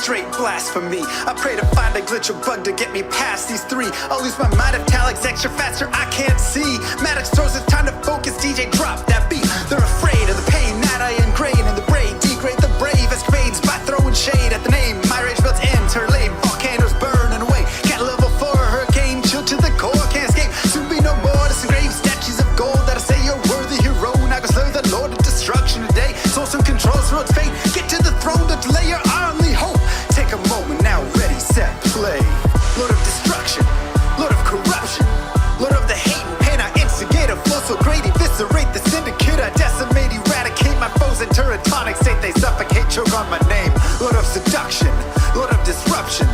straight blasphemy. I pray to find a glitch or bug to get me past these three. I'll lose my mind if Talik's extra faster, I can't see. Maddox throws, it's time to focus, DJ drop that beat. They're afraid of the pain that I ingrain in the brain. Degrade the brave escapades by throwing shade at the name. My rage builds ends, her lame volcanoes burning away. Cat level 4, hurricane, chill to the core, can't escape. Soon be no more disengrave statues of gold that'll say you're worthy hero. Now go slay the lord of destruction today. Souls and controls road's fate. Get to the throne to delay your only hope. Take a moment now, ready, set, play. Lord of destruction, Lord of corruption, Lord of the hate and pain. I instigate a flow so great, eviscerate the syndicate. I decimate, eradicate my foes in teratonic state. They suffocate, choke on my name. Lord of seduction, Lord of disruption,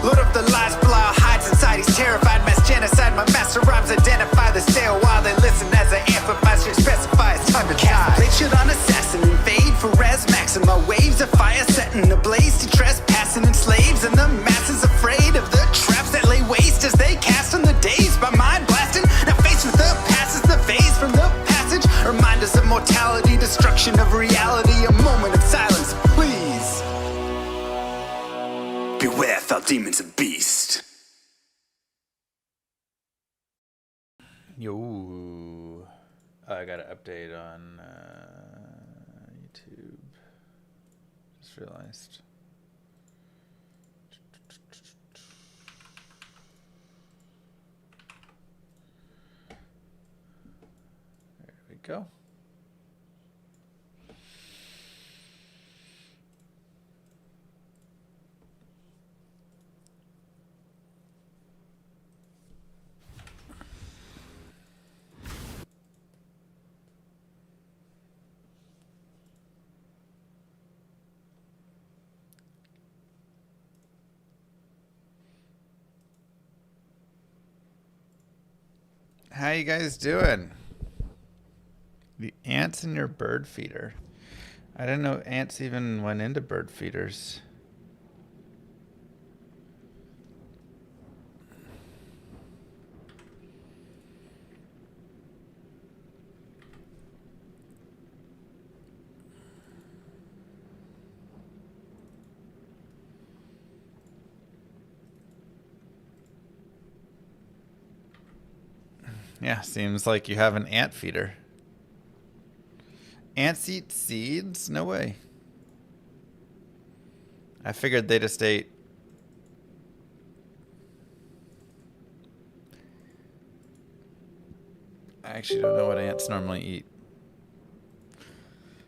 Lord of the lies Belial hides inside. He's terrified, mass genocide. My master rhymes identify the stale while they listen as I amplify. Should specify it's time to die. Blade should on assassin invade for res maxima. Waves of fire setting ablaze to trespassing and slaves. And the masses afraid of the traps that lay waste as they cast on the days by mind blasting. Now faced with the passes, the phase from the passage. Remind us of mortality, destruction of reality. A moment of silence, please. Beware, foul demons and beast. Yo, I got an update on YouTube. Just realized. There we go. How you guys doing? The ants in your bird feeder. I didn't know ants even went into bird feeders. Yeah, seems like you have an ant feeder. Ants eat seeds? No way. I figured they just ate... I actually don't know what ants normally eat.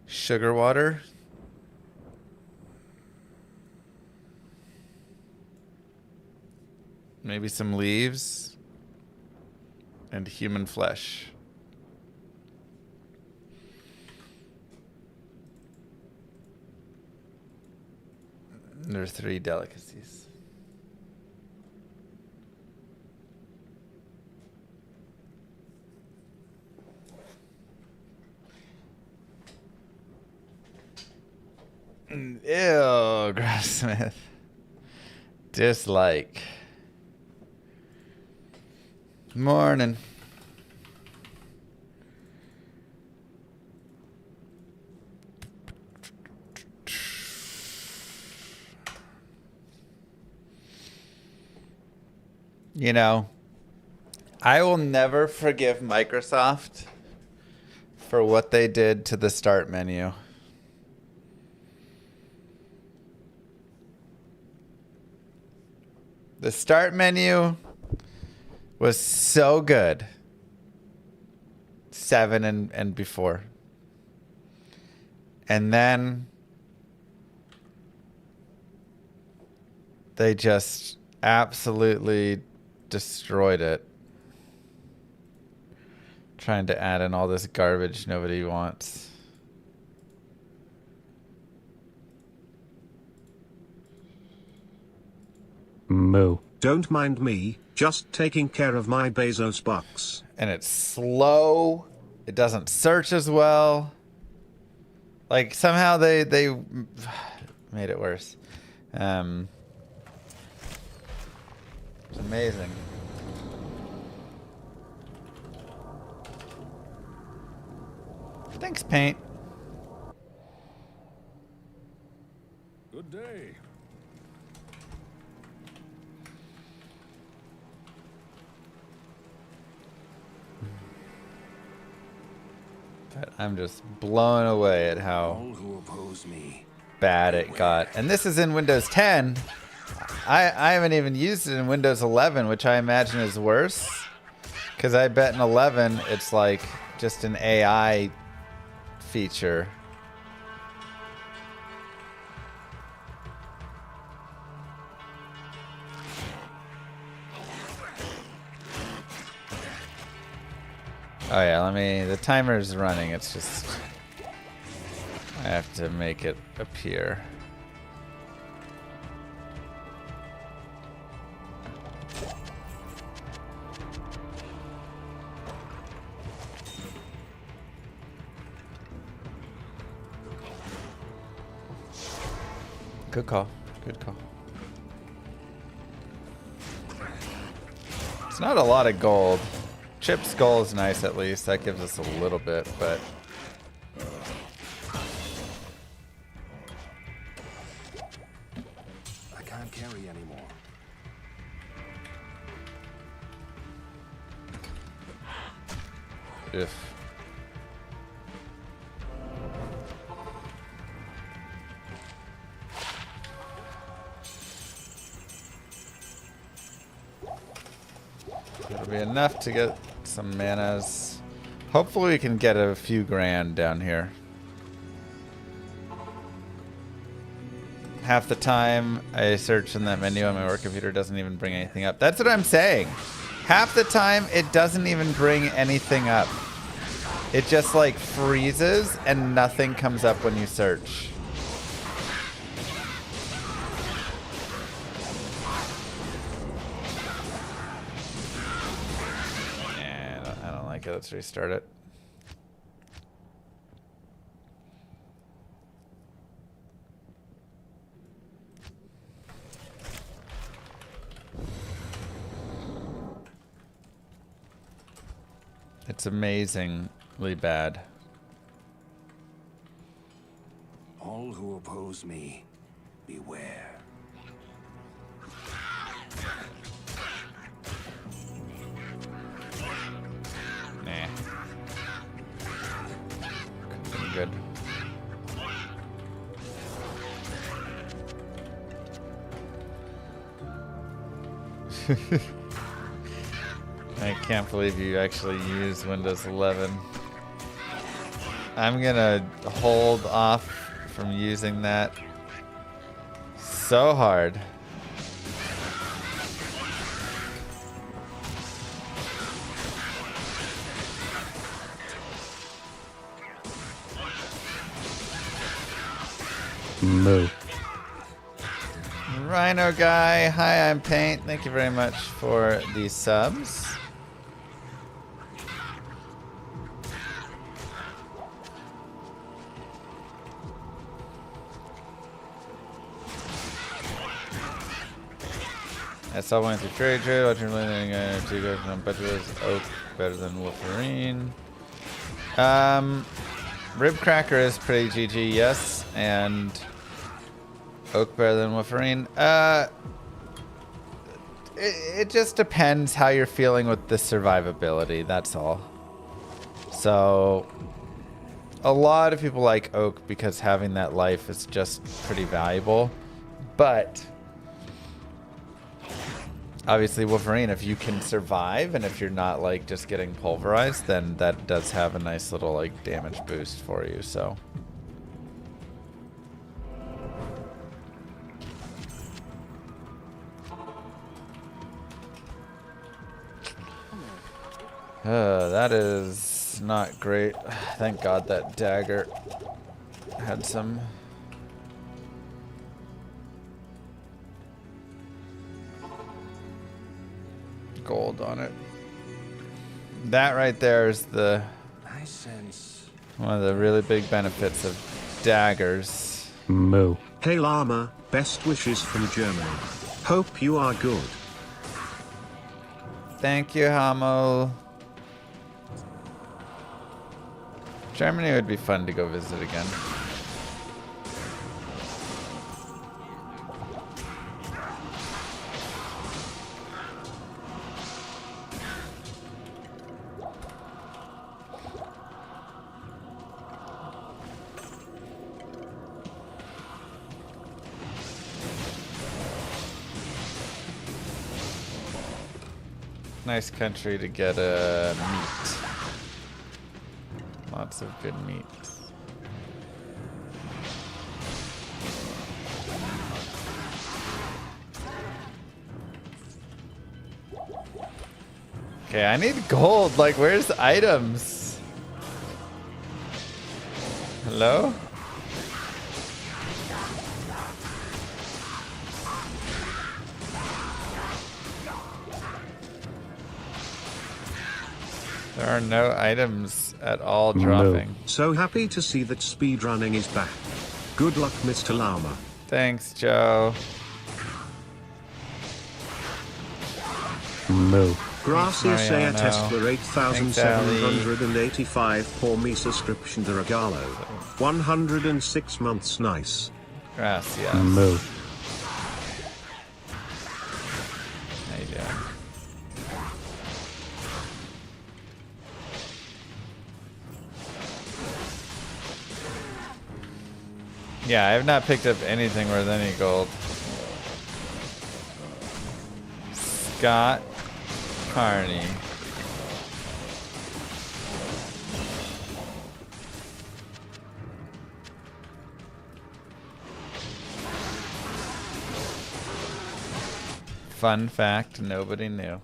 Sugar water? Maybe some leaves? And human flesh. There are 3 delicacies. Ew, Grassmith. Dislike. Morning. You know, I will never forgive Microsoft for what they did to the start menu. The start menu was so good. 7 and before. And then they just absolutely destroyed it. Trying to add in all this garbage nobody wants. Moo. Don't mind me, just taking care of my Bezos bucks. And it's slow. It doesn't search as well. Like somehow they made it worse. It's amazing. Thanks, Paint. Good day. I'm just blown away at how bad it got. And this is in Windows 10. I haven't even used it in Windows 11, which I imagine is worse. Because I bet in 11 it's like just an AI feature. Oh yeah, the timer's running, it's just, I have to make it appear. Good call, good call. It's not a lot of gold. Chip skull is nice at least. That gives us a little bit, but I can't carry anymore. if it'll be enough to get some manas. Hopefully we can get a few grand down here. Half the time I search in that menu on my work computer, doesn't even bring anything up. That's what I'm saying. Half the time it doesn't even bring anything up. It just like freezes and nothing comes up when you search. I don't like it. Let's restart it. It's amazingly bad. All who oppose me, beware. Nah. Could've been good. I can't believe you actually used Windows 11. I'm gonna hold off from using that so hard. Moo. Rhino guy, hi, I'm Paint. Thank you very much for the subs. I saw one through Fairy Trade, watching learning two guys from Budget Oak better than Wolverine. Rib Cracker is pretty GG, yes, and Oak better than Wolverine. It just depends how you're feeling with the survivability, that's all. So, a lot of people like Oak because having that life is just pretty valuable, but obviously Wolverine, if you can survive and if you're not like just getting pulverized, then that does have a nice little like damage boost for you, so. That is not great. Thank God that dagger had some gold on it. That right there is the one of the really big benefits of daggers. Moo. Hey Llama, best wishes from Germany. Hope you are good. Thank you, Hamo. Germany would be fun to go visit again. Nice country to get a meat. Lots of good meat. Okay, I need gold. Like, where's the items? Hello? There are no items at all dropping. So happy to see that speedrunning is back. Good luck, Mr. Llama. Thanks, Joe. Moo. Gracias Mariano. a Tesla 8785 for me subscription to Regalo. 106 months nice. Gracias. Moo. How you doing? Yeah, I have not picked up anything worth any gold. Scott Carney. Fun fact, nobody knew.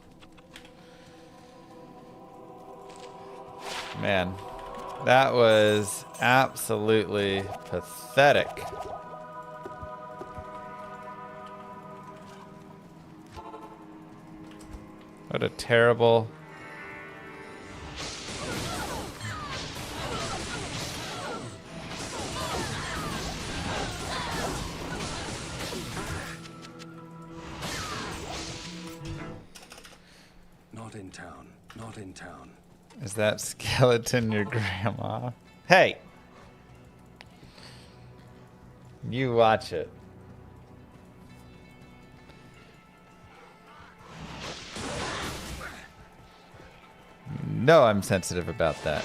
Man, that was absolutely pathetic. What a terrible... Not in town. Not in town. Is that skeleton your grandma? Hey! You watch it. No, I'm sensitive about that.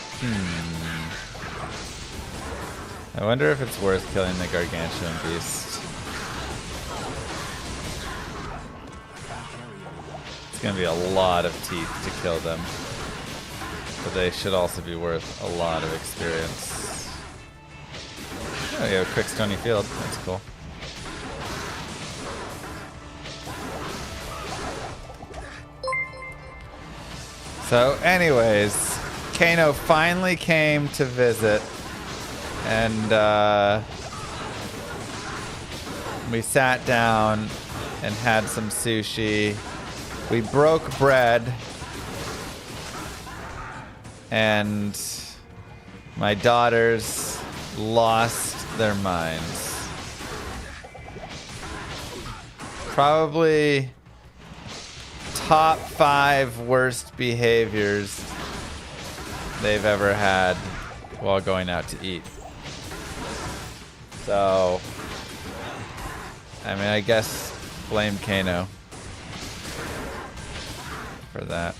I wonder if it's worth killing the gargantuan beast. It's gonna be a lot of teeth to kill them. But they should also be worth a lot of experience. Oh, you have a quick stony field. That's cool. So anyways, Kano finally came to visit, and we sat down and had some sushi. We broke bread, and my daughters lost their minds. Probably top 5 worst behaviors they've ever had while going out to eat. So, I mean, I guess blame Kano for that.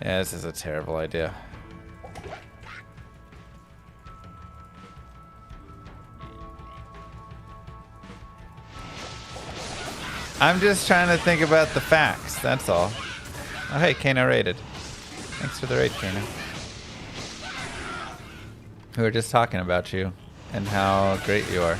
Yeah, this is a terrible idea. I'm just trying to think about the facts, that's all. Oh, hey, Kano raided. Thanks for the raid, Kano. We were just talking about you and how great you are.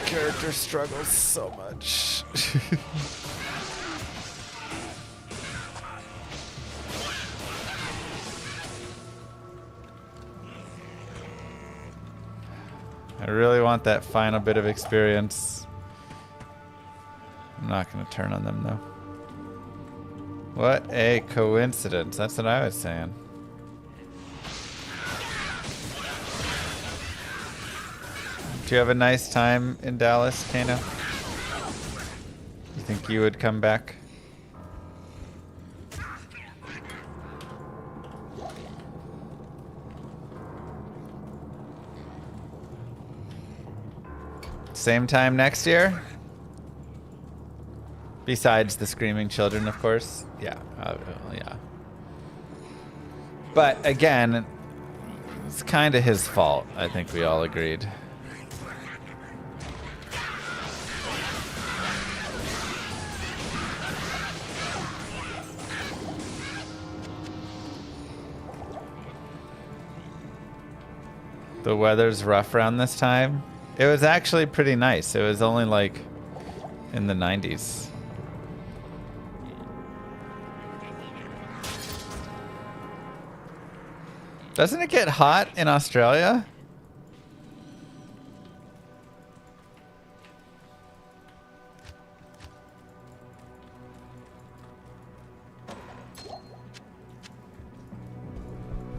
Character struggles so much. I really want that final bit of experience. I'm not going to turn on them though. What a coincidence. That's what I was saying. Do you have a nice time in Dallas, Kano? You think you would come back? Same time next year? Besides the screaming children, of course. Yeah. Yeah. But again, it's kind of his fault. I think we all agreed. The weather's rough around this time. It was actually pretty nice. It was only like in the 90s. Doesn't it get hot in Australia?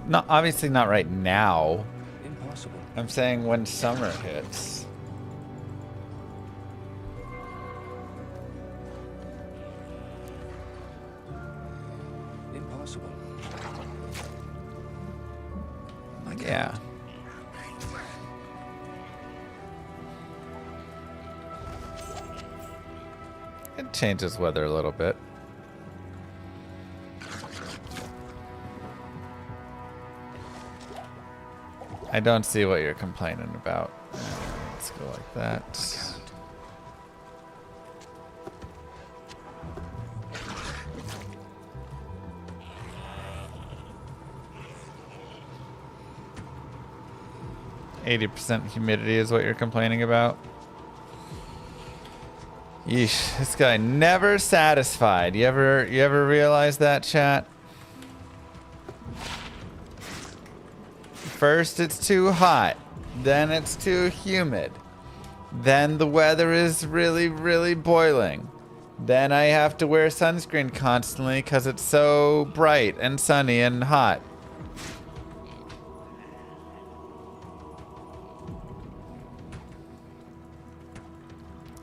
Not obviously not right now. Impossible. I'm saying when summer hits. Impossible. Yeah. It changes weather a little bit. I don't see what you're complaining about. Let's go like that. %, humidity is what you're complaining about. Yeesh, this guy never satisfied. You ever realize that, chat? First it's too hot, then it's too humid. Then the weather is really, really boiling. Then I have to wear sunscreen constantly because it's so bright and sunny and hot.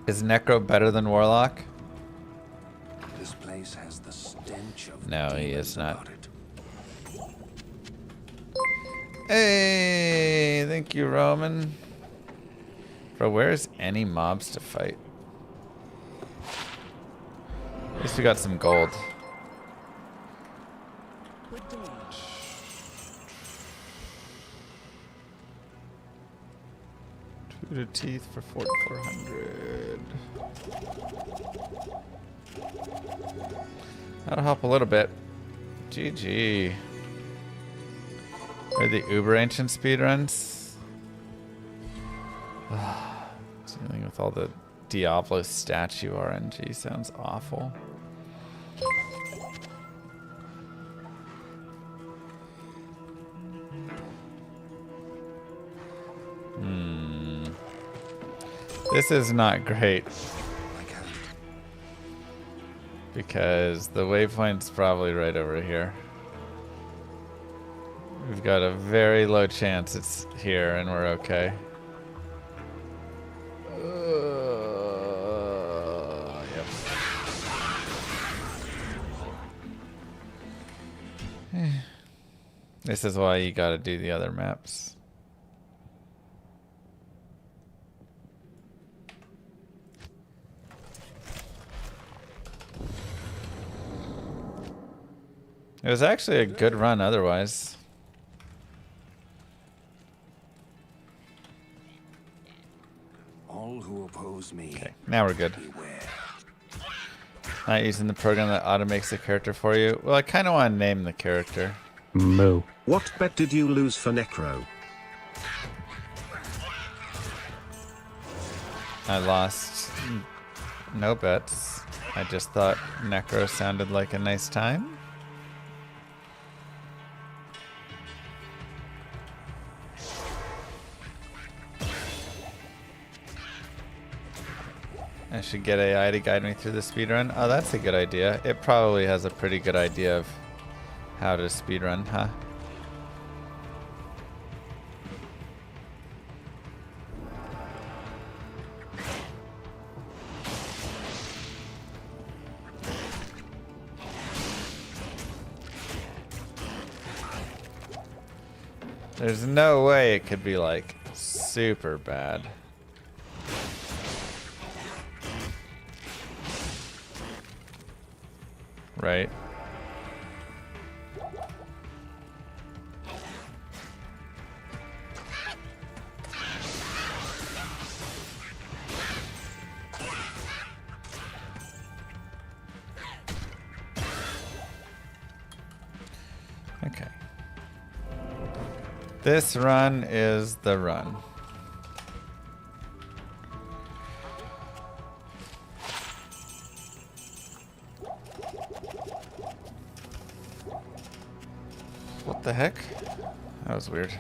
Is Necro better than Warlock? This place has the stench of No, he demons is not. about it. Hey, thank you, Roman. Bro, where's any mobs to fight? At least we got some gold. Two to teeth for 4,400. That'll help a little bit. GG. Are the uber ancient speedruns? Dealing with all the Diablo statue RNG sounds awful. This is not great. Because the waypoint's probably right over here. We've got a very low chance it's here and we're okay. Yep. This is why you gotta do the other maps. It was actually a good run otherwise. All who oppose me. Okay, now we're good. Beware. Not using the program that automakes the character for you. Well, I kind of want to name the character. Moo. What bet did you lose for Necro? I lost no bets. I just thought Necro sounded like a nice time. I should get AI to guide me through the speedrun. Oh, that's a good idea. It probably has a pretty good idea of how to speedrun, huh? There's no way it could be like super bad. right? Okay. This run is the run. What the heck? That was weird.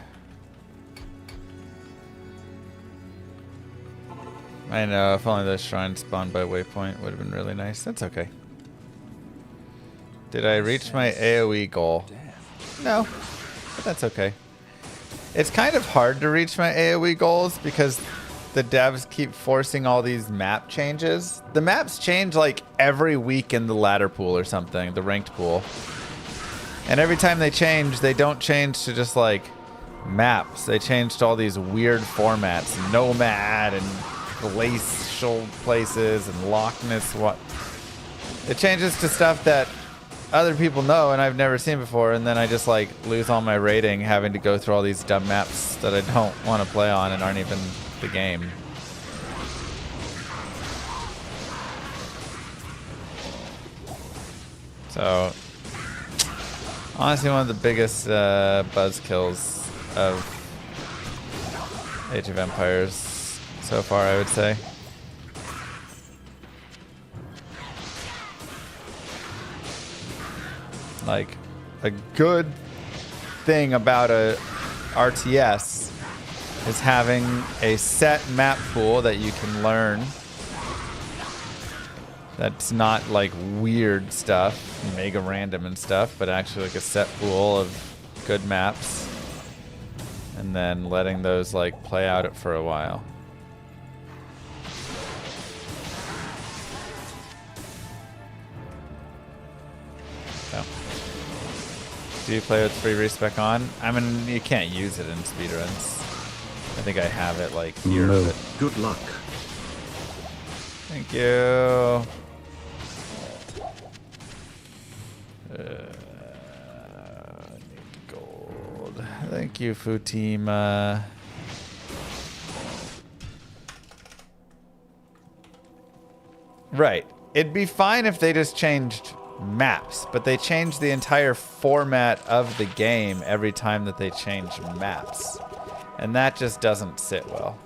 I know, if only those shrines spawned by waypoint would have been really nice. That's okay. Did I reach my AoE goal? No, but that's okay. It's kind of hard to reach my AoE goals because the devs keep forcing all these map changes. The maps change like every week in the ladder pool or something, the ranked pool. And every time they change, they don't change to just like maps. They change to all these weird formats, nomad and glacial places and Loch Ness. What? It changes to stuff that other people know and I've never seen before, and then I just like lose all my rating having to go through all these dumb maps that I don't want to play on and aren't even the game. So honestly, one of the biggest buzzkills of Age of Empires so far, I would say. Like, a good thing about a RTS is having a set map pool that you can learn. That's not like weird stuff, mega random and stuff, but actually like a set pool of good maps. And then letting those like play out for a while. So. Do you play with free respec on? I mean, you can't use it in speedruns. I think I have it like here. No. But Good luck. thank you. I need gold. Thank you, Futima. Right. It'd be fine if they just changed maps, but they change the entire format of the game every time that they change maps. And that just doesn't sit well.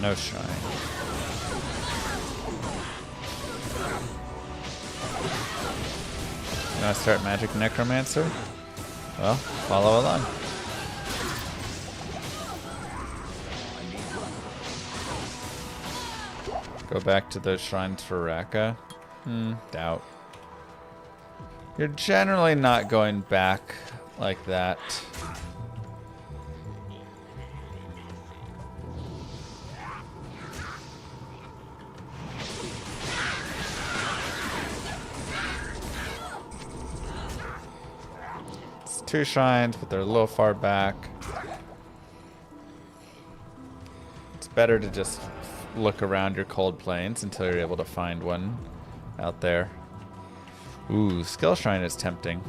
No shrine. You want to start Magic Necromancer? Well, follow along. Go back to those shrines for Raqqa? Doubt. You're generally not going back like that. Two shrines, but they're a little far back. It's better to just look around your cold plains until you're able to find one out there. Ooh, skill shrine is tempting.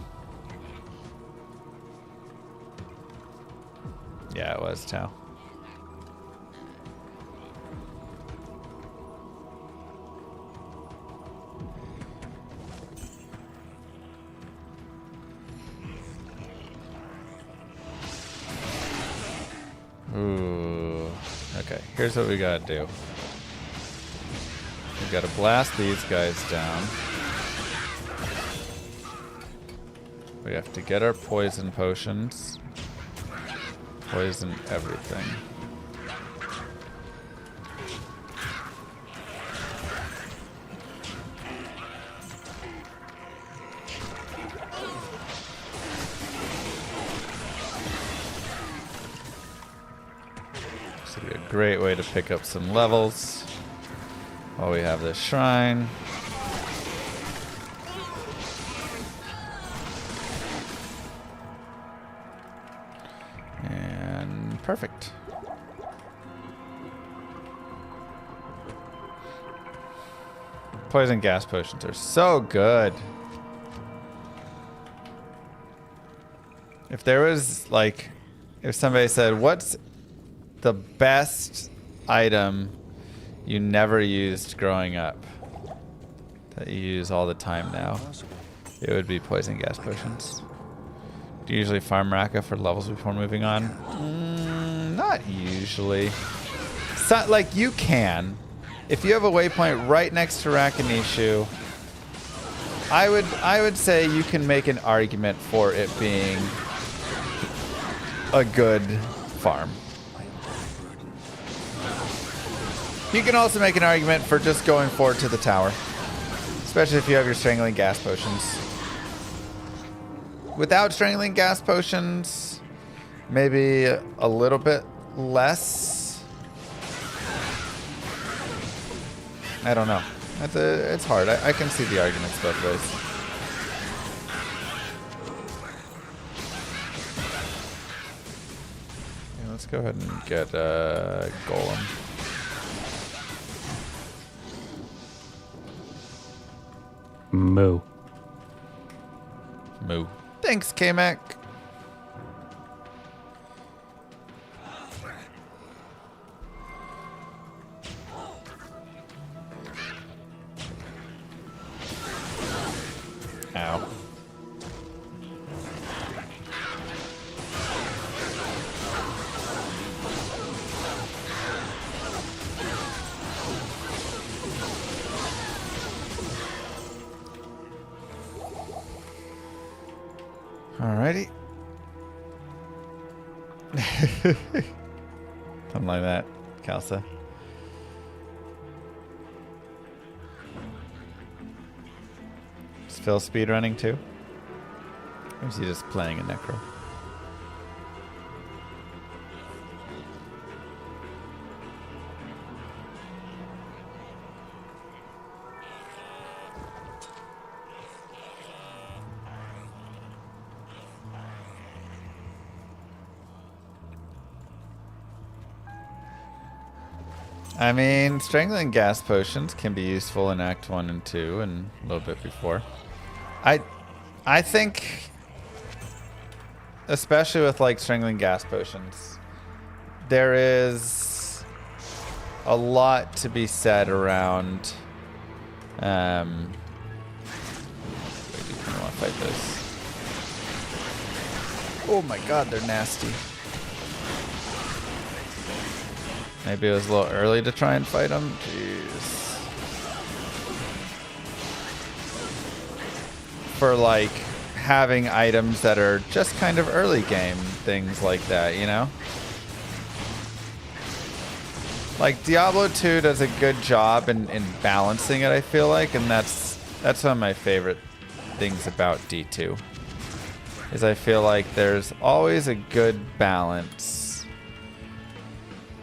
Yeah, it was Tau. Ooh. Okay, here's what we gotta do. We gotta blast these guys down. We have to get our poison potions. Poison everything. This would be a great way to pick up some levels while we have this shrine. And perfect. Poison gas potions are so good. If there was like, if somebody said, what's the best item you never used growing up that you use all the time now, it would be poison gas potions. Do you usually farm Raka for levels before moving on? Not usually. So, like, you can. If you have a waypoint right next to Rakanishu, I would say you can make an argument for it being a good farm. You can also make an argument for just going forward to the tower, especially if you have your strangling gas potions. Without strangling gas potions, maybe a little bit less. I don't know. It's hard. I can see the arguments both ways. Yeah, let's go ahead and get Golem. Moo. Moo. Thanks, K-Mac. Ow. Alrighty. Something like that, Kalsa. Is Phil speedrunning too? Or is he just playing a Necro? I mean, strangling gas potions can be useful in Act 1 and 2 and a little bit before. I think, especially with like strangling gas potions, there is a lot to be said around wait, I don't want to fight this. Oh my god, they're nasty. Maybe it was a little early to try and fight them. Jeez. For like having items that are just kind of early game, things like that, you know? Like Diablo 2 does a good job in balancing it, I feel like, and that's one of my favorite things about D2. Is I feel like there's always a good balance.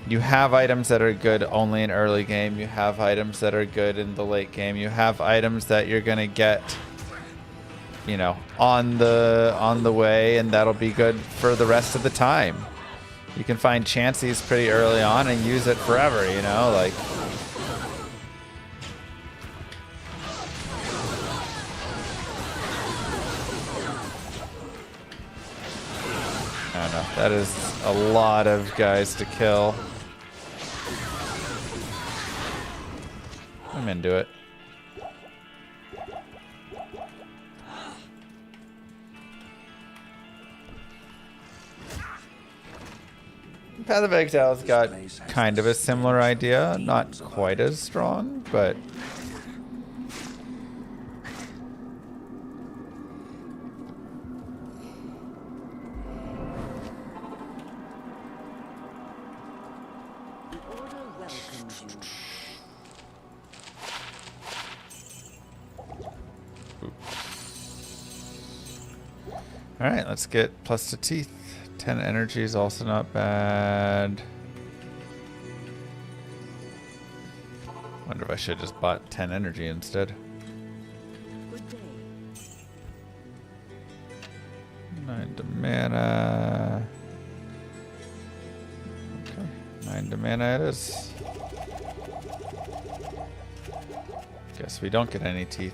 You have items that are good only in early game. You have items that are good in the late game. You have items that you're gonna get, you know, on the way, and that'll be good for the rest of the time. You can find chances pretty early on and use it forever, you know, like. I don't know. That is a lot of guys to kill. I'm into it. Path of Exile's got kind of a similar idea, not quite as strong, but alright, let's get plus to teeth. 10 energy is also not bad. Wonder if I should have just bought 10 energy instead. 9 to mana. Okay, 9 to mana it is. Guess we don't get any teeth.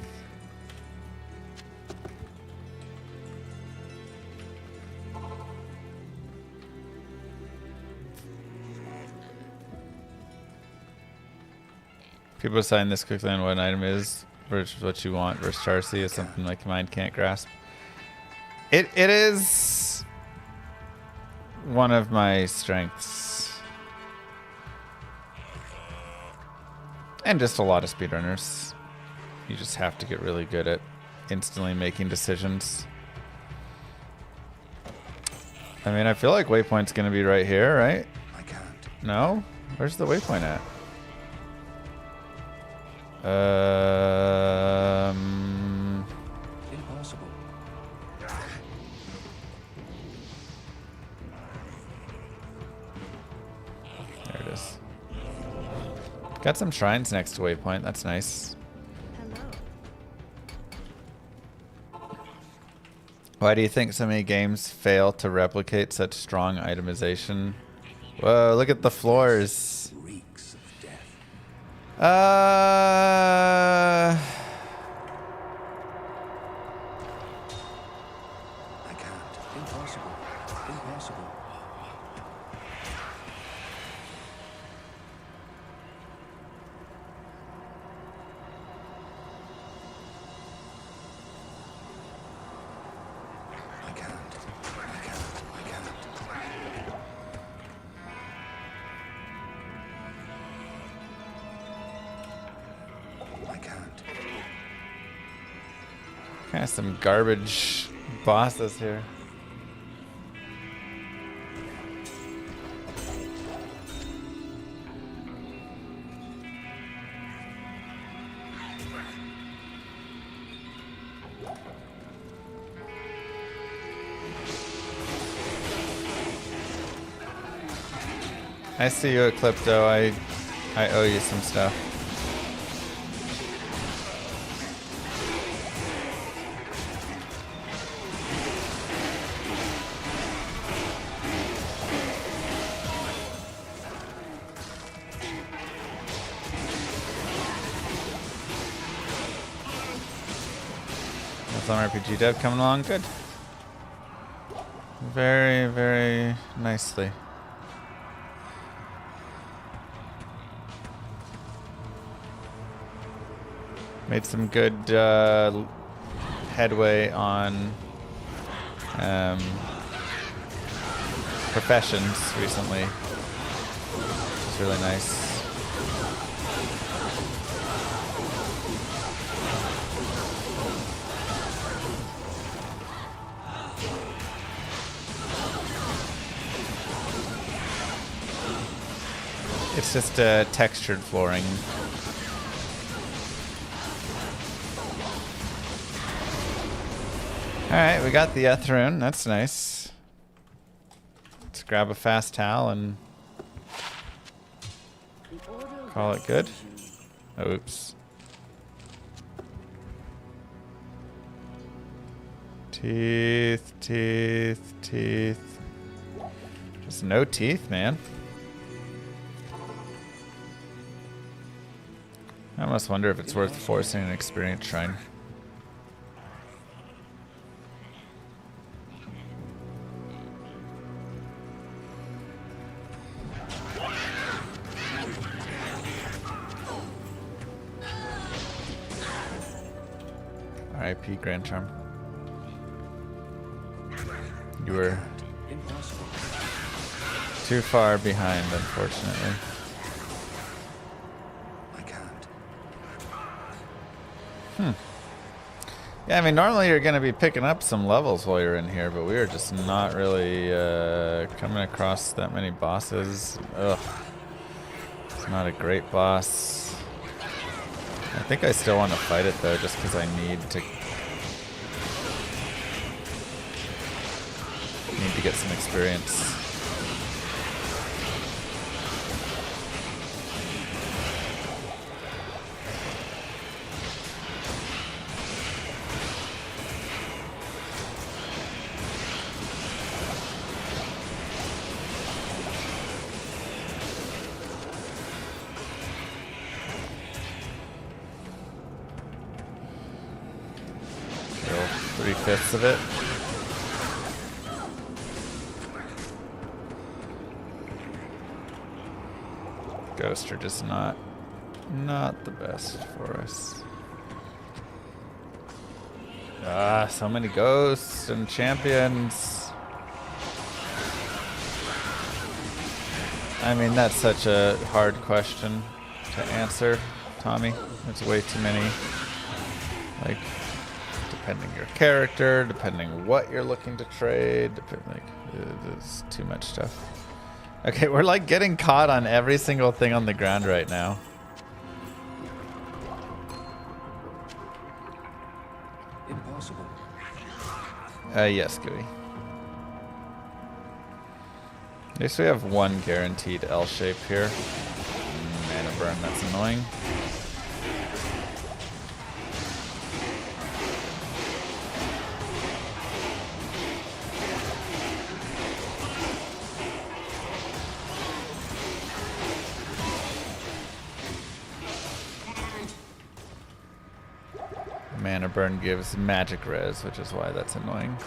People assign this quickly on what an item is versus what you want versus Charcy is something like mind can't grasp. It is one of my strengths. And just a lot of speedrunners. You just have to get really good at instantly making decisions. I mean, I feel like waypoint's gonna be right here, right? I can't. No? Where's the waypoint at? Impossible. There it is. Got some shrines next to waypoint. That's nice. Why do you think so many games fail to replicate such strong itemization? Whoa, look at the floors. Reeks of death. I can't. Impossible. Impossible. I can't. I can't. I can't. I can't. Kind of some garbage bosses here. I see you at Clipto. I owe you some stuff. Some RPG dev coming along good. Very, very nicely. Made some good headway on professions recently. It's really nice. It's just textured flooring. Alright, we got the Ethrune. That's nice. Let's grab a fast towel and call it good. Oops. Teeth, teeth, teeth. Just no teeth, man. I almost wonder if it's worth forcing an experience shrine. R.I.P. Grand Charm. You were too far behind, unfortunately. Yeah, I mean, normally you're going to be picking up some levels while you're in here, but we are just not really coming across that many bosses. Ugh. It's not a great boss. I think I still want to fight it, though, just because I need to get some experience. 3/5 of it. Ghosts are just not the best for us. Ah, so many ghosts and champions. I mean, that's such a hard question to answer, Tommy. There's way too many. Like, depending your character, depending what you're looking to trade, there's too much stuff. Okay, we're like getting caught on every single thing on the ground right now. Impossible. Yes, Gooey. At least we have one guaranteed L shape here. Mana burn, that's annoying. Mana burn gives magic res, which is why that's annoying.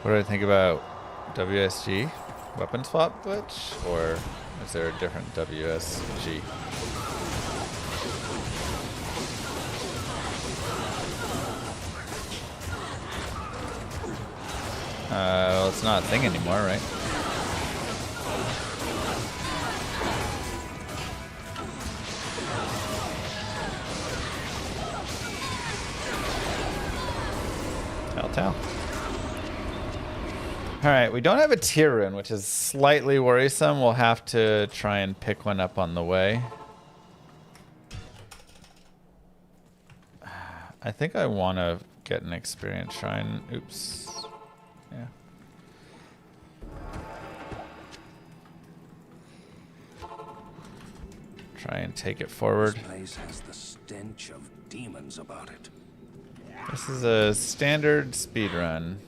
What do I think about WSG? Weapon swap glitch? Or is there a different WSG? Well, it's not a thing anymore, right? Tell. Alright, we don't have a tier rune, which is slightly worrisome. We'll have to try and pick one up on the way. I think I want to get an experience shrine. Oops. Yeah. Try and take it forward. This place has the stench of demons about it. This is a standard speedrun.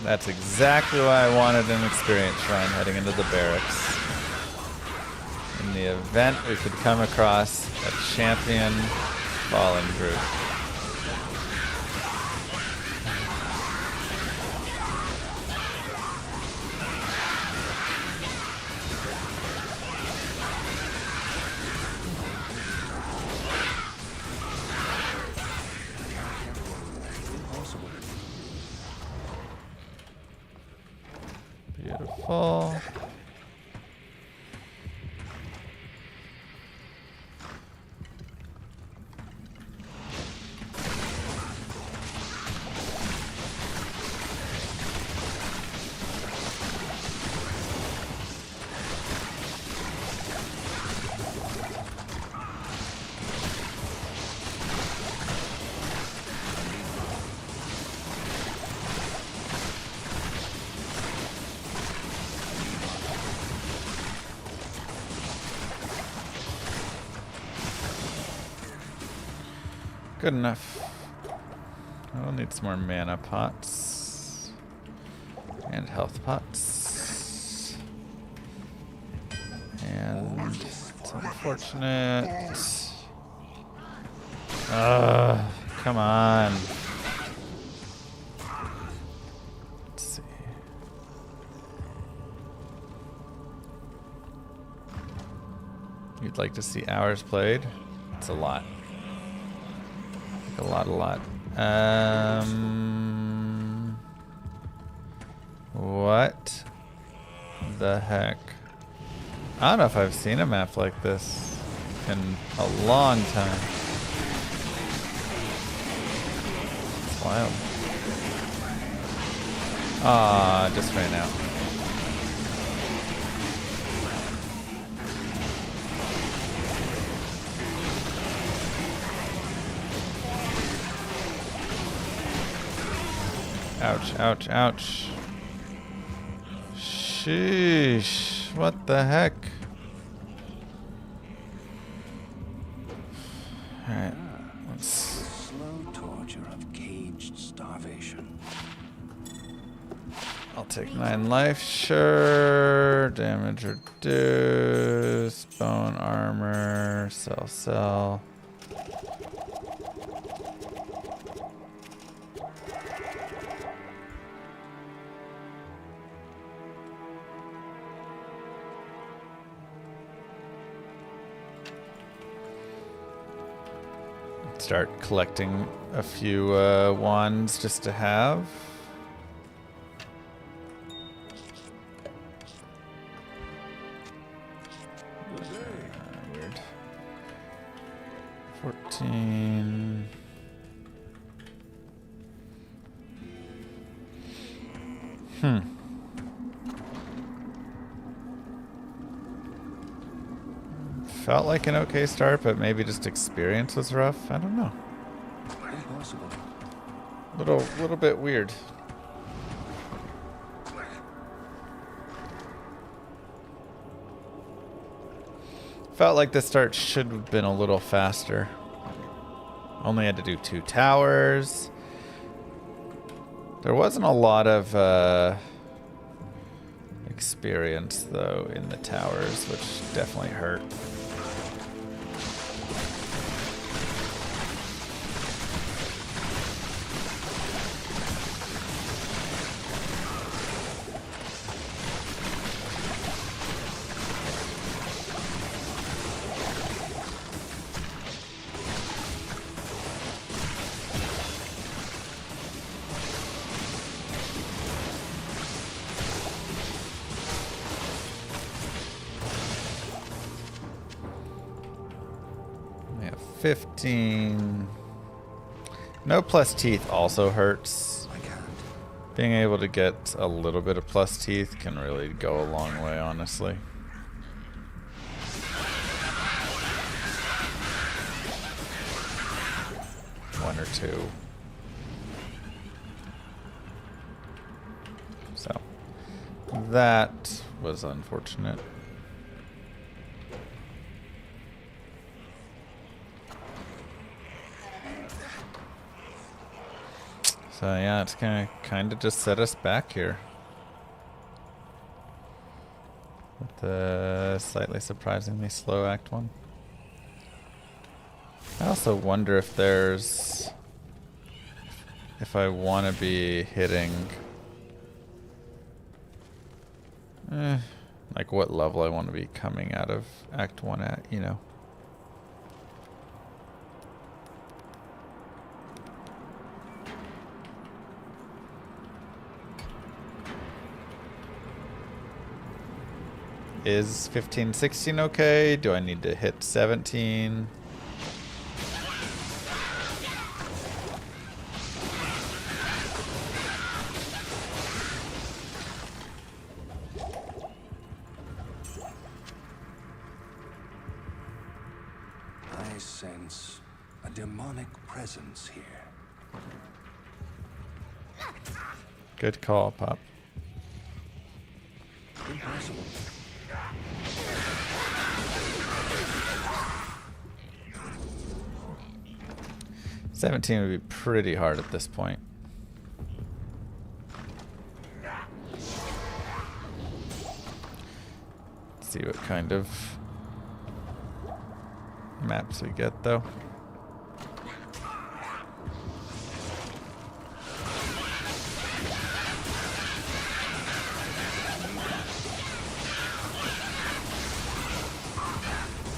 That's exactly why I wanted an experience shrine heading into the barracks. In the event we could come across a champion fallen group. Beautiful. Good enough. We'll need some more mana pots. And health pots. And it's unfortunate. Come on. Let's see. You'd like to see hours played? It's a lot. A lot. What the heck? I don't know if I've seen a map like this in a long time. It's wild. Ah, just ran out. Ouch, ouch, ouch. Sheesh. What the heck? Alright, let's... Slow torture of caged starvation. take 9 life, sure. Damage reduced. Bone armor. Sell. Start collecting a few wands just to have. Weird. 14. Felt like an okay start, but maybe just experience was rough. I don't know. Impossible. Little bit weird. Felt like the start should have been a little faster. Only had to do 2 towers. There wasn't a lot of experience though in the towers, which definitely hurt. We have 15. No plus teeth also hurts. I can't. Being able to get a little bit of plus teeth can really go a long way, honestly. One or two. So, that was unfortunate. So yeah, it's gonna kind of just set us back here. With the slightly surprisingly slow Act 1. I also wonder if there's... if I want to be hitting... like what level I want to be coming out of Act 1 at, you know. Is 15, 16 okay? Do I need to hit 17? I sense a demonic presence here. Good call, Pop. Impossible. 17 would be pretty hard at this point. Let's see what kind of maps we get, though.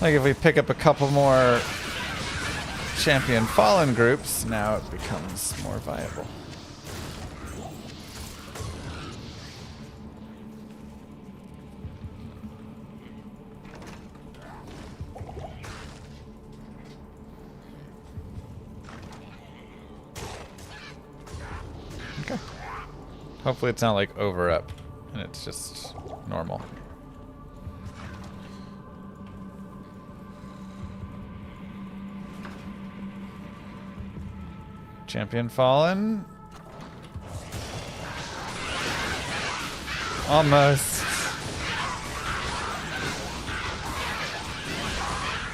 Like if we pick up a couple more Champion Fallen groups, now it becomes more viable. Okay. Hopefully it's not like over up and it's just normal. Champion Fallen. Almost.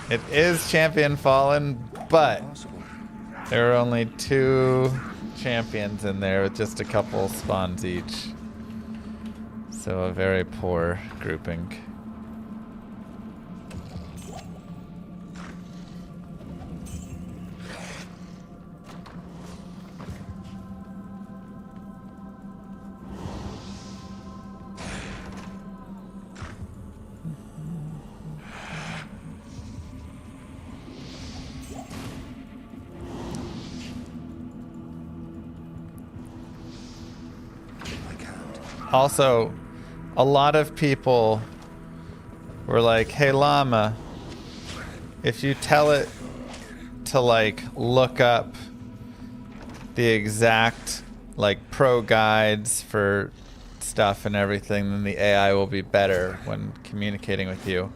It is Champion Fallen, but there are only 2 champions in there with just a couple spawns each. So a very poor grouping. Also, a lot of people were like, hey Llama, if you tell it to like look up the exact like pro guides for stuff and everything, then the AI will be better when communicating with you.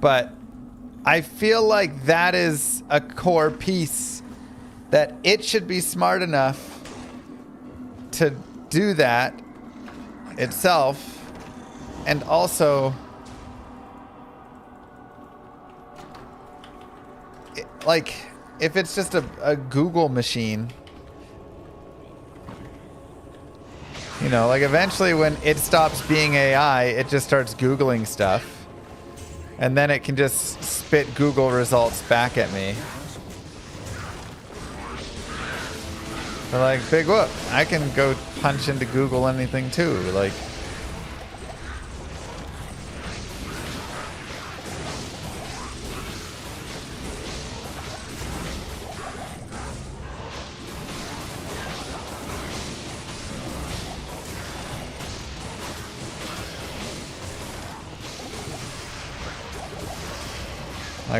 But I feel like that is a core piece, that it should be smart enough to do that itself. And also, like, if it's just a Google machine, you know, like eventually when it stops being AI, it just starts Googling stuff. And then it can just spit Google results back at me. They're like, big whoop, I can go punch into Google anything too. Like,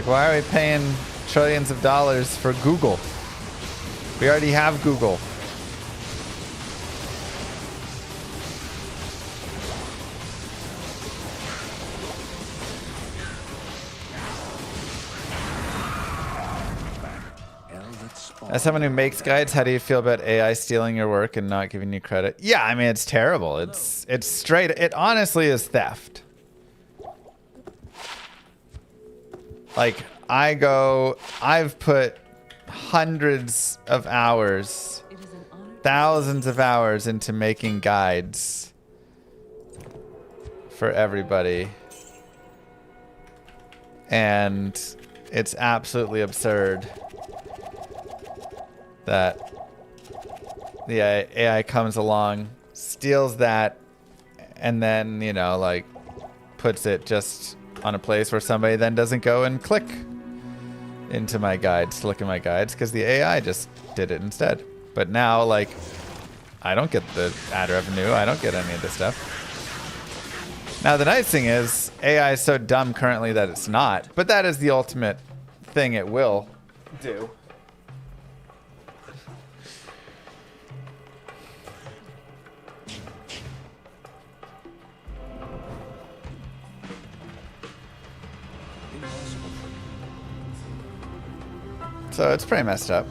why are we paying trillions of dollars for Google? We already have Google. As someone who makes guides, how do you feel about AI stealing your work and not giving you credit? Yeah, I mean, it's terrible. It's straight. It honestly is theft. Like, I've put hundreds of hours, thousands of hours into making guides for everybody. And it's absolutely absurd that the AI comes along, steals that, and then, you know, like, puts it just on a place where somebody then doesn't go and click into my guides to look at my guides because the AI just did it instead. But now, like, I don't get the ad revenue. I don't get any of this stuff. Now, the nice thing is AI is so dumb currently that it's not, but that is the ultimate thing it will do. So it's pretty messed up.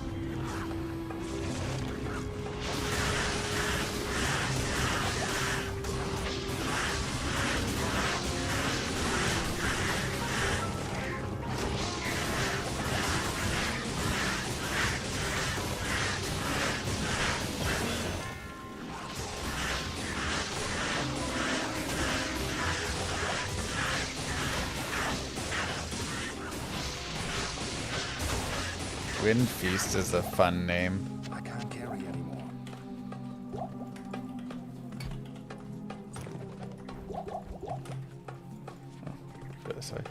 Wind Feast is a fun name. I can't carry anymore. Go this way.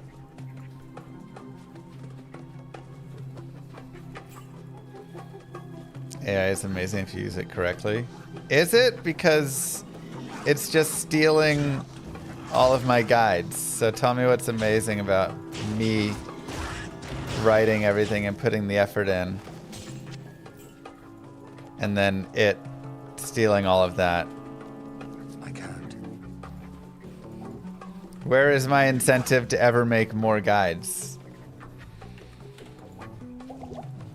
AI is amazing if you use it correctly. Is it? Because it's just stealing all of my guides. So tell me what's amazing about me writing everything and putting the effort in, and then it stealing all of that. I can't. Where is my incentive to ever make more guides?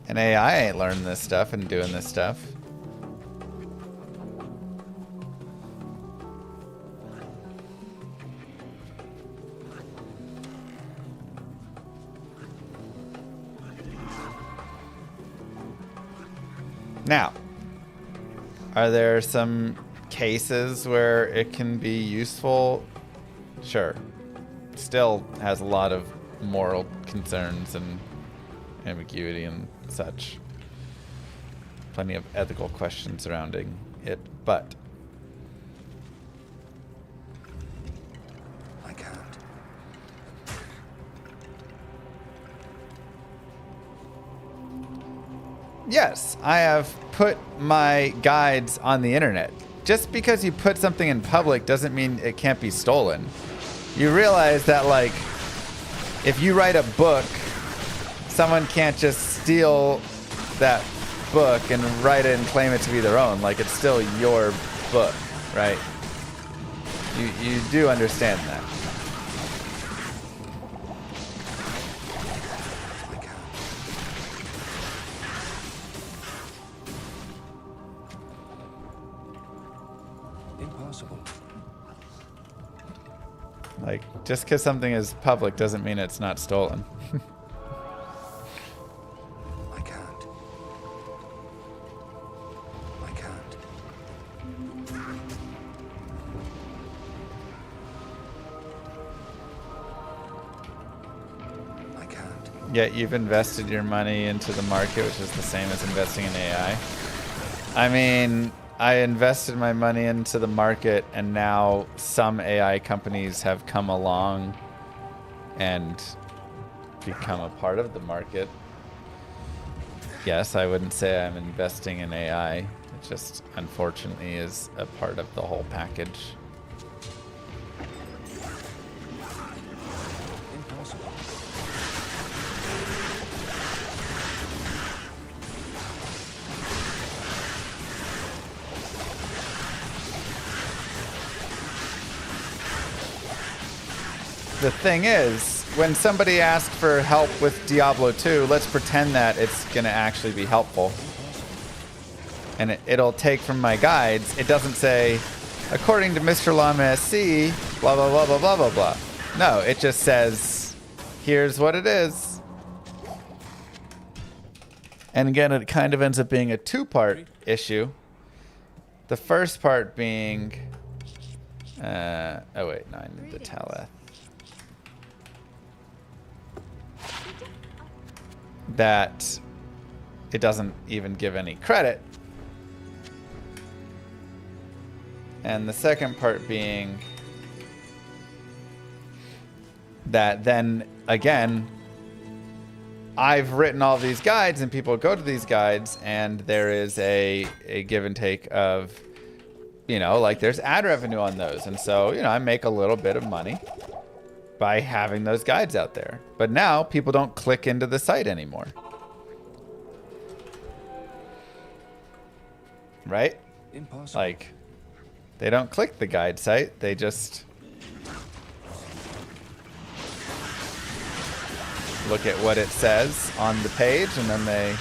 And AI ain't learning this stuff and doing this stuff. Now, are there some cases where it can be useful, sure. Still has a lot of moral concerns and ambiguity and such. Plenty of ethical questions surrounding it, but I can't. yes, I have put my guides on the internet. Just because you put something in public doesn't mean it can't be stolen. You realize that, like, if you write a book, someone can't just steal that book and write it and claim it to be their own. Like, it's still your book, right? You do understand that. I can't. Impossible. Like, just because something is public doesn't mean it's not stolen. I can't. I can't. I can't. Yet you've invested your money into the market, which is the same as investing in AI. I mean, I invested my money into the market, and now some AI companies have come along and become a part of the market. Yes, I wouldn't say I'm investing in AI. It just, unfortunately, is a part of the whole package. Impossible. The thing is, when somebody asks for help with Diablo 2, let's pretend that it's going to actually be helpful. And it'll take from my guides. It doesn't say, according to Mr. Llama SC, blah, blah, blah, blah, blah, blah, blah. No, it just says, here's what it is. And again, it kind of ends up being a two-part issue. The first part being... oh, wait, no, I need the Taleth. That it doesn't even give any credit. And the second part being that then again, I've written all these guides and people go to these guides and there is a give and take of, you know, like there's ad revenue on those. And so, you know, I make a little bit of money by having those guides out there. But now people don't click into the site anymore. Right? Impossible. Like, they don't click the guide site. They just look at what it says on the page, and then they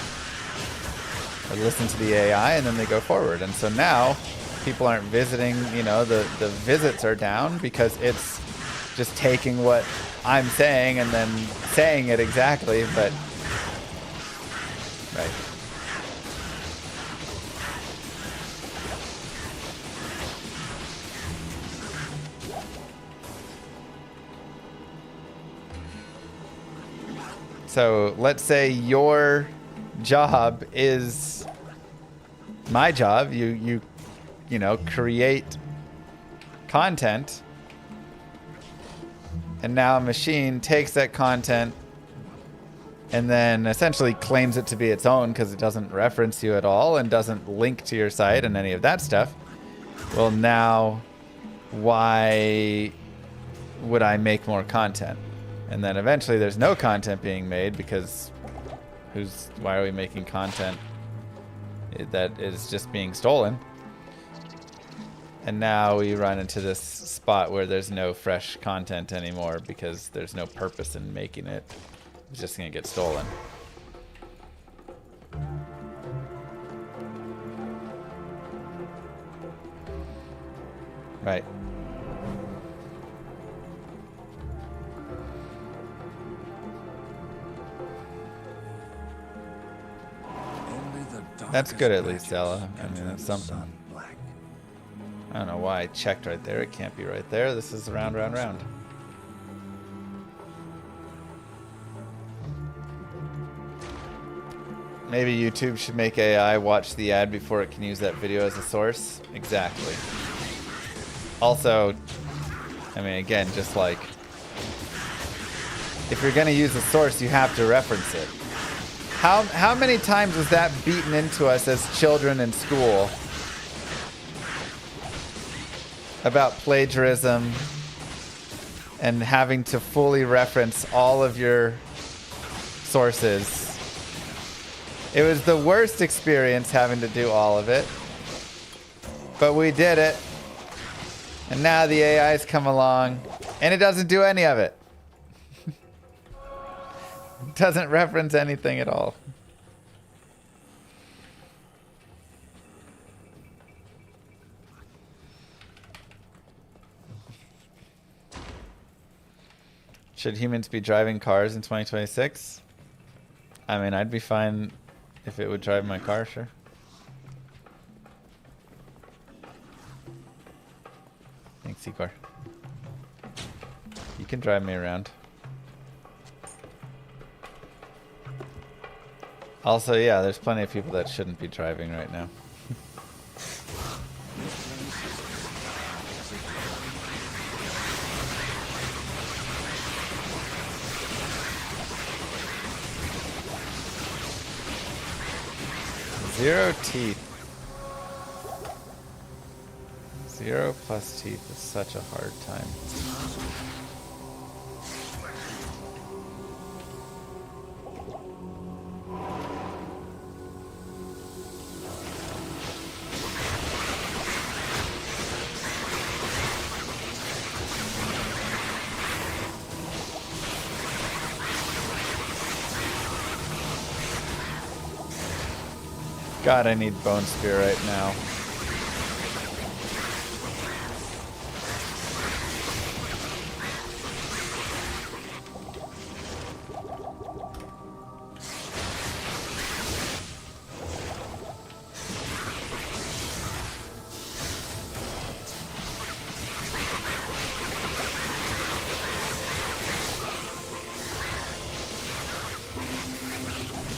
listen to the AI, and then they go forward. And so now people aren't visiting, you know, the visits are down because it's just taking what I'm saying and then saying it exactly, but right. So let's say your job is my job. You know, create content. And now a machine takes that content and then essentially claims it to be its own because it doesn't reference you at all and doesn't link to your site and any of that stuff. Well, now why would I make more content? And then eventually there's no content being made because why are we making content that is just being stolen? And now we run into this spot where there's no fresh content anymore because there's no purpose in making it. It's just gonna get stolen. Right. Only the That's good at darkest least, Ella. magics I mean, can that's turn something. sun black. I don't know why I checked right there. It can't be right there. This is round, round, round. Maybe YouTube should make AI watch the ad before it can use that video as a source. Exactly. Also, I mean, again, just like, if you're going to use a source, you have to reference it. How many times was that beaten into us as children in school about plagiarism and having to fully reference all of your sources? It was the worst experience having to do all of it, but we did it. And now the AI's come along and it doesn't do any of it. It doesn't reference anything at all. Should humans be driving cars in 2026? I mean, I'd be fine if it would drive my car, sure. Thanks, Igor. You can drive me around. Also, yeah, there's plenty of people that shouldn't be driving right now. Zero teeth. 0 plus teeth is such a hard time. God, I need Bone Spear right now.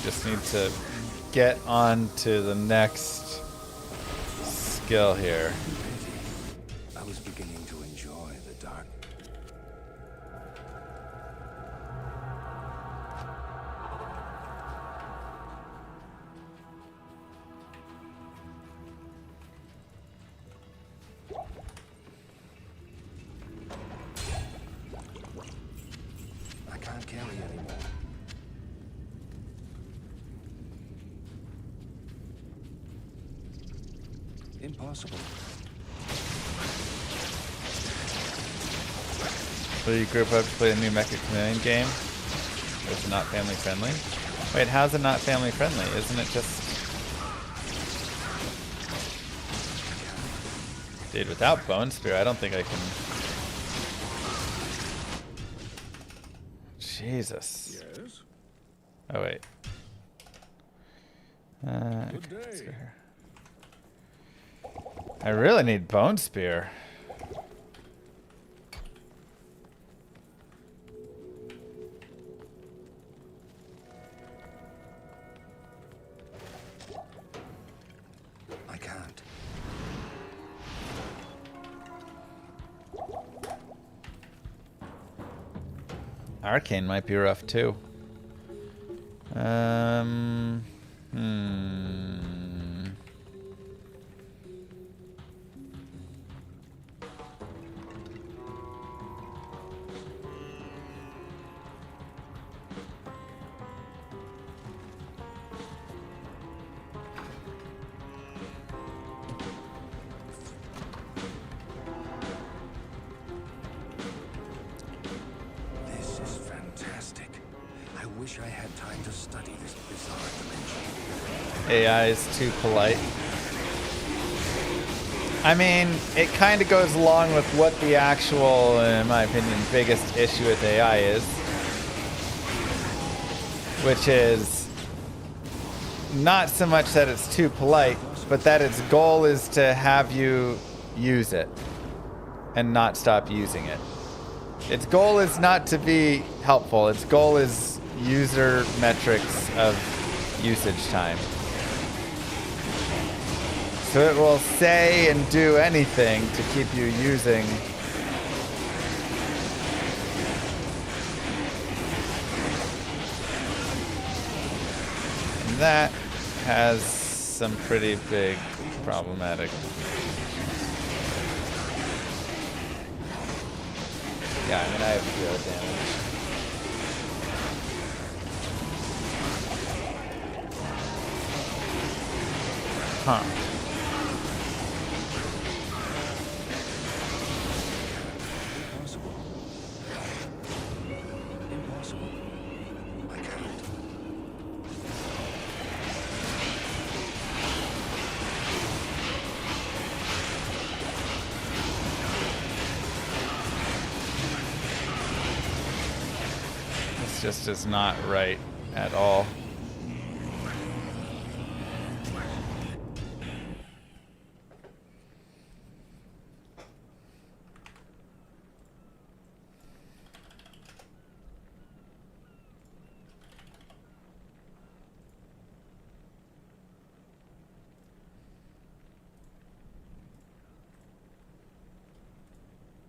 Just need to get on to the next skill here. I was beginning to enjoy the dark. I can't carry anymore. Impossible. So you group up to play a new Mecha Chameleon game? Or is it not family friendly? Wait, how's it not family friendly? Isn't it just... Dude, without Bone Spear, I don't think I can... Jesus. Yes. Oh, wait. Okay, let's go here. I really need Bone Spear. I can't. Arcane might be rough too. This is fantastic. I wish I had time to study this bizarre dimension. AI is too polite. I mean, it kind of goes along with what the actual, in my opinion, biggest issue with AI is. Which is not so much that it's too polite, but that its goal is to have you use it and not stop using it. Its goal is not to be helpful. Its goal is user metrics of usage time. So it will say and do anything to keep you using. And that has some pretty big problematic. Yeah, I mean, I have 0 damage. Huh. Impossible. Impossible. I can't. This just is not right at all.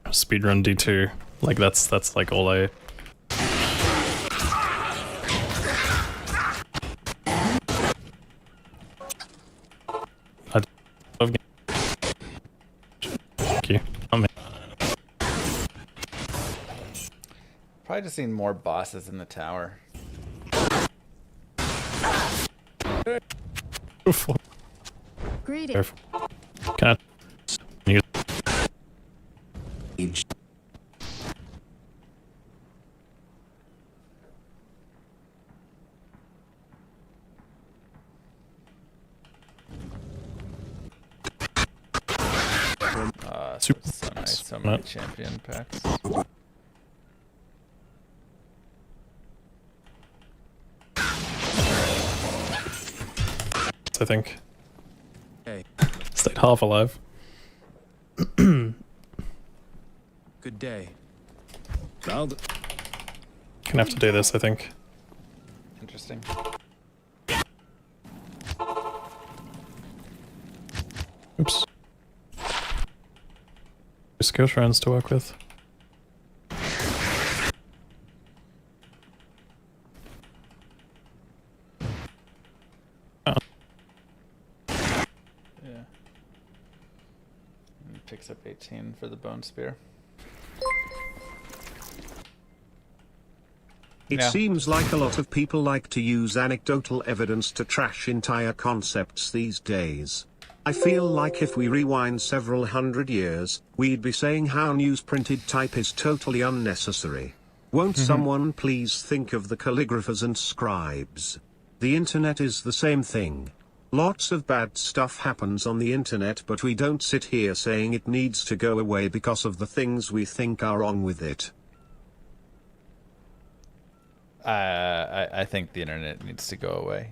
Speedrun D2. Like that's like all I. Thank you. Probably just need more bosses in the tower. Greetings. Careful. Can I use Super so nice. So many champion packs. I think. Hey, Stayed half alive. good day. Now Gonna have to do this, I think. Interesting. Oops. Skill shrines to work with. Yeah. And picks up 18 for the bone spear. It Yeah. seems like a lot of people like to use anecdotal evidence to trash entire concepts these days. I feel like if we rewind several hundred years, we'd be saying how newsprinted type is totally unnecessary. Won't someone please think of the calligraphers and scribes? The internet is the same thing. Lots of bad stuff happens on the internet, but we don't sit here saying it needs to go away because of the things we think are wrong with it. I think the internet needs to go away.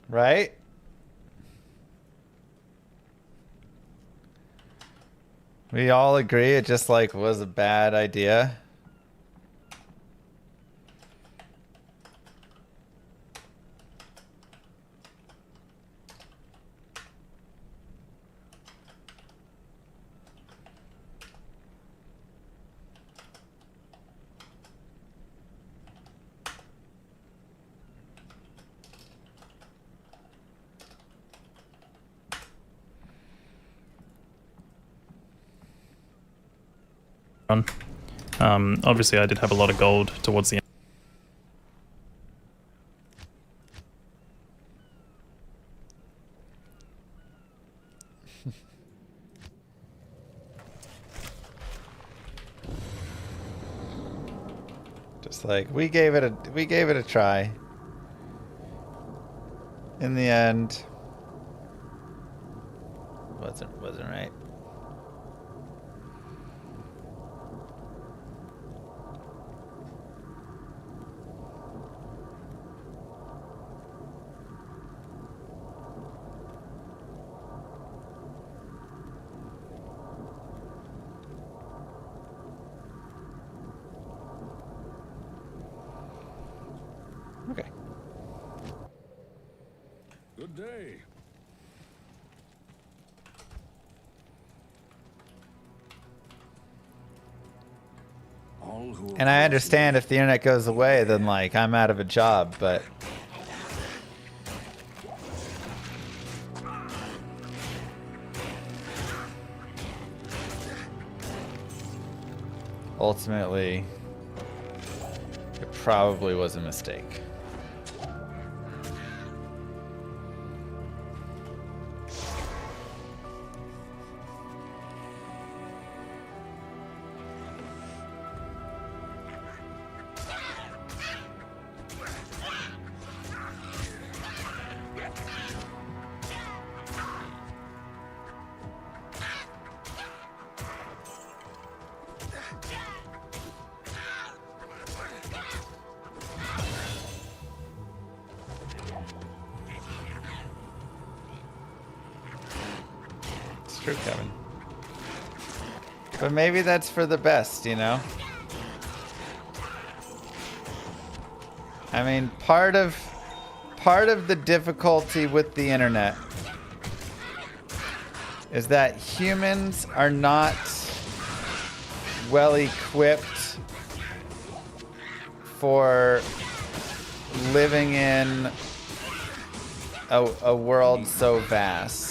Right? We all agree it just like was a bad idea. run. Obviously, I did have a lot of gold towards the end. Just like we gave it a try. In the end, wasn't right. Okay. Good day. All who And I oppose understand me if the internet goes away, then like I'm out of a job, but ultimately it probably was a mistake. It's true, Kevin. But maybe that's for the best, you know? I mean, part of the difficulty with the internet is that humans are not well equipped for living in a world so vast.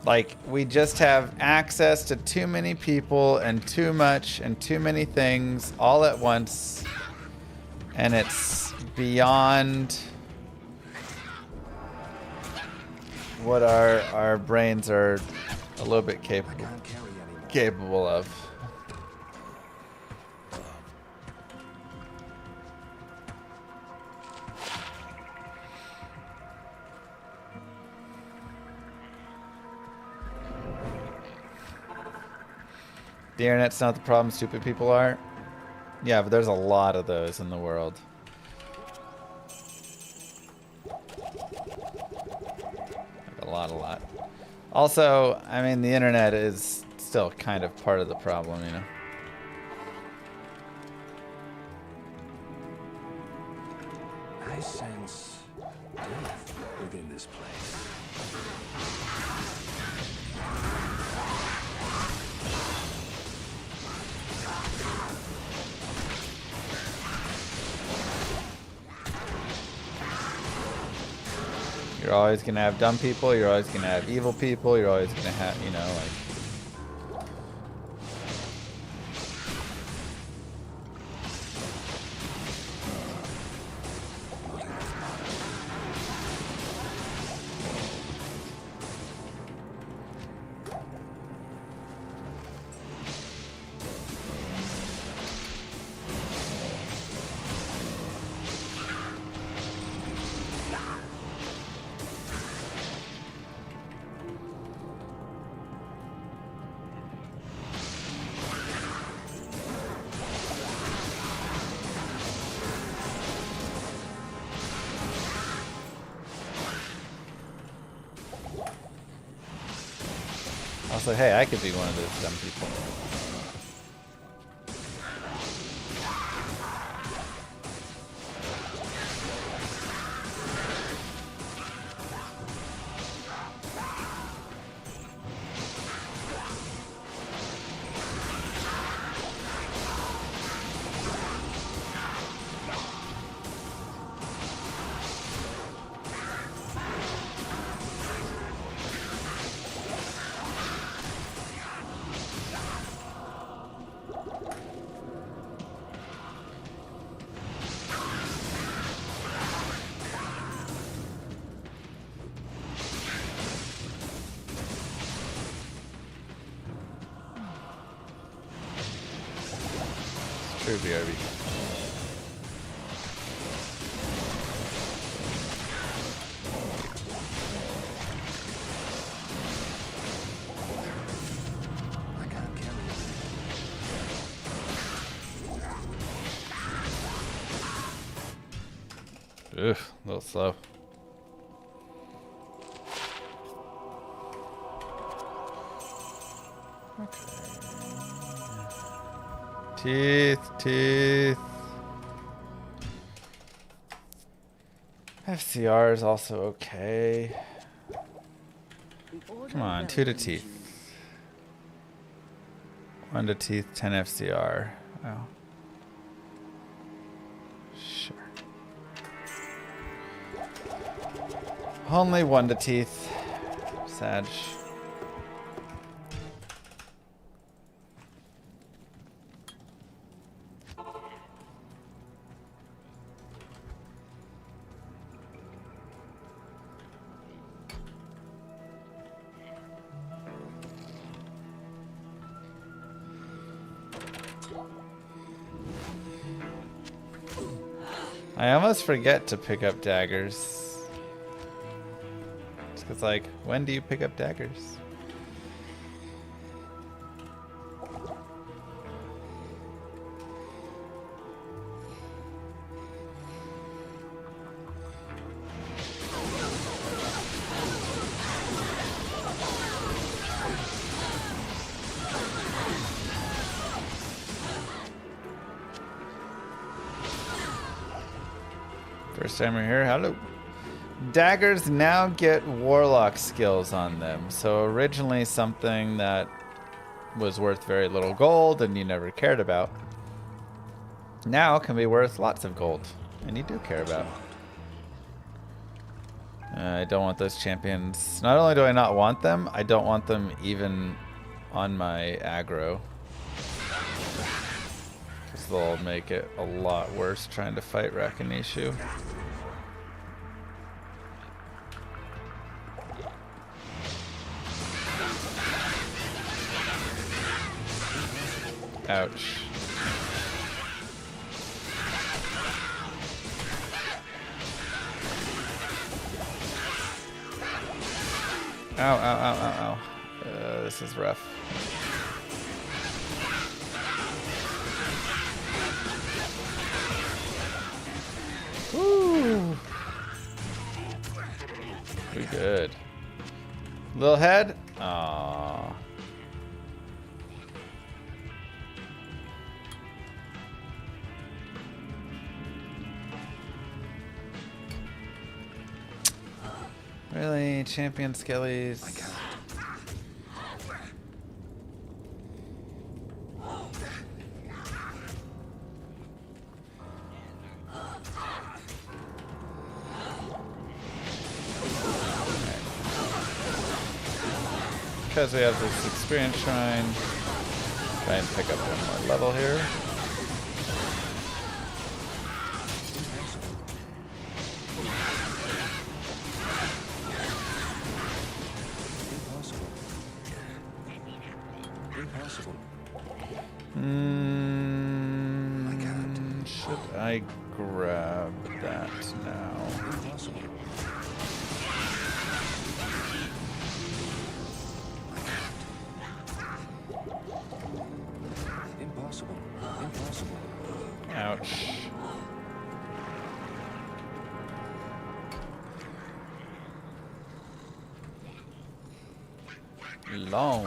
Like, we just have access to too many people and too much and too many things all at once. And it's beyond what our brains are a little bit capable of. The internet's not the problem, stupid people are. Yeah, but there's a lot of those in the world. Like a lot. Also, I mean, the internet is still kind of part of the problem, you know? I sense death within this place. You're always gonna have dumb people, you're always gonna have evil people, you're always gonna have, you know, like... Also, hey, I could be one of those dumb people. True, BRB. I can't carry it. Ugh, a little slow. Teeth. FCR is also okay. Come on, 2 to teeth. 1 to teeth, 10 FCR. Oh. Sure. Only 1 to teeth. Sag. I almost forget to pick up daggers. It's 'cause, like, when do you pick up daggers? First time we're here, hello. Daggers now get warlock skills on them. So originally something that was worth very little gold and you never cared about, now can be worth lots of gold, and you do care about. I don't want those champions. Not only do I not want them, I don't want them even on my aggro. Because they'll make it a lot worse trying to fight Rakinishu. Ouch. Ow, ow, ow, ow, ow. This is rough. Woo! Pretty good. Little head? Aww. Really? Champion Skellies? I can't. Because we have this experience shrine, try and pick up one more level here. Impossible. I can't. Should I grab that now? Impossible. Impossible. Impossible. Ouch. Long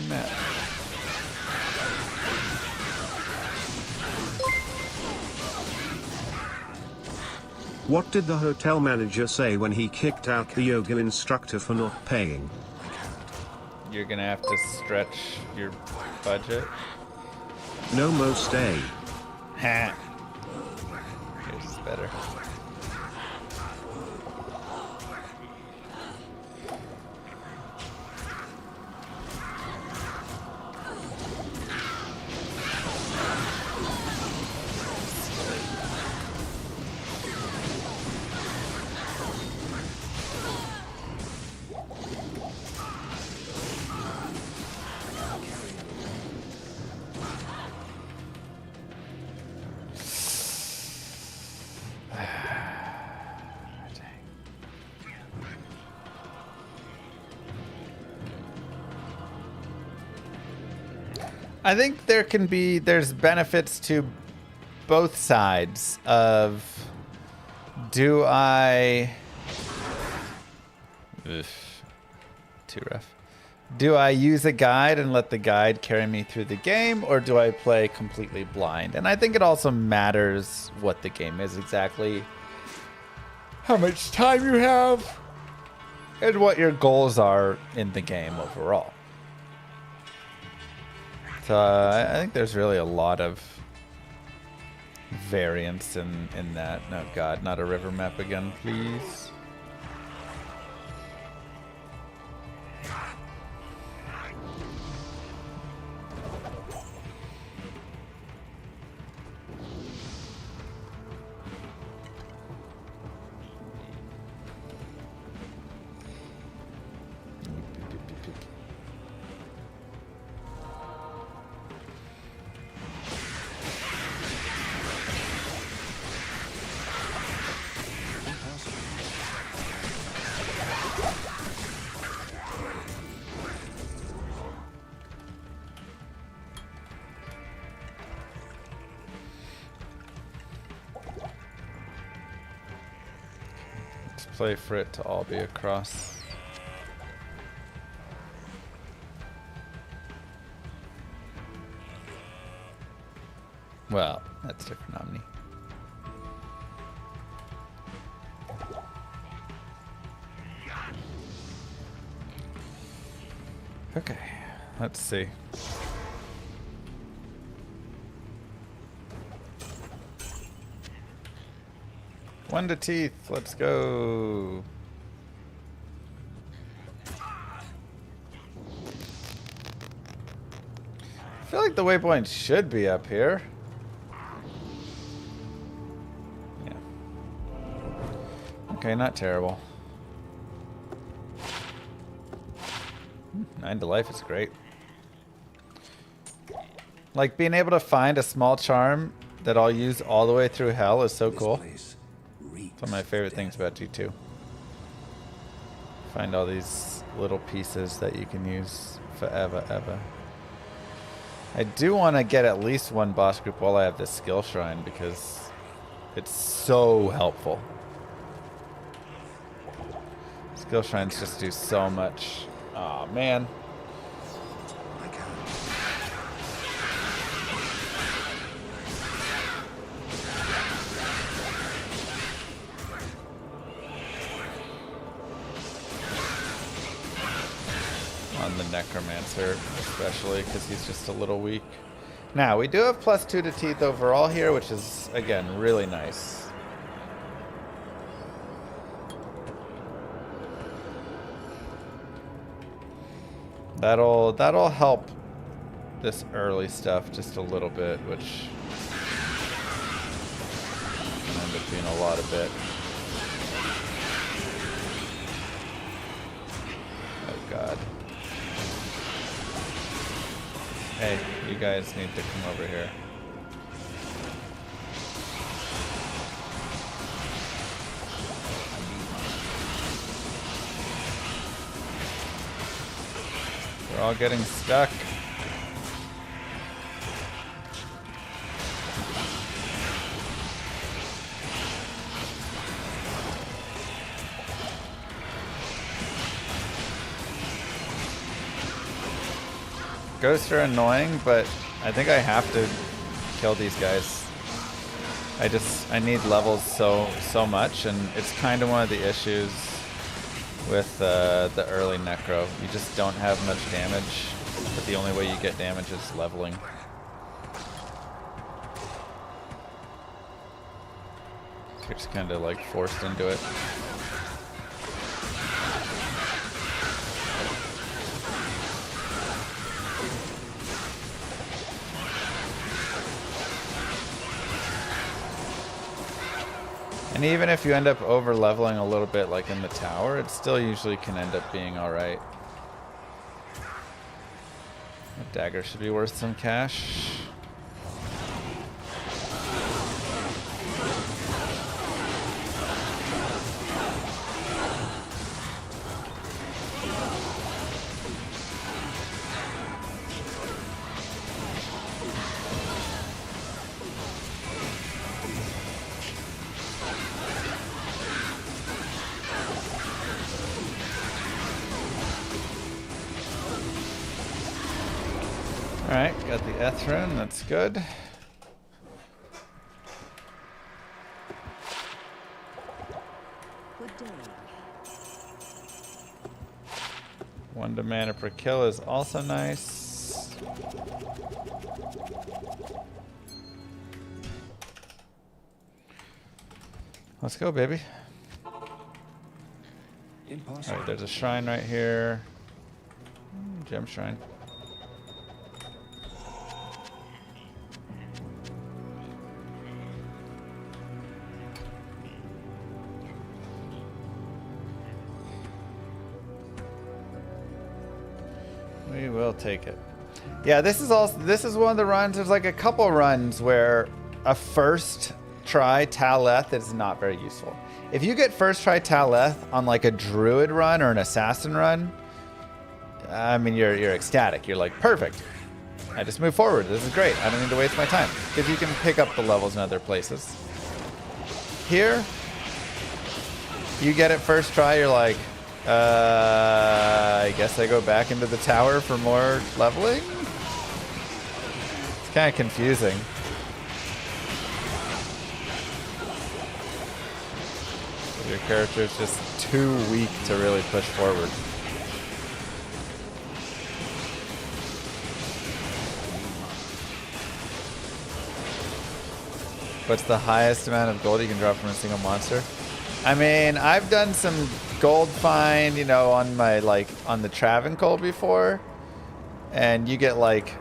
match. What did the hotel manager say when he kicked out the yoga instructor for not paying? You're gonna have to stretch your budget. No mo stay. Ha! Yours is better. I think there's benefits to both sides of do I too rough. Do I use a guide and let the guide carry me through the game, or do I play completely blind? And I think it also matters what the game is exactly, how much time you have, and what your goals are in the game overall. So I think there's really a lot of variance in that. No, God, not a river map again, please. Play for it to all be across. Well, that's different, Omni. Okay, let's see. One to teeth, let's go. I feel like the waypoint should be up here. Yeah. Okay, not terrible. 9 to life is great. Like being able to find a small charm that I'll use all the way through hell is so cool. It's one of my favorite things about G2. Find all these little pieces that you can use forever, ever. I do want to get at least one boss group while I have this skill shrine because it's so helpful. Skill shrines just do so much. Oh man. On the Necromancer, especially because he's just a little weak. Now, we do have +2 to teeth overall here, which is, again, really nice. That'll help this early stuff just a little bit, which can end up being a lot of it. Oh God. Hey, you guys need to come over here. We're all getting stuck. Ghosts are annoying, but I think I have to kill these guys. I need levels so much, and it's kind of one of the issues with the early Necro. You just don't have much damage, but the only way you get damage is leveling. You're just kind of like forced into it. And even if you end up over leveling a little bit like in the tower, it still usually can end up being alright. That dagger should be worth some cash. got the Ethrone, that's good. Good day. 1 mana per kill is also nice. Let's go, baby. Impossible. Alright, there's a shrine right here. Gem shrine. We will take it. Yeah, this is one of the runs. There's like a couple runs where a first try Taleth is not very useful. If you get first try Taleth on like a druid run or an assassin run, I mean you're ecstatic. You're like, perfect. I just move forward. This is great. I don't need to waste my time because you can pick up the levels in other places. Here, you get it first try. You're like, I guess I go back into the tower for more leveling. It's kind of confusing. Your character is just too weak to really push forward. What's the highest amount of gold you can drop from a single monster? I mean, I've done some gold find, you know, on my on the Travancore before, and you get like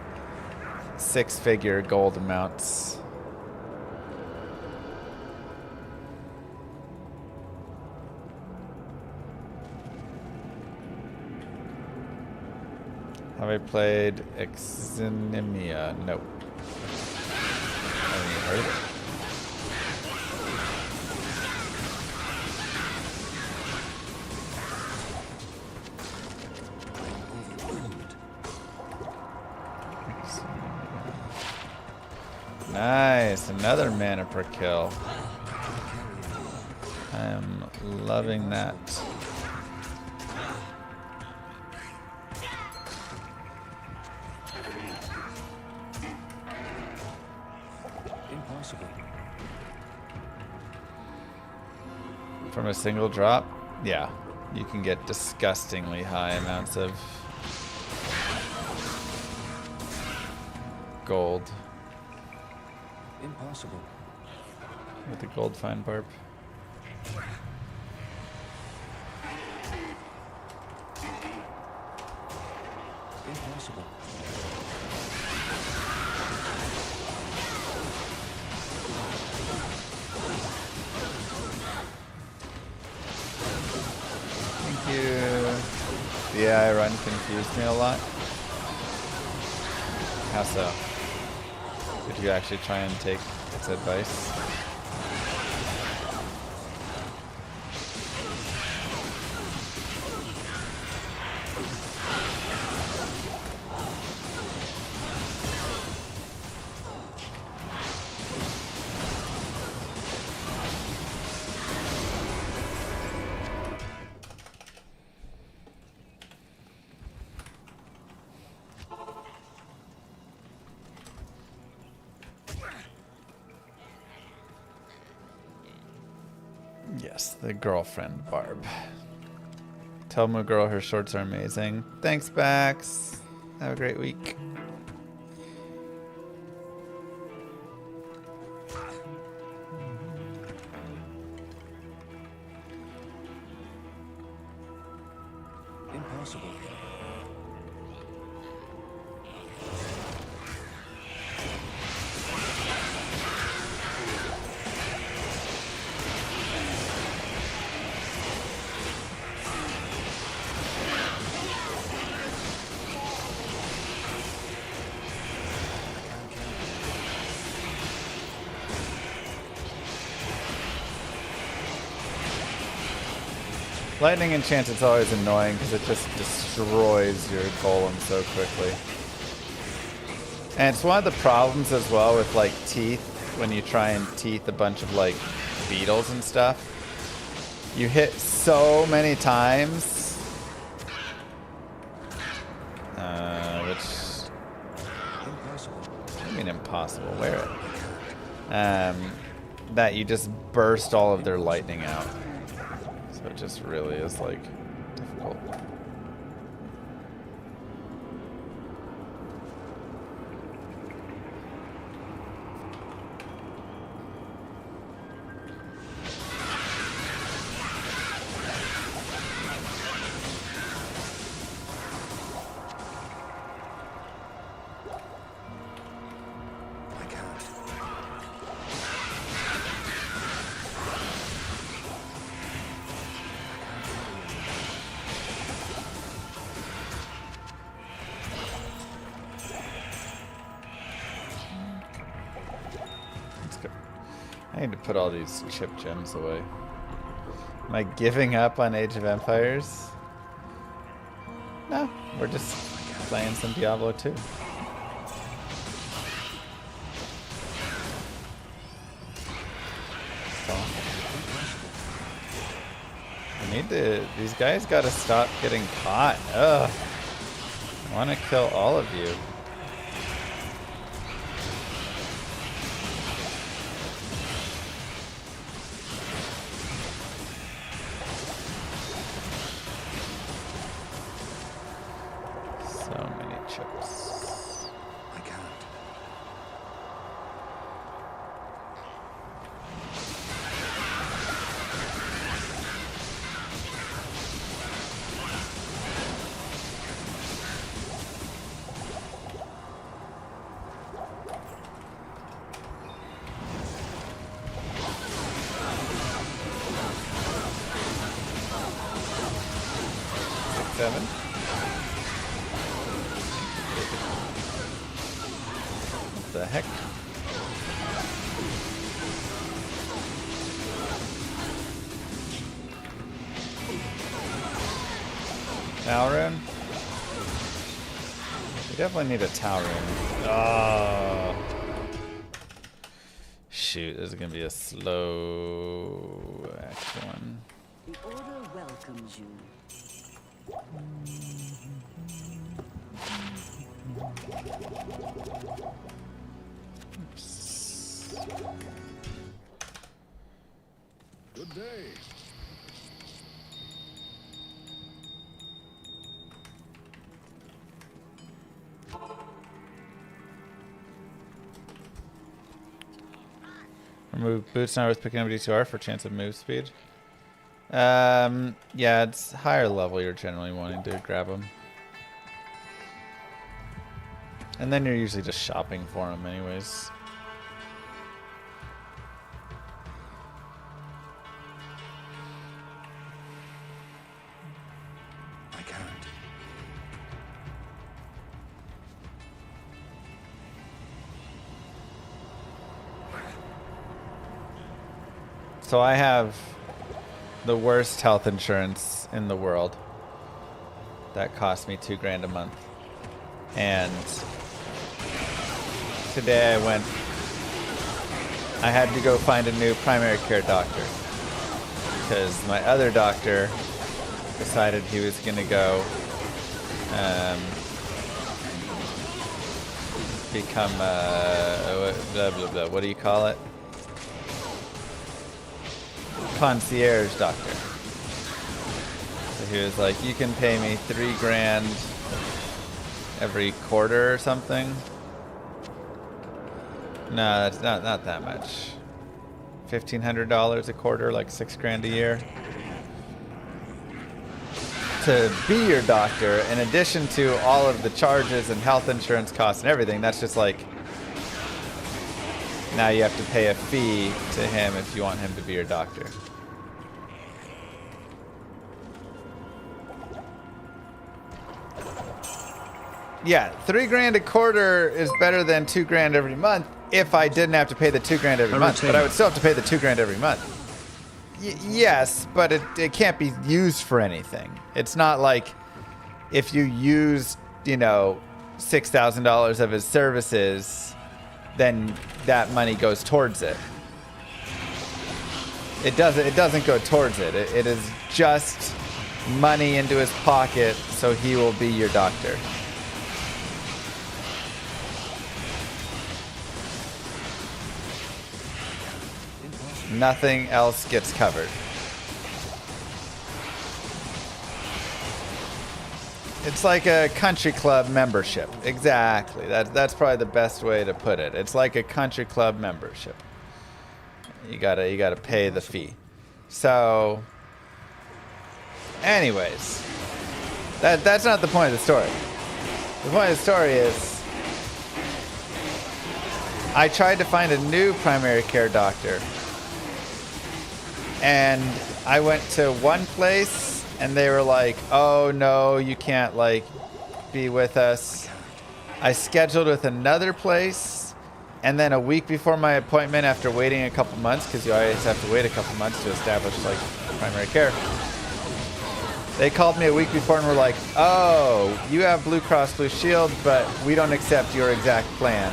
6-figure gold amounts. Have I played Exinimia? Nope. I haven't even heard of it. Nice, another mana per kill. I am loving that. Impossible. From a single drop? Yeah, you can get disgustingly high amounts of gold. Impossible. With the gold fine barb. Impossible. Thank you. The AI run confused me a lot. How so? Did you actually try and take its advice? Yes, the girlfriend Barb. Tell my girl her shorts are amazing. Thanks, Bax. Have a great week. Impossible. Lightning enchant is always annoying because it just destroys your golem so quickly. And it's one of the problems as well with like teeth, when you try and teeth a bunch of like beetles and stuff. You hit so many times, which mean impossible? Wear it. That you just burst all of their lightning out. So it just really is like difficult. I need to put all these chip gems away. Am I giving up on Age of Empires? No, we're just playing some Diablo 2. So, I need to, these guys gotta stop getting caught. Ugh. I wanna kill all of you. So many chips. I can't. Seven. What the heck? Tower rune? We definitely need a tower rune. Oh. Shoot, this is gonna be a slow action one. The Order welcomes you. Good day. Remove boots now with picking up D2R for chance of move speed. Yeah, it's higher level you're generally wanting to grab them. And then you're usually just shopping for them anyways. I can't. So I have the worst health insurance in the world. That cost me $2 grand a month. And today I had to go find a new primary care doctor because my other doctor decided he was going to go become blah, blah, blah. What do you call it? Concierge doctor. So he was like, you can pay me $3 grand every quarter or something. No, that's not that much. $1,500 a quarter, like $6 grand a year. To be your doctor, in addition to all of the charges and health insurance costs and everything, that's just like, now you have to pay a fee to him if you want him to be your doctor. Yeah, $3 grand a quarter is better than $2 grand every month if I didn't have to pay the $2 grand every month. But I would still have to pay the $2 grand every month. Yes, but it can't be used for anything. It's not like if you use, $6,000 of his services, then that money goes towards it. It doesn't go towards it. It is just money into his pocket so he will be your doctor. Nothing else gets covered. It's like a country club membership. Exactly. That's probably the best way to put it. It's like a country club membership. You gotta pay the fee. So, anyways, that's not the point of the story. The point of the story is I tried to find a new primary care doctor, and I went to one place and they were like, oh no, you can't like be with us. I scheduled with another place, and then a week before my appointment, after waiting a couple months, because you always have to wait a couple months to establish like primary care, they called me a week before and were like, oh, you have Blue Cross Blue Shield, but we don't accept your exact plan,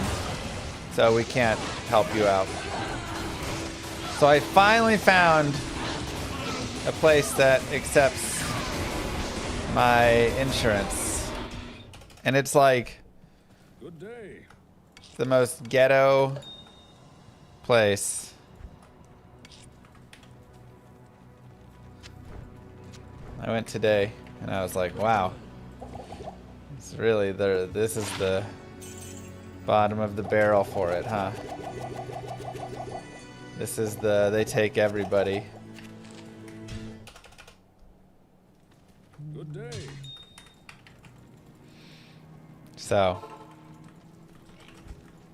so we can't help you out. So I finally found a place that accepts my insurance, and it's like Good day. the most ghetto place. I went today and I was like, wow, it's really this is the bottom of the barrel for it, huh? This is they take everybody. Good day. So,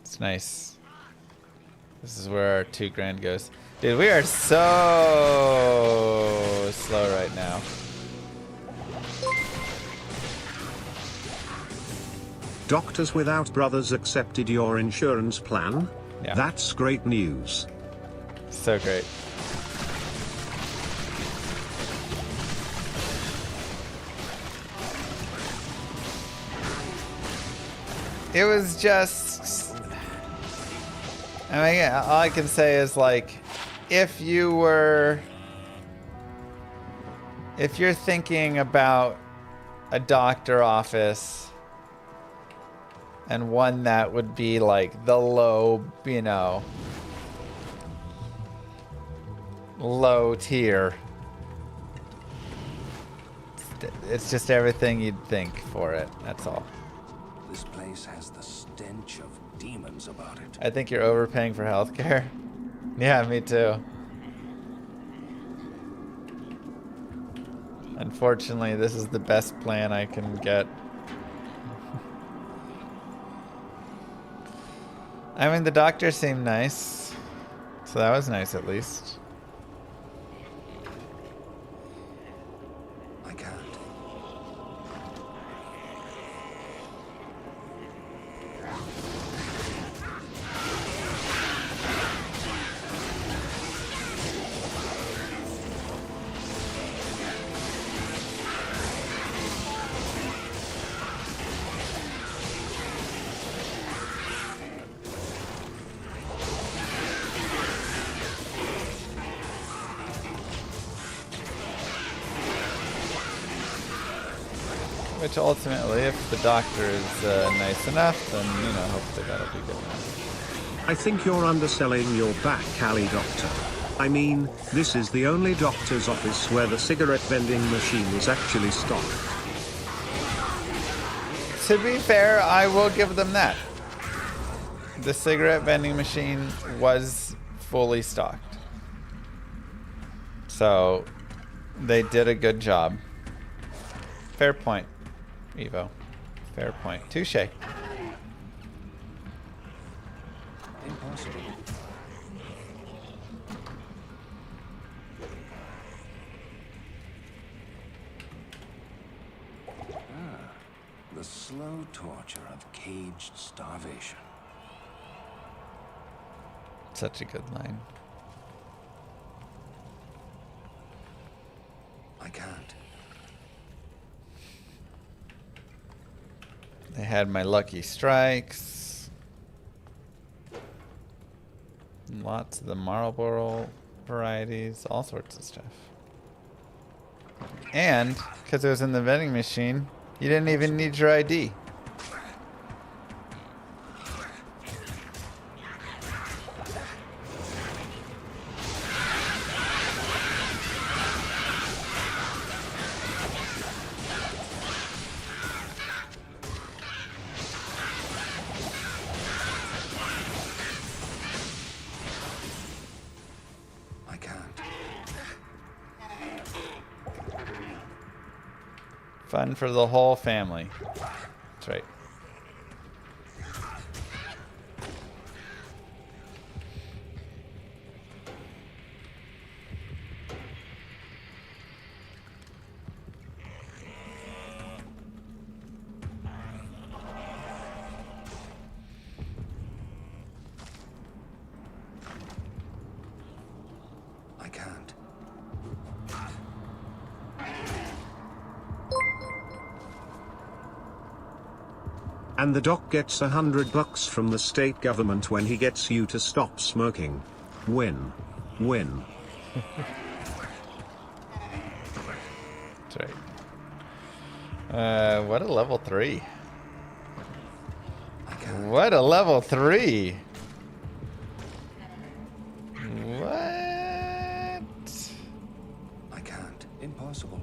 it's nice. This is where our $2,000 goes. Dude, we are so slow right now. Doctors Without Brothers accepted your insurance plan? Yeah. That's great news. So great. It was just, I mean, all I can say is like, if you're thinking about a doctor office and one that would be like the low, you know, low tier, it's just everything you'd think for it. That's all. This place has the stench of demons about it. I think you're overpaying for healthcare. Yeah, me too. Unfortunately, this is the best plan I can get. I mean, the doctor seemed nice, so that was nice at least. I can't. Which ultimately, if the doctor is nice enough, then, you know, hopefully that'll be good enough. I think you're underselling your back alley doctor. I mean, this is the only doctor's office where the cigarette vending machine is actually stocked. To be fair, I will give them that. The cigarette vending machine was fully stocked. So, they did a good job. Fair point, Evo. Fair point. Touche. Impossible. The slow torture of caged starvation. Such a good line. I can't. They had my lucky strikes. Lots of the Marlboro varieties, all sorts of stuff. And, because it was in the vending machine, you didn't even need your ID. Fun for the whole family. That's right. I can't. And the doc gets $100 from the state government when he gets you to stop smoking. Win. Win. That's right. What a level 3. What a level 3. What? I can't. Impossible.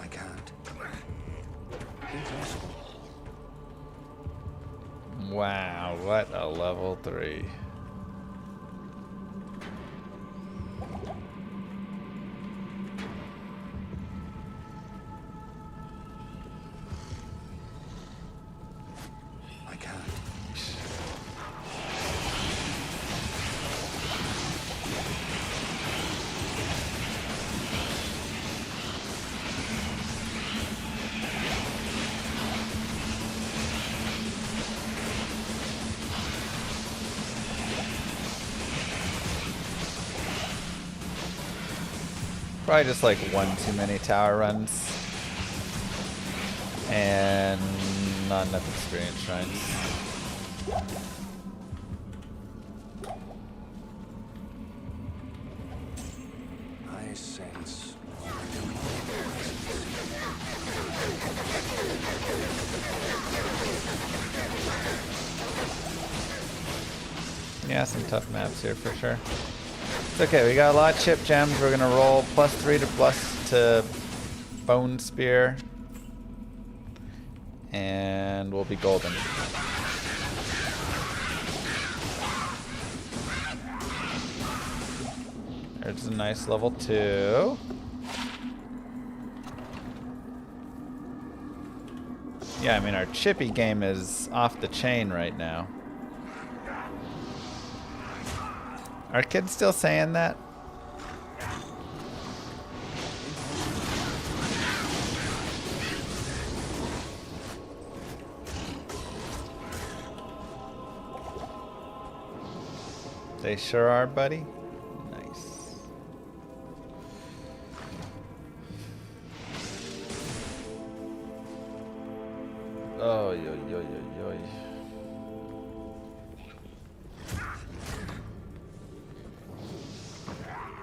I can't. Impossible. Wow, what a level 3. I can't. Probably just like one too many tower runs. And not enough experience shrines. I sense. Yeah, some tough maps here for sure. It's okay, we got a lot of chip gems. We're gonna roll +3 to bone spear. And we'll be golden. There's a nice level 2. Yeah, I mean our chippy game is off the chain right now. Are kids still saying that? They sure are, buddy. Nice. Oh, yo, yo, yo, yo.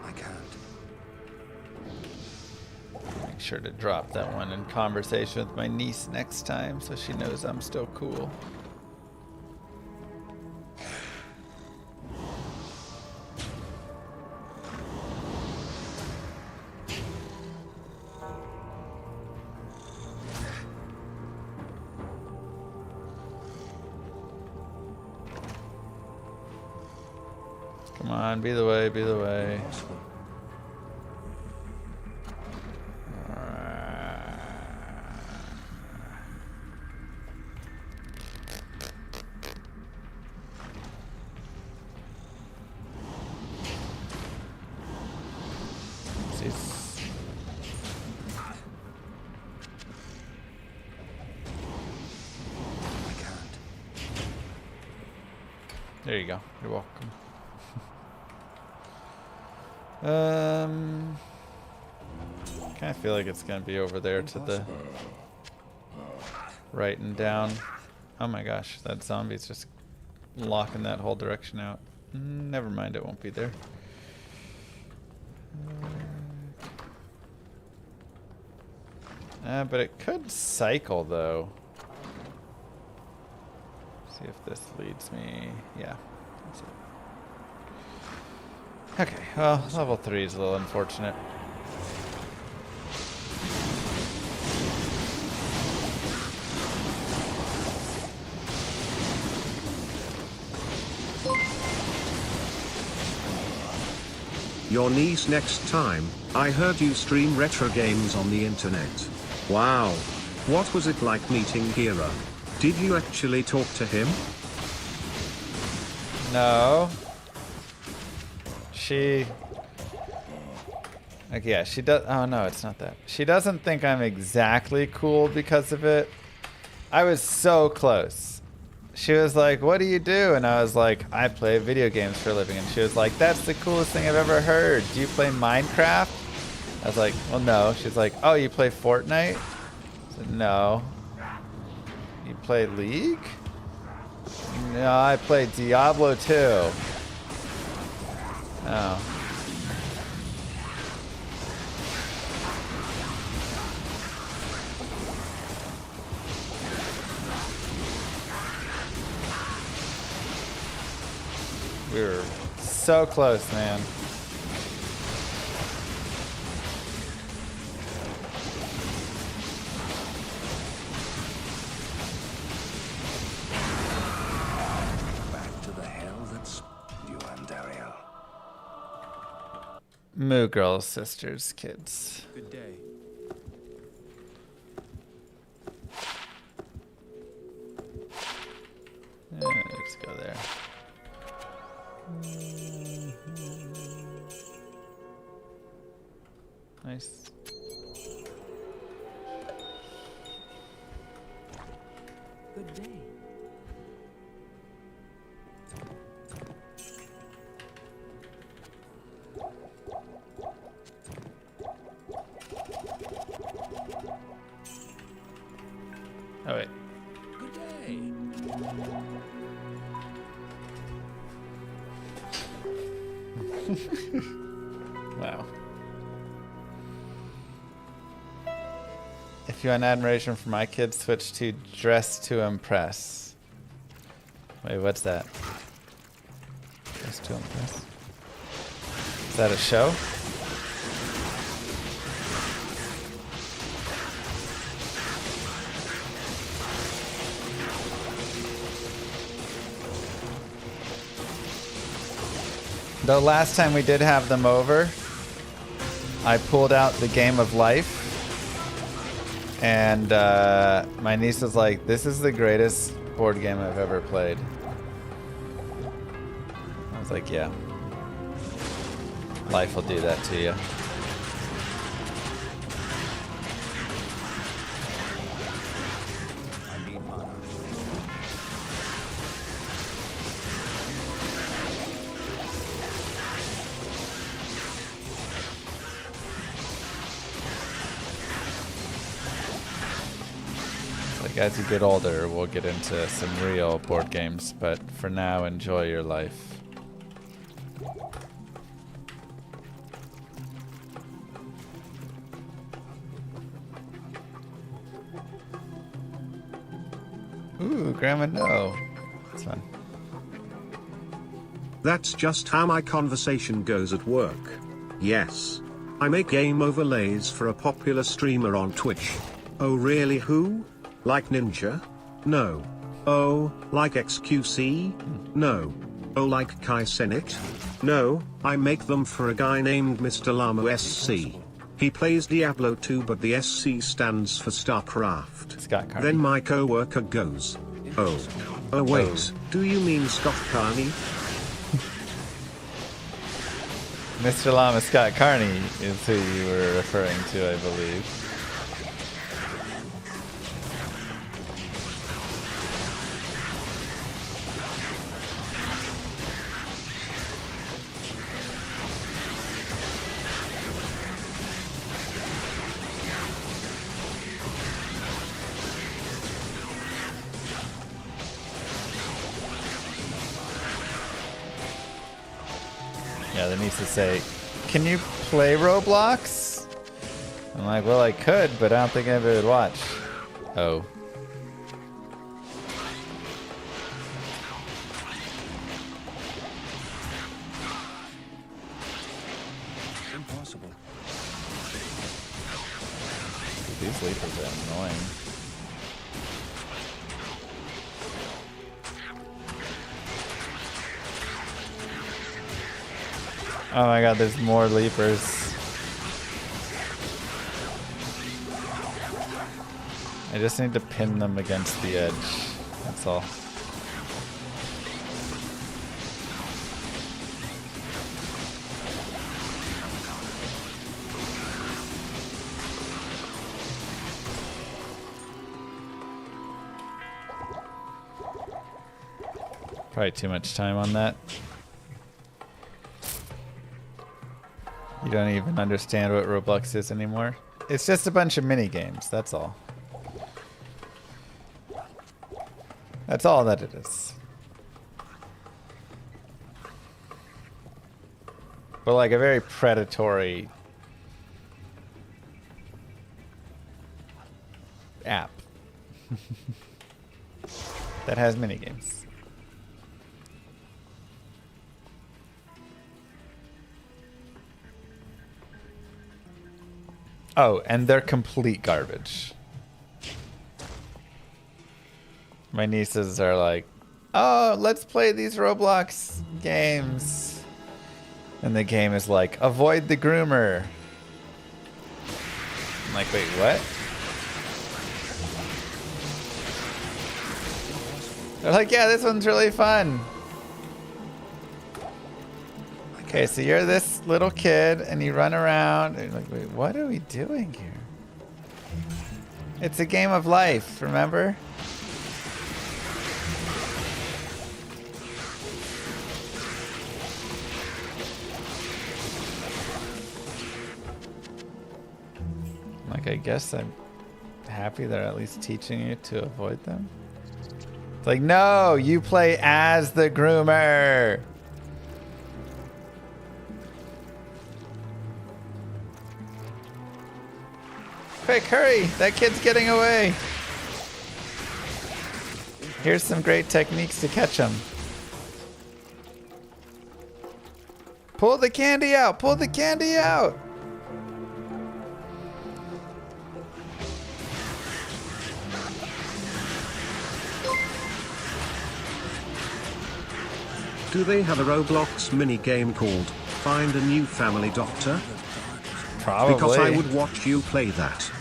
I can't. Make sure to drop that one in conversation with my niece next time so she knows I'm still cool. Come on, be the way, be the way. There you go. You're welcome. Kind of feel like it's gonna be over there to the right and down. Oh my gosh, that zombie's just locking that whole direction out. Never mind, it won't be there. But it could cycle though. See if this leads me. Yeah, that's it. Okay, well, level 3 is a little unfortunate. Your niece next time. I heard you stream retro games on the internet. Wow. What was it like meeting Gira? Did you actually talk to him? No. Like, yeah, she does. Oh, no, it's not that. She doesn't think I'm exactly cool because of it. I was so close. She was like, what do you do? And I was like, I play video games for a living. And she was like, that's the coolest thing I've ever heard. Do you play Minecraft? I was like, well, no. She's like, oh, you play Fortnite? I said, no. You play League? No, I play Diablo 2. Oh. We were so close, man. Back to the hell that's you, Andariel. Moo girls, sisters, kids. Good day. Let's go there. Nice. Good day. Oh wait. Good day. Wow. If you want admiration for my kids, switch to Dress to Impress. Wait, what's that? Dress to Impress? Is that a show? The last time we did have them over, I pulled out the Game of Life, and my niece was like, this is the greatest board game I've ever played. I was like, yeah. Life will do that to you. I need mana. Like, as you get older, we'll get into some real board games, but for now, enjoy your life. Ooh, Grandma, no. It's fun. That's just how my conversation goes at work. Yes. I make game overlays for a popular streamer on Twitch. Oh really, who? Like Ninja? No. Oh, like XQC? No. Oh, like Kai Cenat? No, I make them for a guy named Mr. Llama SC. He plays Diablo 2, but the SC stands for StarCraft. Scott Carney. Then my coworker goes, oh. Oh wait, do you mean Scott Carney? Mr. Llama Scott Carney is who you were referring to, I believe. Yeah, that needs to say, can you play Roblox? I'm like, well, I could, but I don't think anybody would watch. Oh. Impossible. These leapers are annoying. Oh my god, there's more leapers. I just need to pin them against the edge. That's all. Probably too much time on that. You don't even understand what Roblox is anymore. It's just a bunch of mini games, that's all. That's all that it is. But like a very predatory app that has mini games. Oh, and they're complete garbage. My nieces are like, oh, let's play these Roblox games. And the game is like, avoid the groomer. I'm like, wait, what? They're like, yeah, this one's really fun. Okay, so you're this little kid and you run around. And you're like, wait, what are we doing here? It's a game of life, remember? Like, I guess I'm happy they're at least teaching you to avoid them. It's like, no, you play as the groomer. Quick, hurry! That kid's getting away. Here's some great techniques to catch him. Pull the candy out! Pull the candy out! Do they have a Roblox mini game called Find a New Family Doctor? Probably. Because I would watch you play that.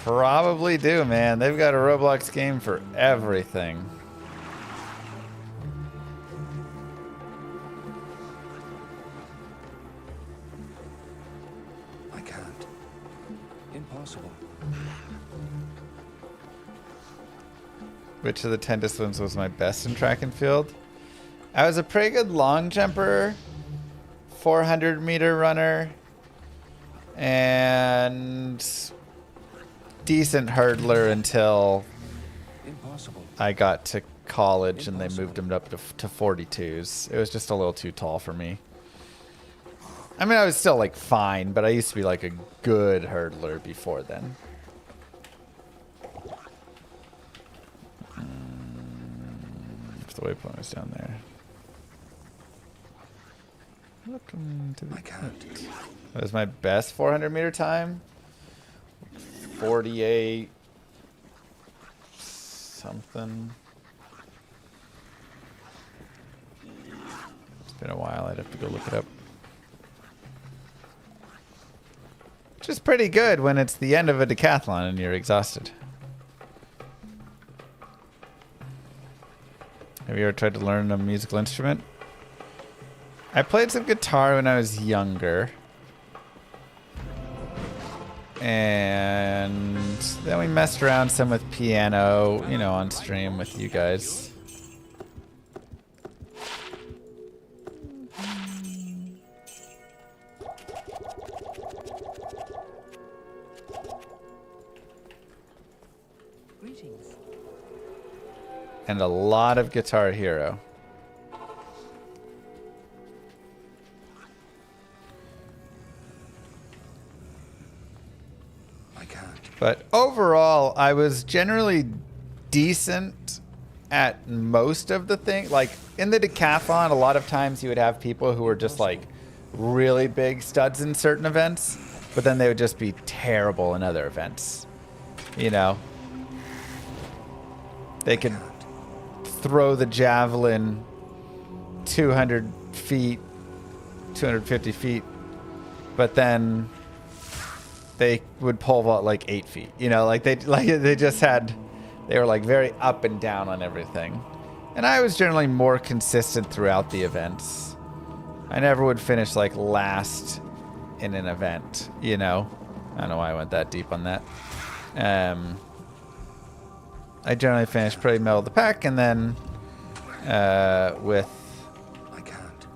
Probably do, man. They've got a Roblox game for everything. I can't. Impossible. Which of the 10 disciplines was my best in track and field? I was a pretty good long jumper, 400-meter runner, and decent hurdler until Impossible. I got to college and they moved him up to 42s. It was just a little too tall for me. I mean, I was still like fine, but I used to be like a good hurdler before then. If the waypoint was down there. Welcome to the I can't. That was my best 400-meter time. 48 something. It's been a while. I'd have to go look it up. Which is pretty good when it's the end of a decathlon and you're exhausted. Have you ever tried to learn a musical instrument? I played some guitar when I was younger. And then we messed around some with piano, you know, on stream with you guys. Greetings. And a lot of Guitar Hero. I can't. But overall, I was generally decent at most of the things. Like in the decathlon, a lot of times you would have people who were just like really big studs in certain events, but then they would just be terrible in other events. You know, they could throw the javelin 200 feet, 250 feet, but then they would pole vault like 8 feet. You know, like they were like very up and down on everything. And I was generally more consistent throughout the events. I never would finish like last in an event, you know. I don't know why I went that deep on that. I generally finish pretty middle of the pack, and then with, I can't.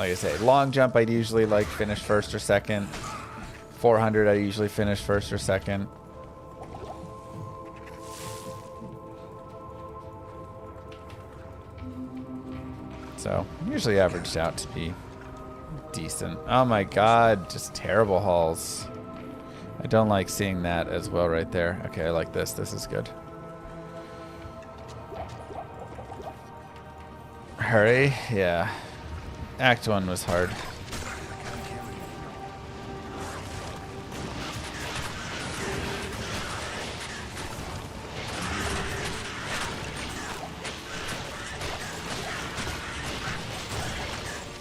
like I say, long jump I'd usually like finish first or second. 400 I usually finish first or second. So usually averaged out to be decent. Oh my god, just terrible hauls. I don't like seeing that as well right there. Okay, I like this. This is good. Hurry? Yeah. Act 1 was hard.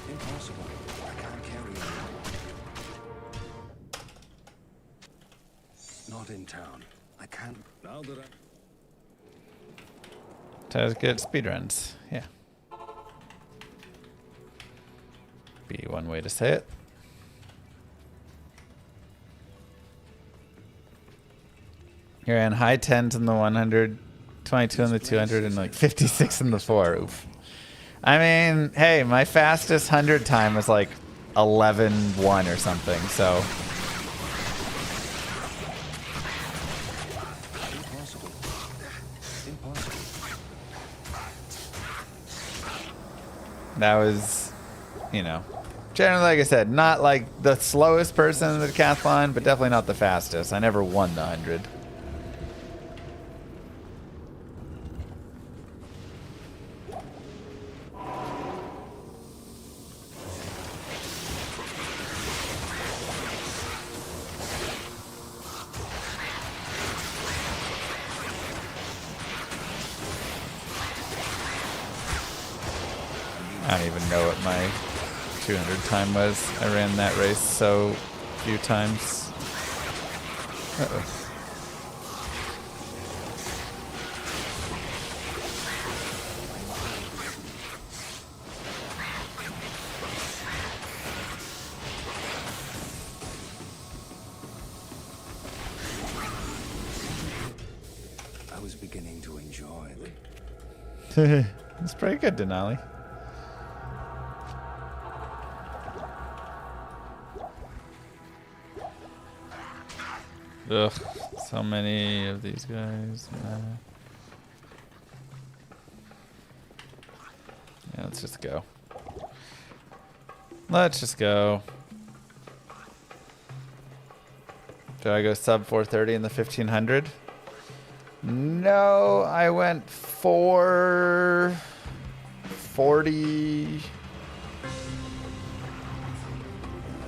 Impossible. I can't carry it. Not in town. I can't. Now that Sounds good. Speedruns. Yeah. Be one way to say it. Here and high 10s in the 100, 22 in the 200, and like 56 in the 4. Oof. I mean, hey, my fastest 100 time was like 11:1 or something, so. impossible. Impossible. That was, you know, generally, like I said, not like the slowest person in the decathlon, but definitely not the fastest. I never won the 100. I don't even know what my 200 time was. I ran that race so few times. Uh-oh. I was beginning to enjoy it. It's pretty good, Denali. Ugh, so many of these guys. Yeah, let's just go. Let's just go. Did I go sub 430 in the 1500? No, I went 440.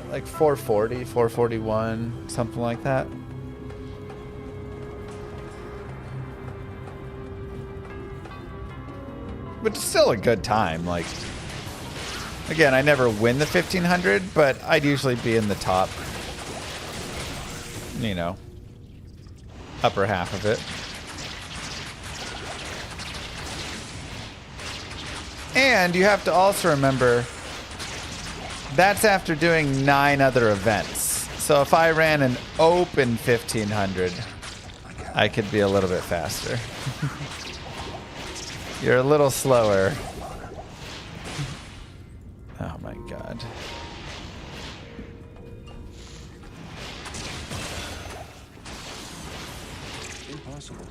Like 440, 441, something like that. But it's still a good time. Like, again, I never win the 1500, but I'd usually be in the top, you know, upper half of it. And you have to also remember, that's after doing 9 other events. So if I ran an open 1500, I could be a little bit faster. You're a little slower. Oh my god. Impossible.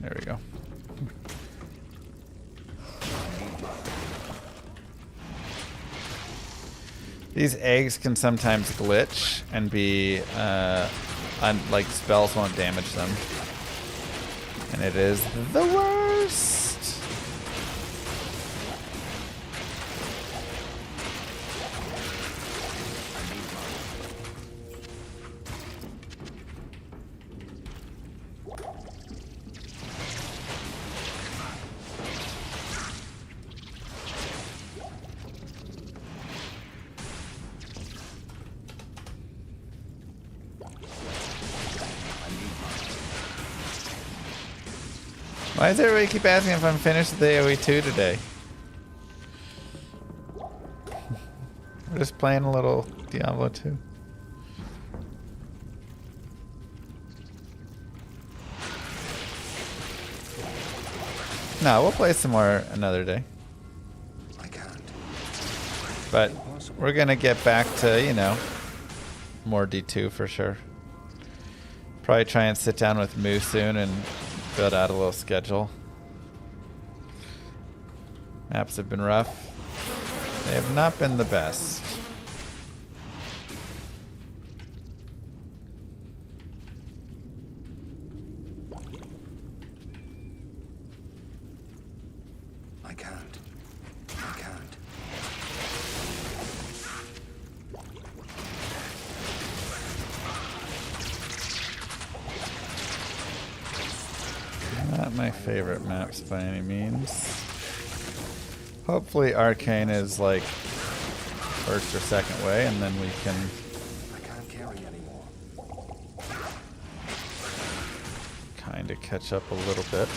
There we go. These eggs can sometimes glitch and be, like spells won't damage them. And And it is the worst. Why does everybody keep asking if I'm finished with the AoE 2 today? We're just playing a little Diablo 2. No, we'll play some more another day. I can't. But we're gonna get back to, you know, more D2 for sure. Probably try and sit down with Moo soon and build out a little schedule. Maps have been rough. They have not been the best. I can't. I can't. Not my favorite maps by any means. Hopefully Arcane is like first or second way, and then we can I can't carry anymore. kind of catch up a little bit.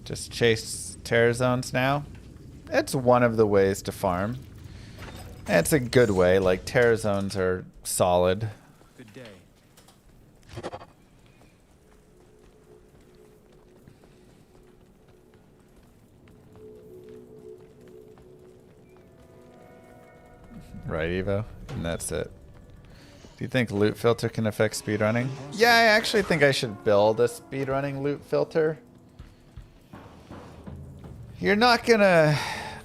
Just chase terror zones now. It's one of the ways to farm. It's a good way. Like, terror zones are solid. Good day. Right, Evo? And that's it. Do you think loot filter can affect speedrunning? Yeah, I actually think I should build a speedrunning loot filter. You're not gonna...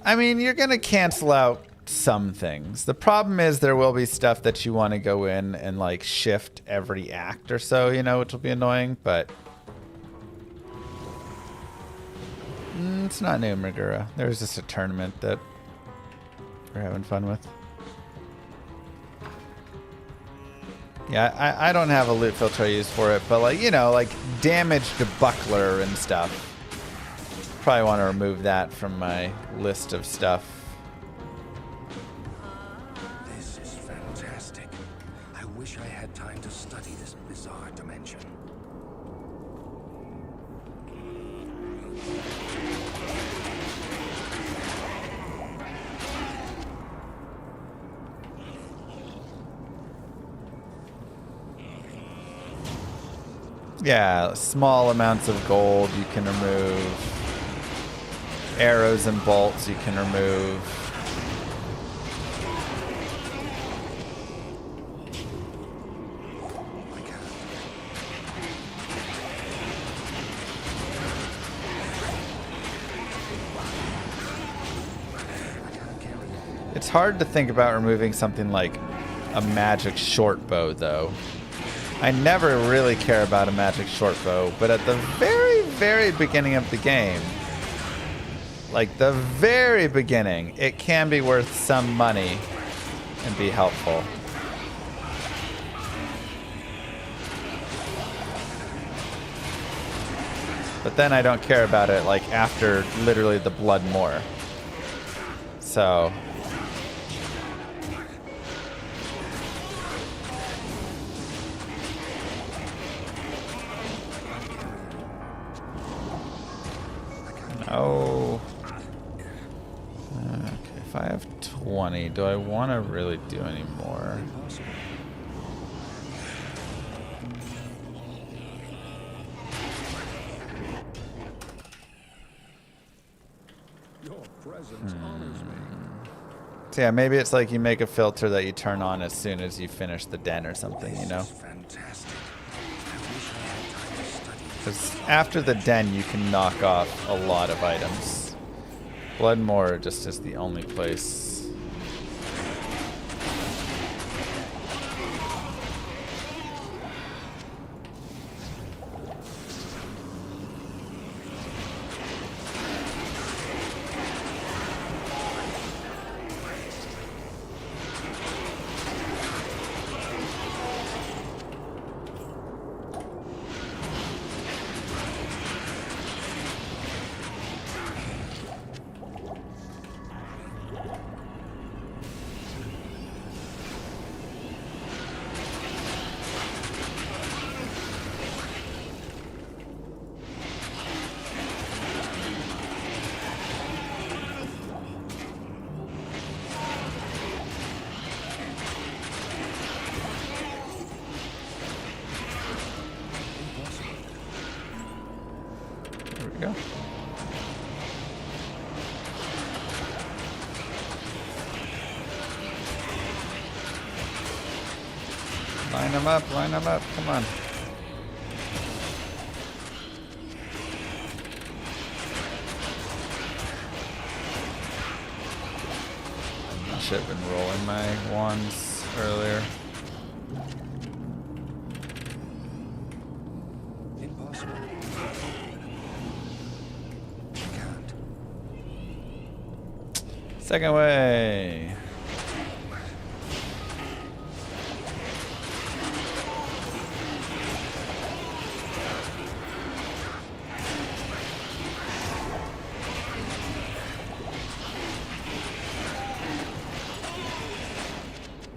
I mean, you're gonna cancel out some things. The problem is there will be stuff that you want to go in and, like, shift every act or so, you know, which will be annoying, but... it's not new, Megura. There's just a tournament that we're having fun with. Yeah, I don't have a loot filter I use for it, but, like, you know, like damaged buckler and stuff. Probably want to remove that from my list of stuff. This is fantastic. I wish I had time to study this bizarre dimension. Yeah, small amounts of gold you can remove. Arrows and bolts you can remove. It's hard to think about removing something like a magic short bow, though. I never really care about a magic short bow, but at the very, very beginning of the game, like the very beginning, it can be worth some money and be helpful. But then I don't care about it like after literally the blood moor. So... Oh. Okay, if I have 20, do I want to really do any more? Your presence honors me. So yeah, maybe it's like you make a filter that you turn on as soon as you finish the den or something, you know? Fantastic. I wish I had time to study this. Because after the den, you can knock off a lot of items. Bloodmoor just is the only place. we go. Line them up, come on. I should have been rolling my wands earlier. Impossible. Can't. Second way.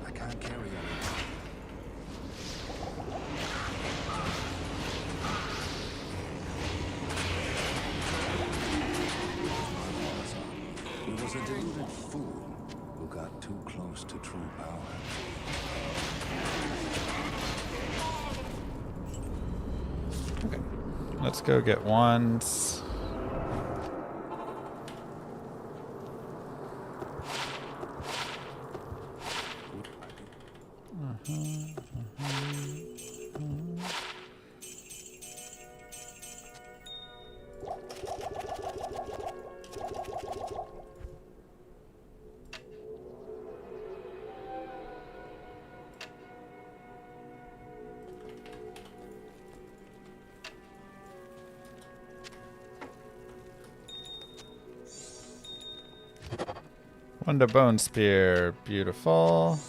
I can't carry it. He was a deluded fool who got too close to true power. Okay. Let's go get wands. Wonder bone spear, beautiful.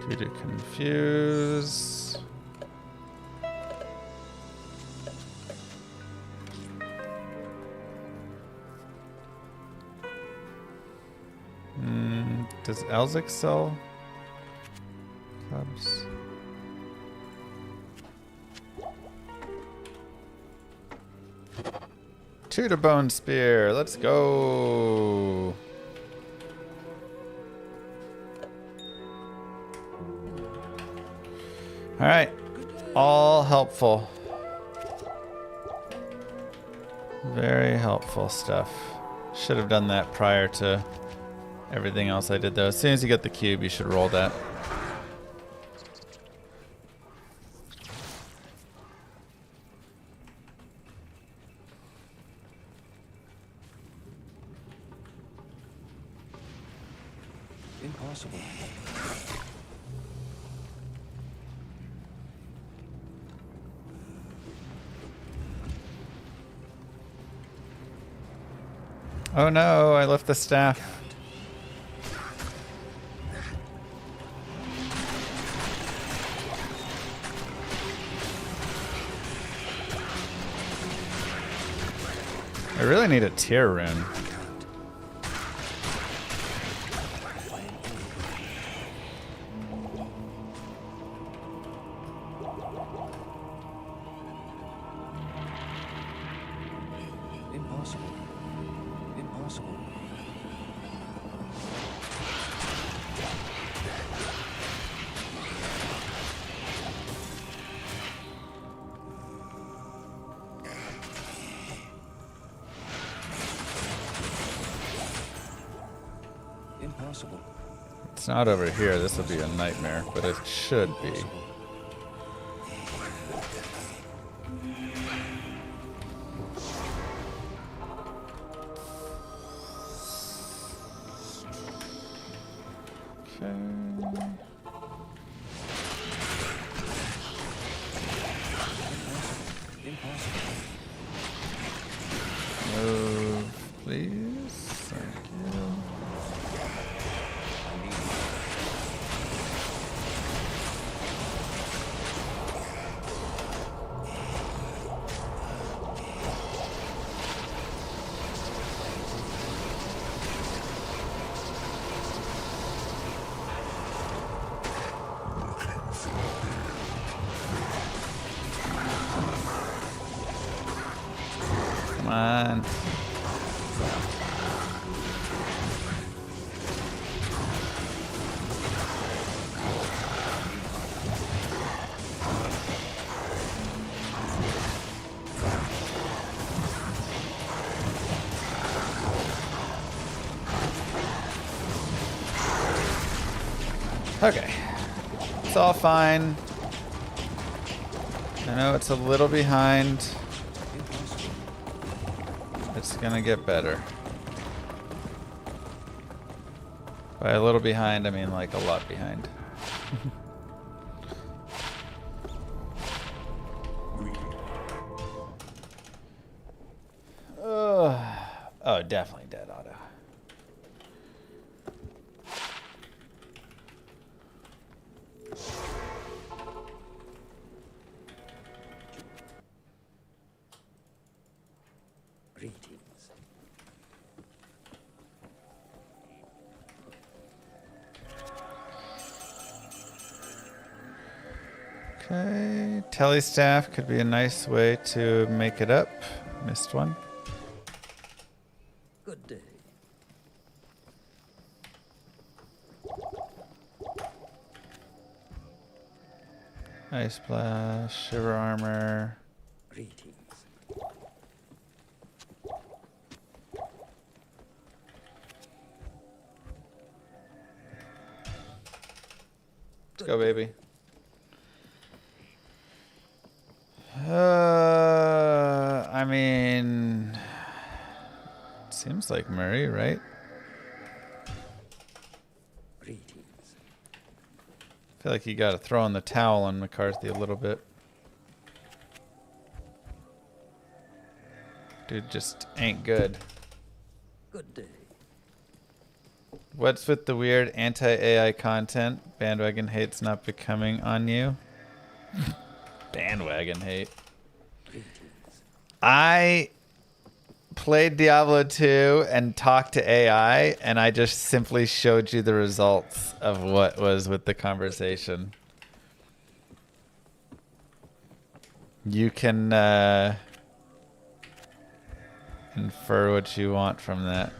Two to confuse. Does Elzik sell clubs? Two to bone spear. Let's go. All right. All helpful. Very helpful stuff. Should have done that prior to everything else I did though. As soon as you get the cube, you should roll that. Impossible. Oh no, I left the staff. I really need a tier rune. Impossible. Impossible. Impossible. It's not over here. This would be a nightmare, but it should be. Move, please. Thank you. Come on. Okay. It's all fine. I know it's a little behind. It's gonna get better. By a little behind, I mean like a lot behind. Oh, definitely dead auto. Greetings. Okay, telestaff could be a nice way to make it up. Missed one. Good day. Ice blast, shiver armor. Greetings. Let's go, baby. I mean, seems like Murray, right? Greetings. I feel like you got to throw in the towel on McCarthy a little bit. Dude just ain't good. Good day. What's with the weird anti-AI content? Bandwagon hate's not becoming on you. Bandwagon hate. Greetings. I played Diablo 2 and talked to AI, and I just simply showed you the results of what was with the conversation. You can infer what you want from that.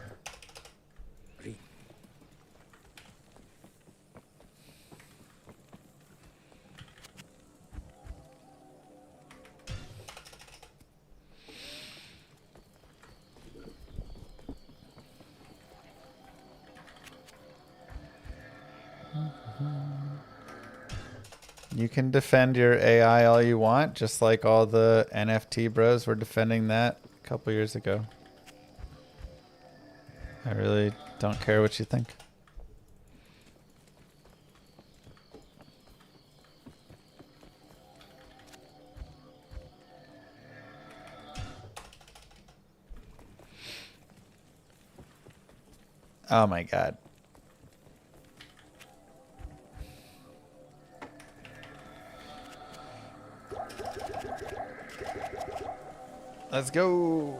You can defend your AI all you want, just like all the NFT bros were defending that a couple years ago. I really don't care what you think. Oh my god. Let's go.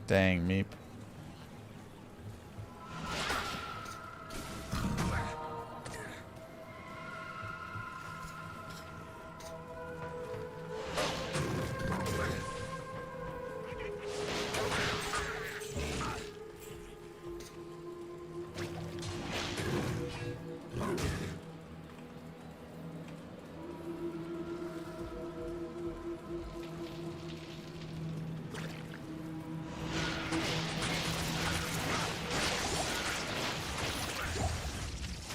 Dang, meep.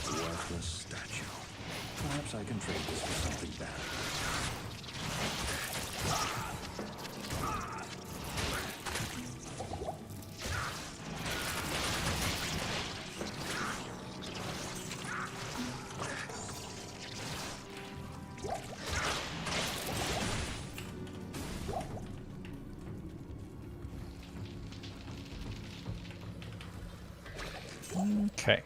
Worthless statue. Perhaps I can trade this for something better. Okay.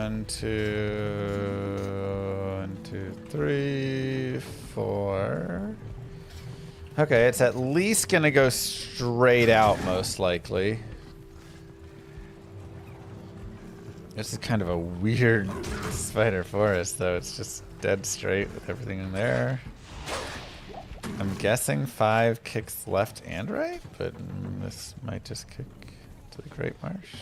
1, 2, 1, 2, 3, 4. Okay, it's at least gonna go straight out, most likely. This is kind of a weird spider forest, though. It's just dead straight with everything in there. I'm guessing 5 kicks left and right, but this might just kick to the Great Marsh.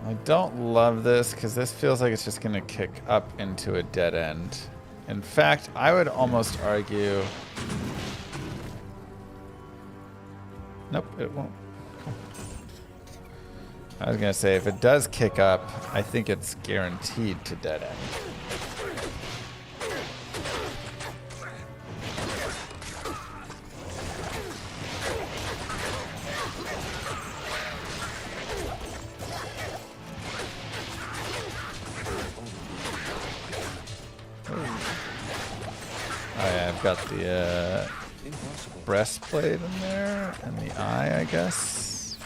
I don't love this because this feels like it's just going to kick up into a dead end. In fact, I would almost argue... Nope, it won't. I was going to say, if it does kick up, I think it's guaranteed to dead end. Got the breastplate in there and the eye, I guess.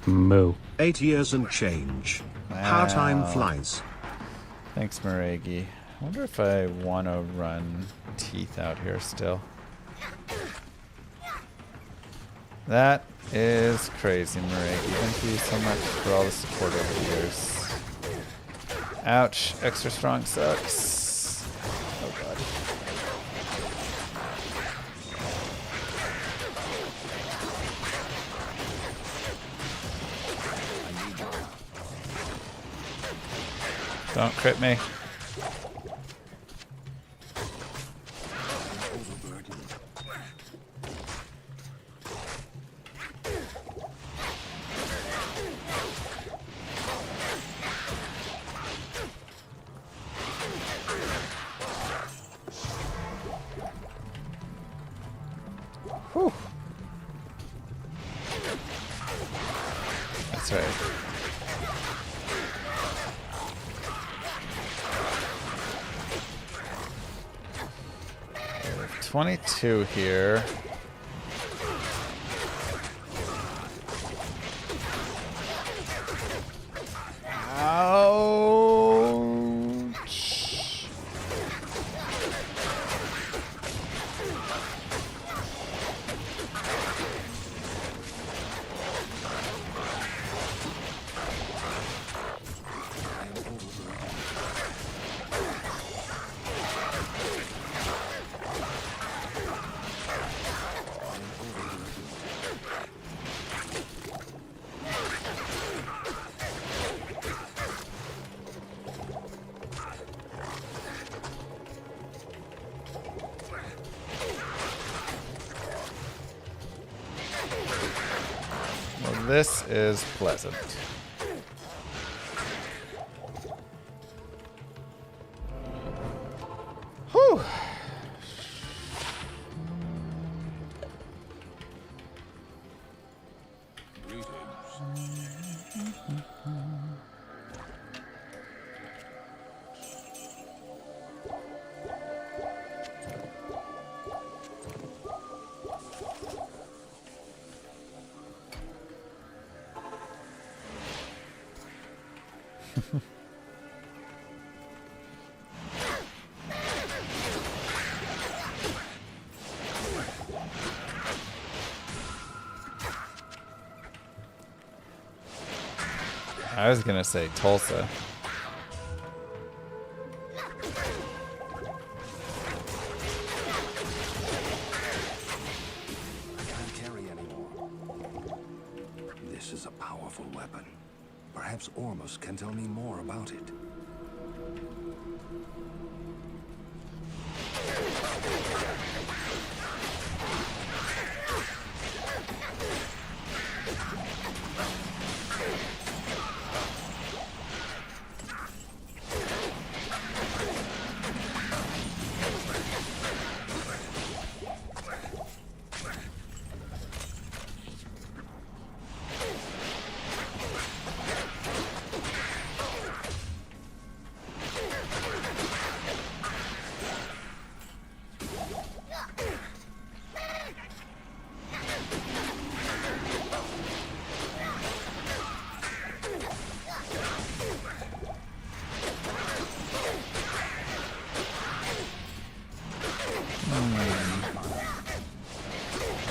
Moo. 8 years and change. How time flies. Thanks, Maregi. I wonder if I want to run teeth out here still. That is crazy, Maregi. Thank you so much for all the support over the years. Ouch. Extra strong sucks. Oh, God. Don't crit me. Whew. That's right. 22 here. Ouch. This is pleasant. Whew. I was gonna say Tulsa. I can't carry anymore. This is a powerful weapon. Perhaps Ormus can tell me more about it.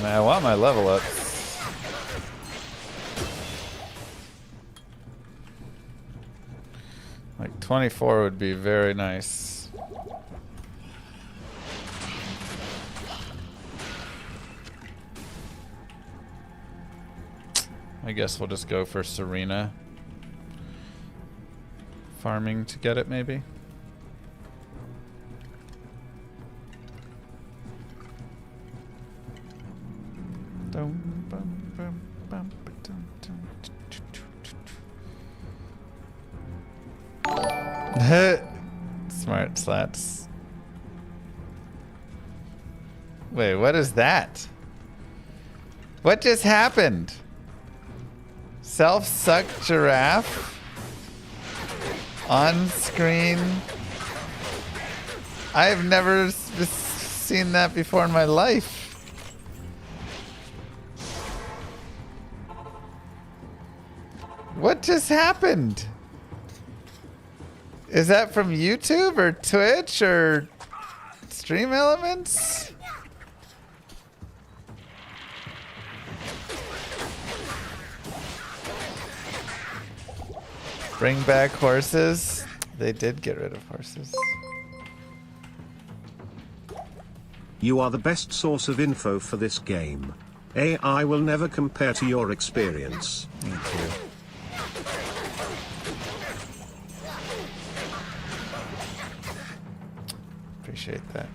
And I want my level ups. Like 24 would be very nice. I guess we'll just go for Serena. Farming to get it, maybe. Smart slats. Wait, what is that? What just happened? Self-suck giraffe? On screen? I've never seen that before in my life. What just happened? Is that from YouTube or Twitch or Stream Elements? Bring back horses. They did get rid of horses. You are the best source of info for this game. AI will never compare to your experience. Thank you. Appreciate that.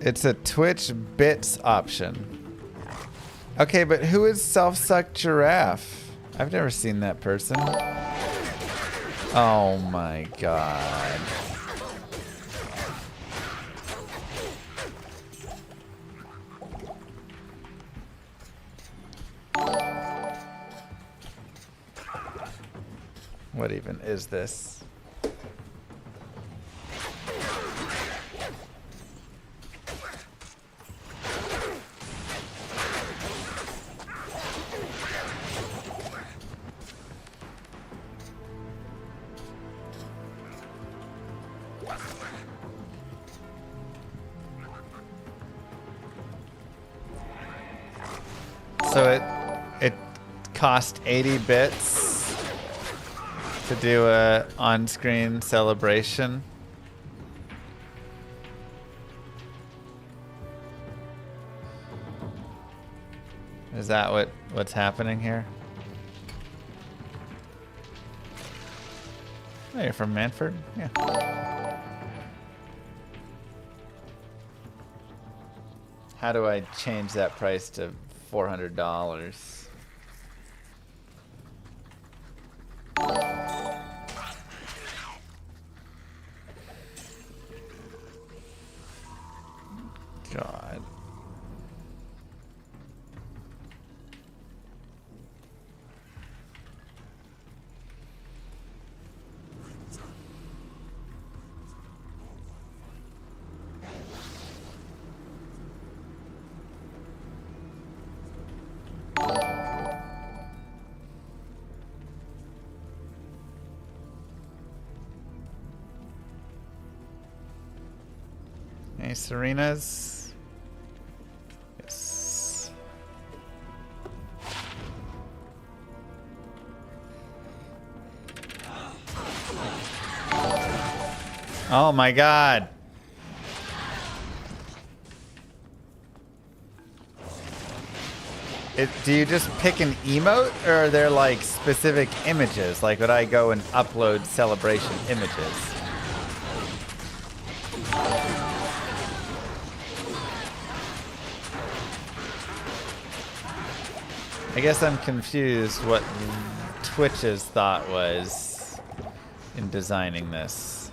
It's a Twitch bits option. Okay, but who is self-suck giraffe? I've never seen that person. Oh my god. What even is this? So it cost 80 bits to do a on-screen celebration. Is that what's happening here? Oh, you're from Manford? Yeah. How do I change that price to $400? God. Any Serenas? Yes. Oh my god. Do you just pick an emote, or are there like specific images? Like, would I go and upload celebration images? I guess I'm confused what Twitch's thought was in designing this.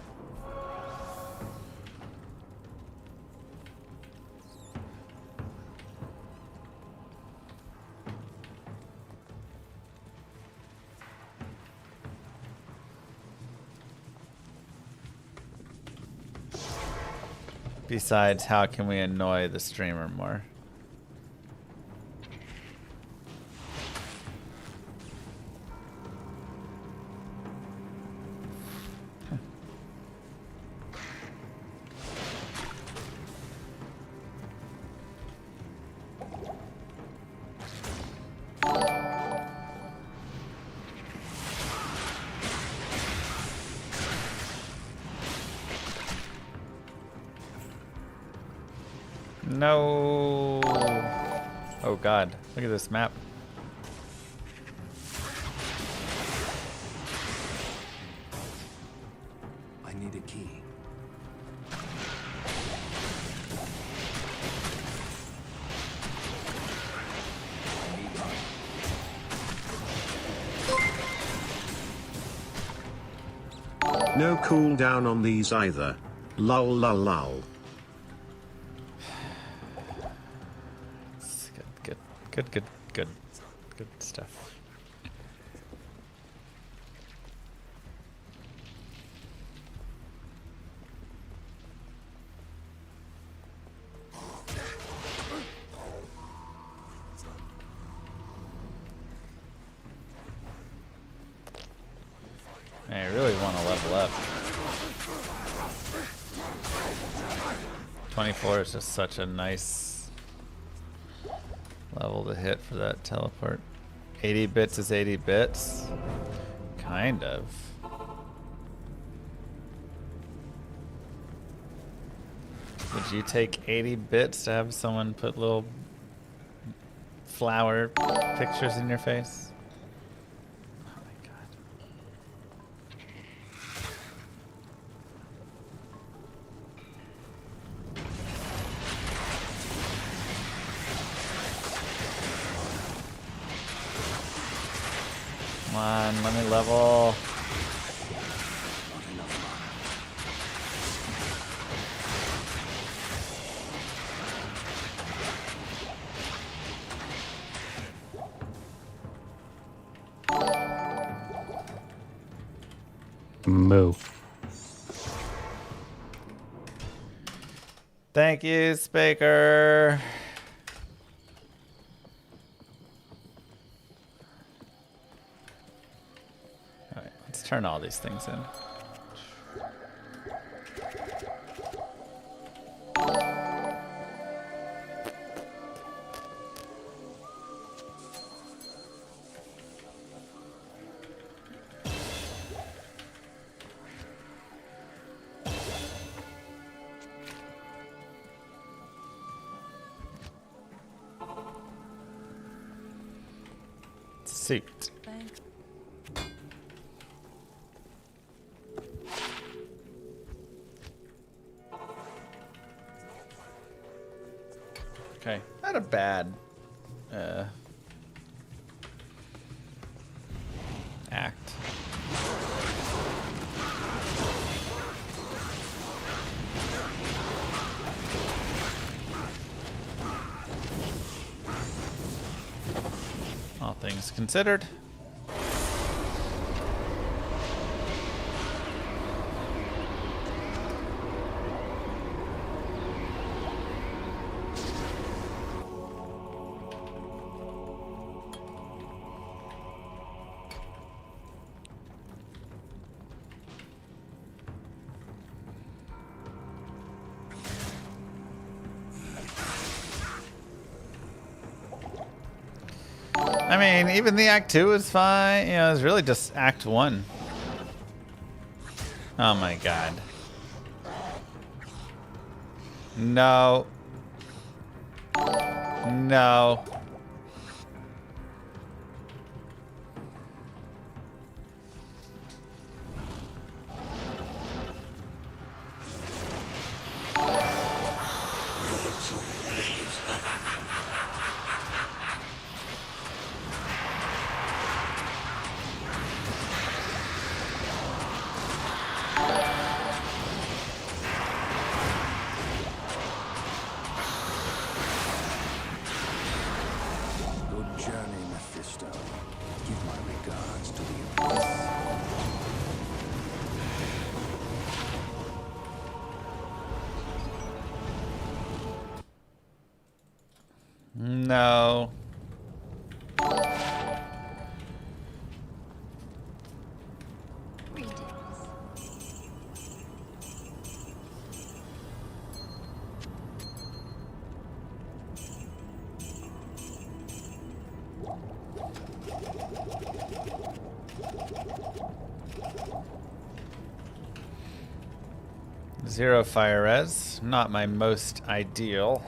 Besides, how can we annoy the streamer more? No. Oh god, look at this map. I need a key. No cooldown on these either. Lol lol lol. It's good stuff. I really want to level up. 24 is just such a nice level to hit for that teleport. 80 bits is 80 bits. Kind of. Would you take 80 bits to have someone put little flower pictures in your face? Oh my god. Come on, let me level. Moo. Thank you, Spaker. Alright, let's turn all these things in. Suit. Thanks. Okay, not a bad act. All things considered. I mean, even the Act 2 is fine. You know, it's really just Act 1. Oh my god. No. No. Good journey, Mephisto. Give my regards to the Abyss. No. Greetings. Zero fire res. Not my most ideal.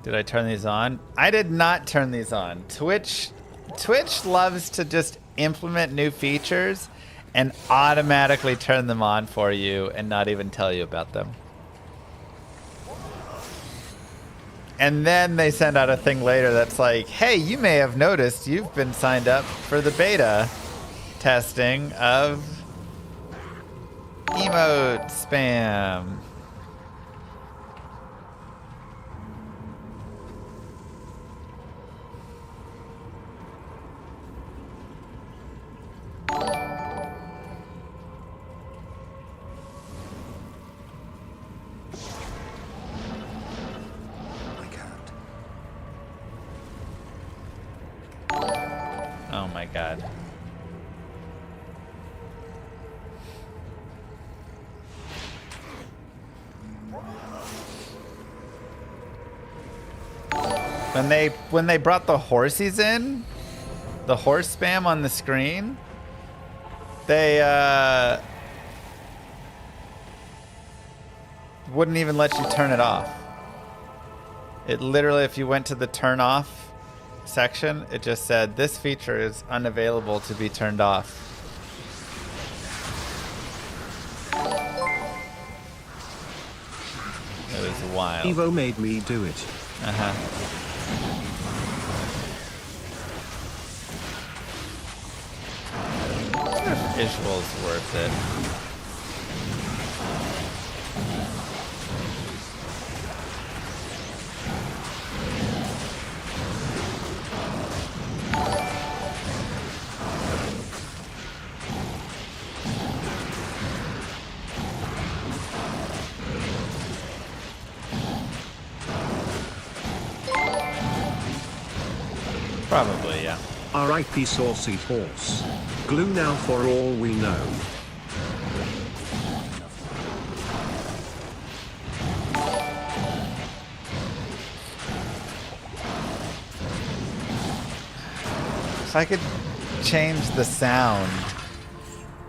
Did I turn these on? I did not turn these on. Twitch loves to just implement new features and automatically turn them on for you and not even tell you about them. And then they send out a thing later that's like, hey, you may have noticed you've been signed up for the beta testing of emote spam. I can't. Oh my god. When they brought the horsies in, the horse spam on the screen, they wouldn't even let you turn it off. It literally, if you went to the turn off section, it just said this feature is unavailable to be turned off. It was wild. Evo made me do it. Visual's worth it. Probably, yeah. R.I.P. Saucy Horse. Glue now for all we know. If I could change the sound,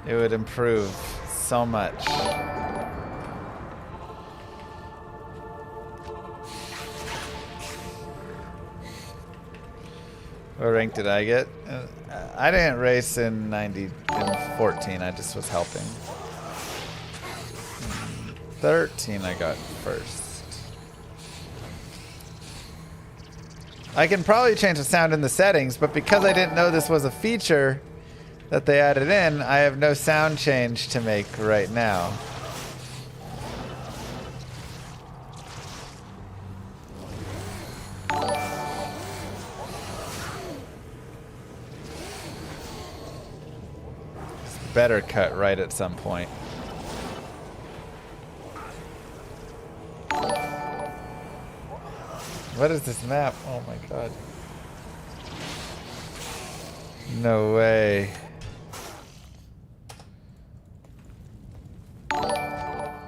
it would improve so much. What rank did I get? I didn't race in 14, I just was helping. 13 I got first. I can probably change the sound in the settings, but because I didn't know this was a feature that they added in, I have no sound change to make right now. Better cut right at some point. What is this map? Oh my god. No way. Oh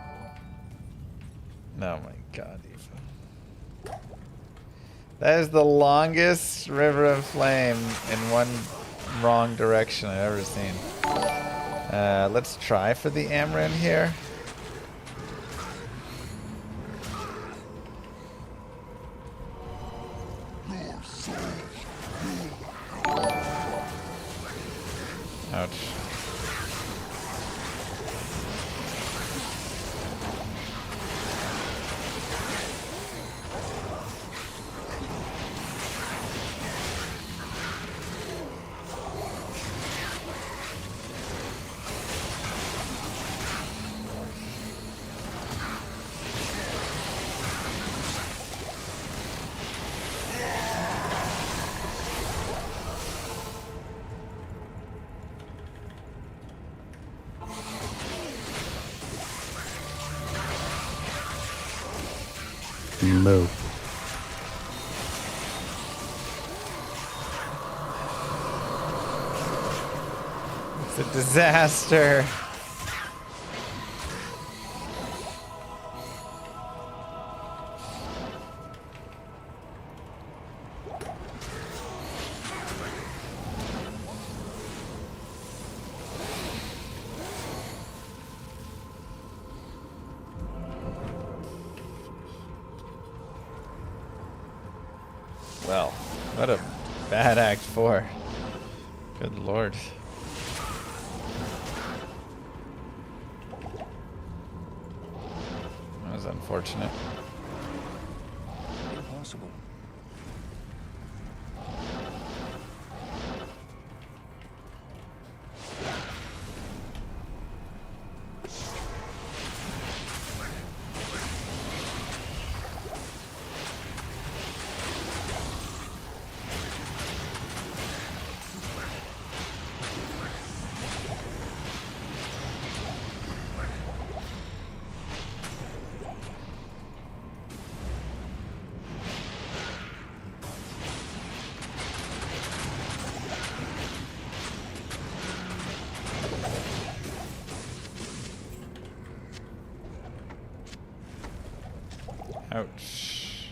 my god, Eva. That is the longest river of flame in one wrong direction I've ever seen. Let's try for the Amran here. Ouch. Moo. It's a disaster. Well, what a bad Act 4. Good lord. That was unfortunate. Impossible. Ouch.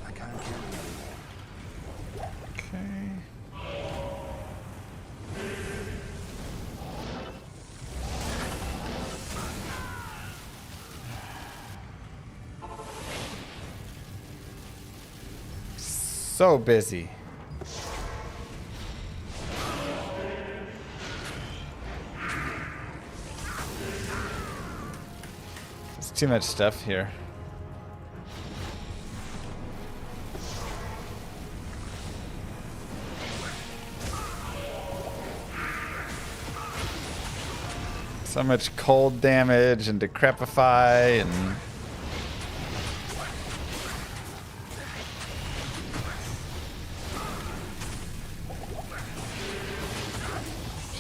I can't carry anymore. Okay. So busy. There's too much stuff here. So much cold damage and decrepify and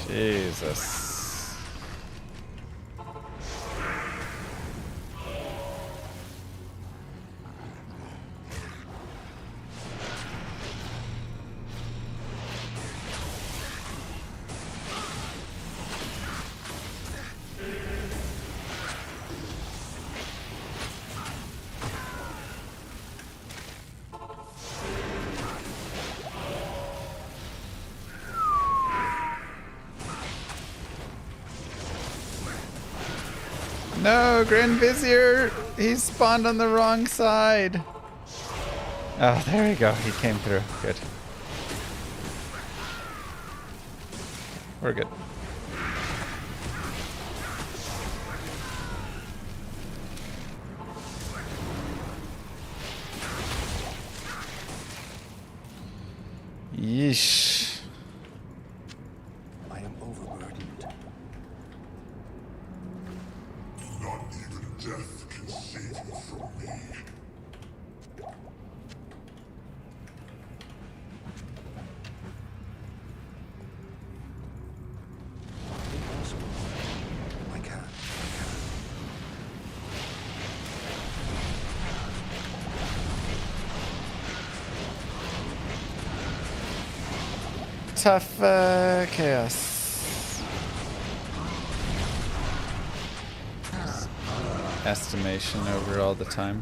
Jesus. No, Grand Vizier! He spawned on the wrong side. Oh, there we go. He came through. Good. We're good. Yeesh. I am overburdened. Not even death can save you from me. Impossible. I can't. Tough chaos. Estimation over all the time.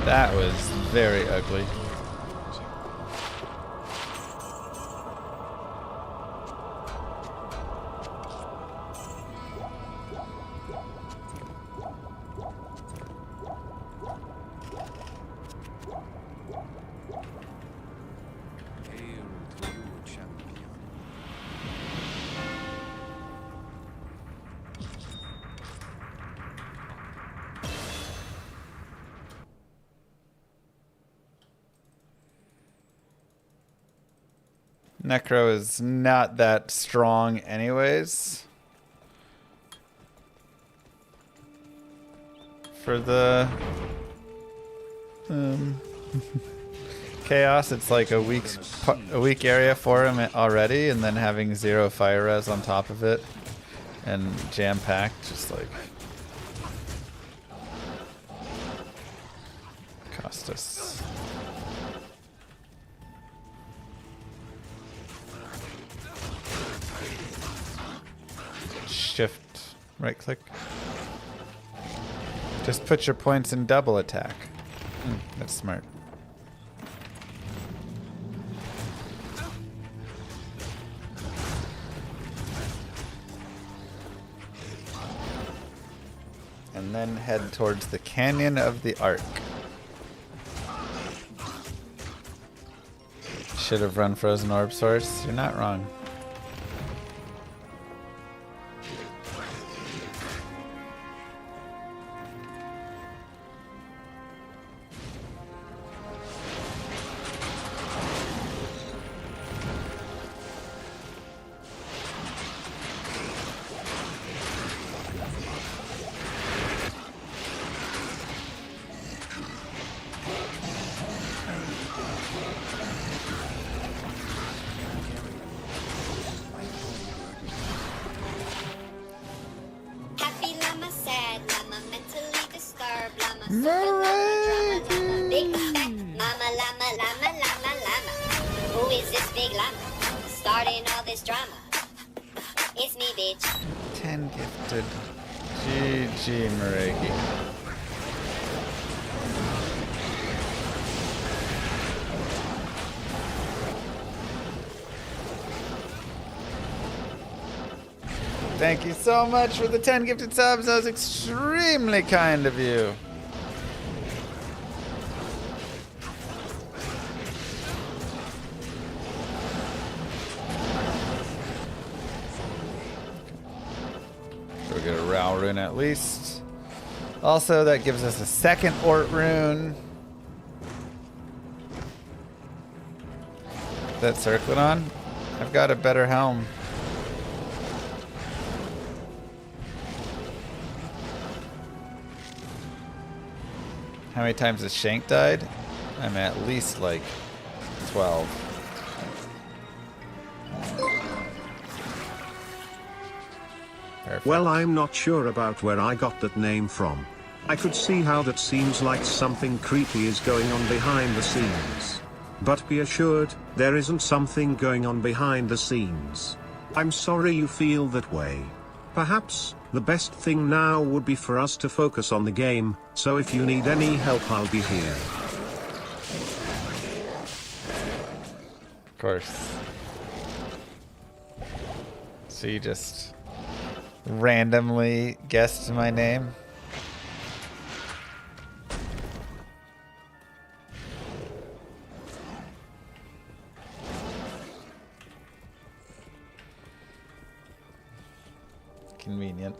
That was very ugly. Necro is not that strong anyways. For the Chaos, it's like a weak area for him already, and then having 0 fire res on top of it and jam-packed, just like cost us. Shift, right click. Just put your points in double attack. That's smart. And then head towards the Canyon of the Ark. Should have run Frozen Orb Source. You're not wrong. Happy llama, sad llama, mentally disturbed llama, super llama, drama llama, big fat mama llama, llama, llama, llama. Who is this big llama? Starting all this drama. It's me, bitch. 10 gifted. GG, Maregi. Thank you so much for the 10 gifted subs. That was extremely kind of you. We'll get a Rao rune at least. Also, that gives us a second Ort rune. That circlet on? I've got a better helm. How many times has Shank died? I'm at least like 12. Perfect. Well, I'm not sure about where I got that name from. I could see how that seems like something creepy is going on behind the scenes. But be assured, there isn't something going on behind the scenes. I'm sorry you feel that way. Perhaps, the best thing now would be for us to focus on the game, so if you need any help I'll be here. Of course. So you just randomly guessed my name? Convenient.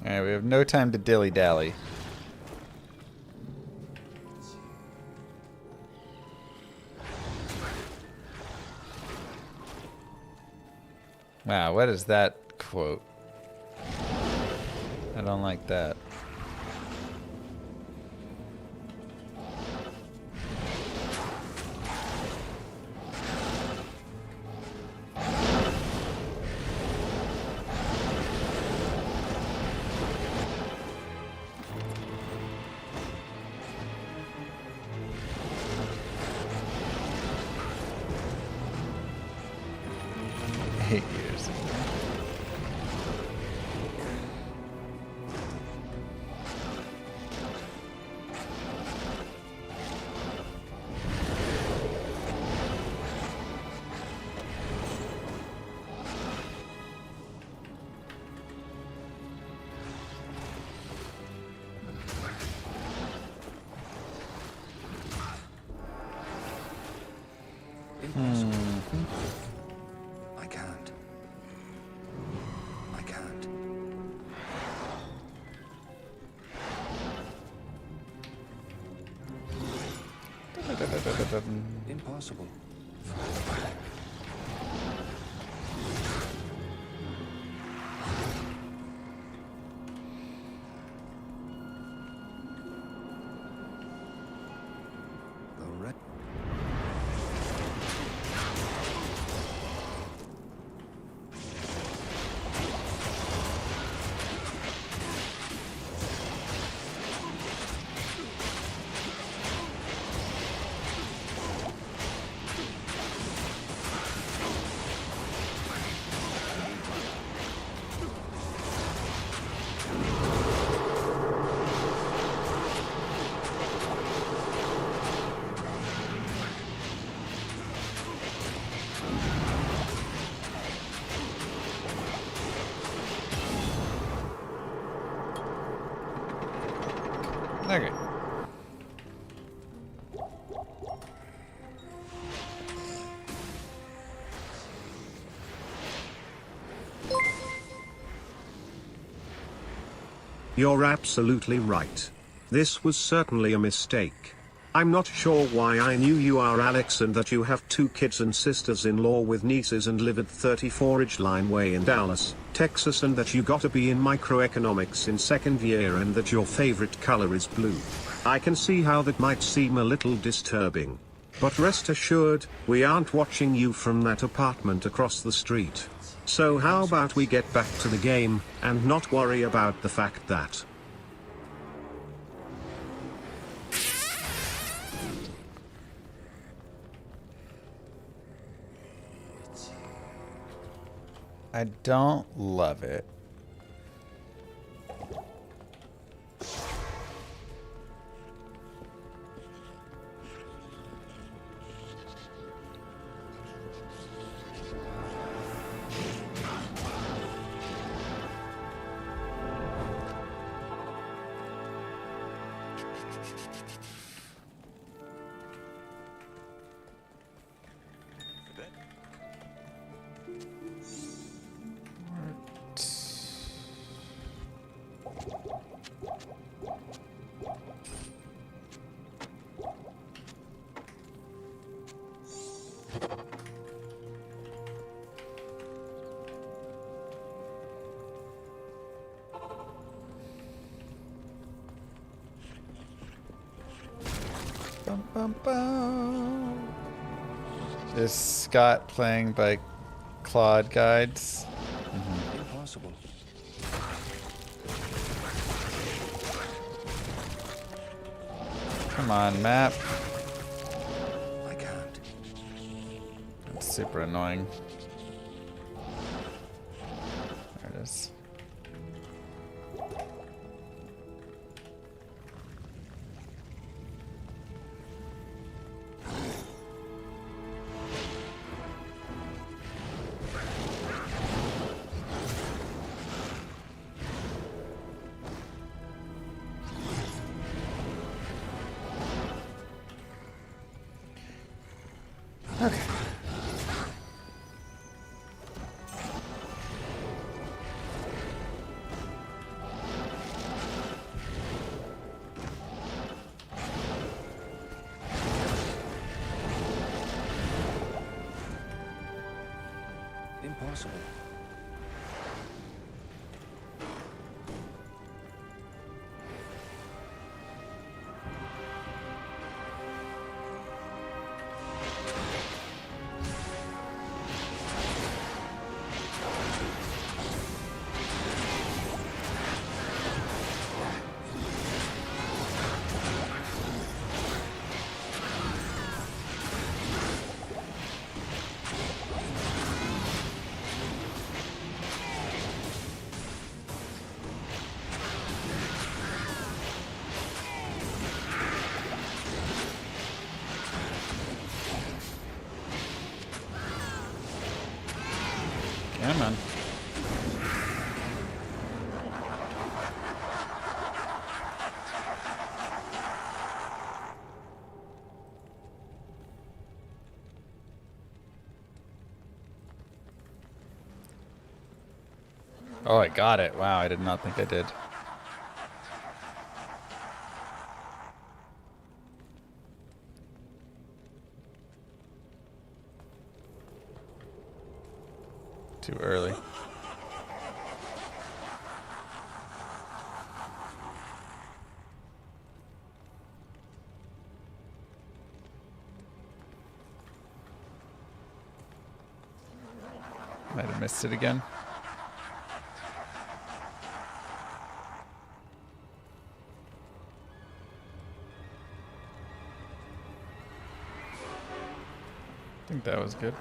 Alright, we have no time to dilly-dally. Wow, what is that quote? I don't like that. I can't. I can't. Impossible. The red. Okay. You're absolutely right. This was certainly a mistake. I'm not sure why I knew you are Alex and that you have 2 kids and sisters-in-law with nieces and live at 34 Ridgeline Way in Dallas, Texas, and that you got a B in microeconomics in 2nd year and that your favorite color is blue. I can see how that might seem a little disturbing. But rest assured, we aren't watching you from that apartment across the street. So how about we get back to the game, and not worry about the fact that I don't love it. Bum, bum, bum. Is Scott playing by Claude Guides? Impossible. Come on, map. I can't. That's super annoying. There it is. Okay. Impossible. Come on. Oh, I got it. Wow, I did not think I did. Too early. Might have missed it again. I think that was good.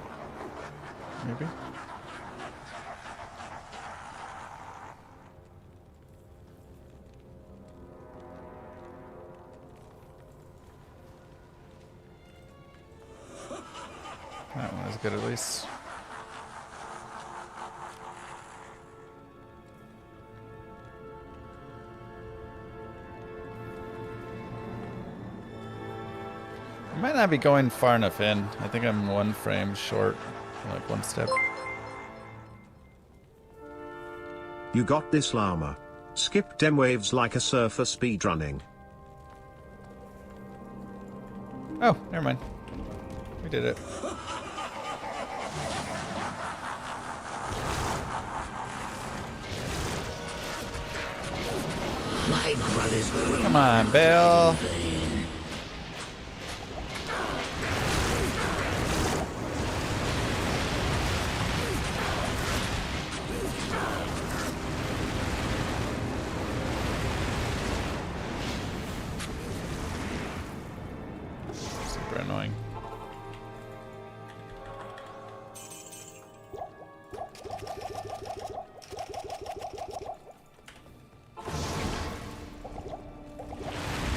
Maybe. That one was good at least. I might not be going far enough in. I think I'm one frame short, like one step. You got this, Llama. Skip dem waves like a surfer speedrunning. Oh, never mind. We did it. Come on, Bill. Super annoying.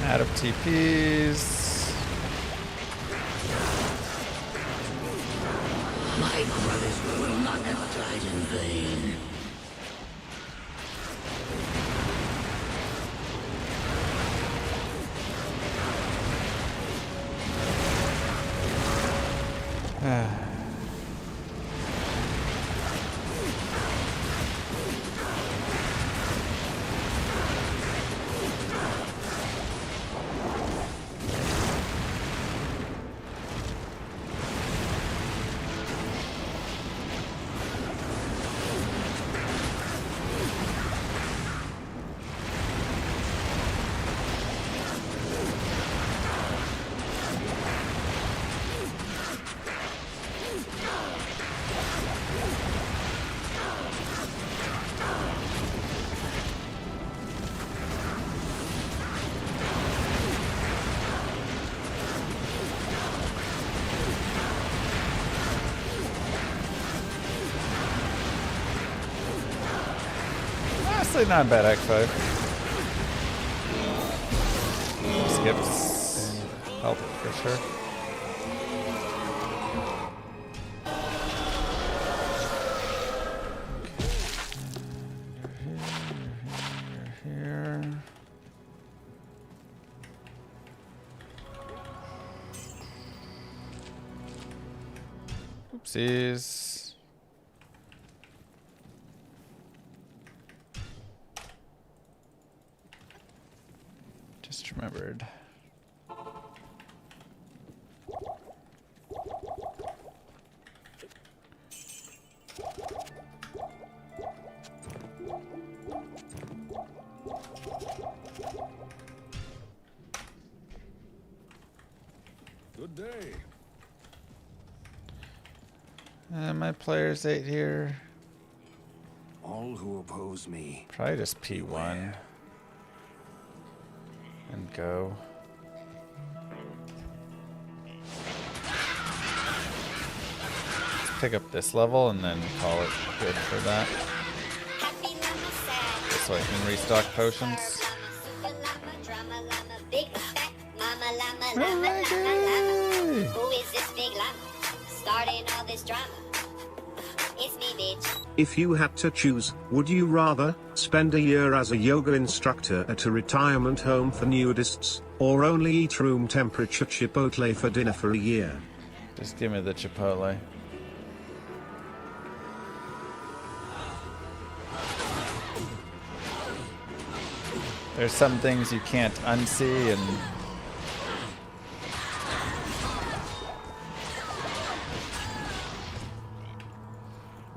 Out of TPs. My brothers will not advertise in vain. Honestly, not a bad X5. Skips help for sure. Here. Oopsies. Just remembered. Good day. My player's 8 here. All who oppose me. Probably just P1. And go. Pick up this level and then call it good for that. So I can restock potions. Who is this big llama? Starting all this drama. It's me, bitch. If you had to choose, would you rather spend a year as a yoga instructor at a retirement home for nudists, or only eat room temperature Chipotle for dinner for a year? Just give me the Chipotle. There's some things you can't unsee, and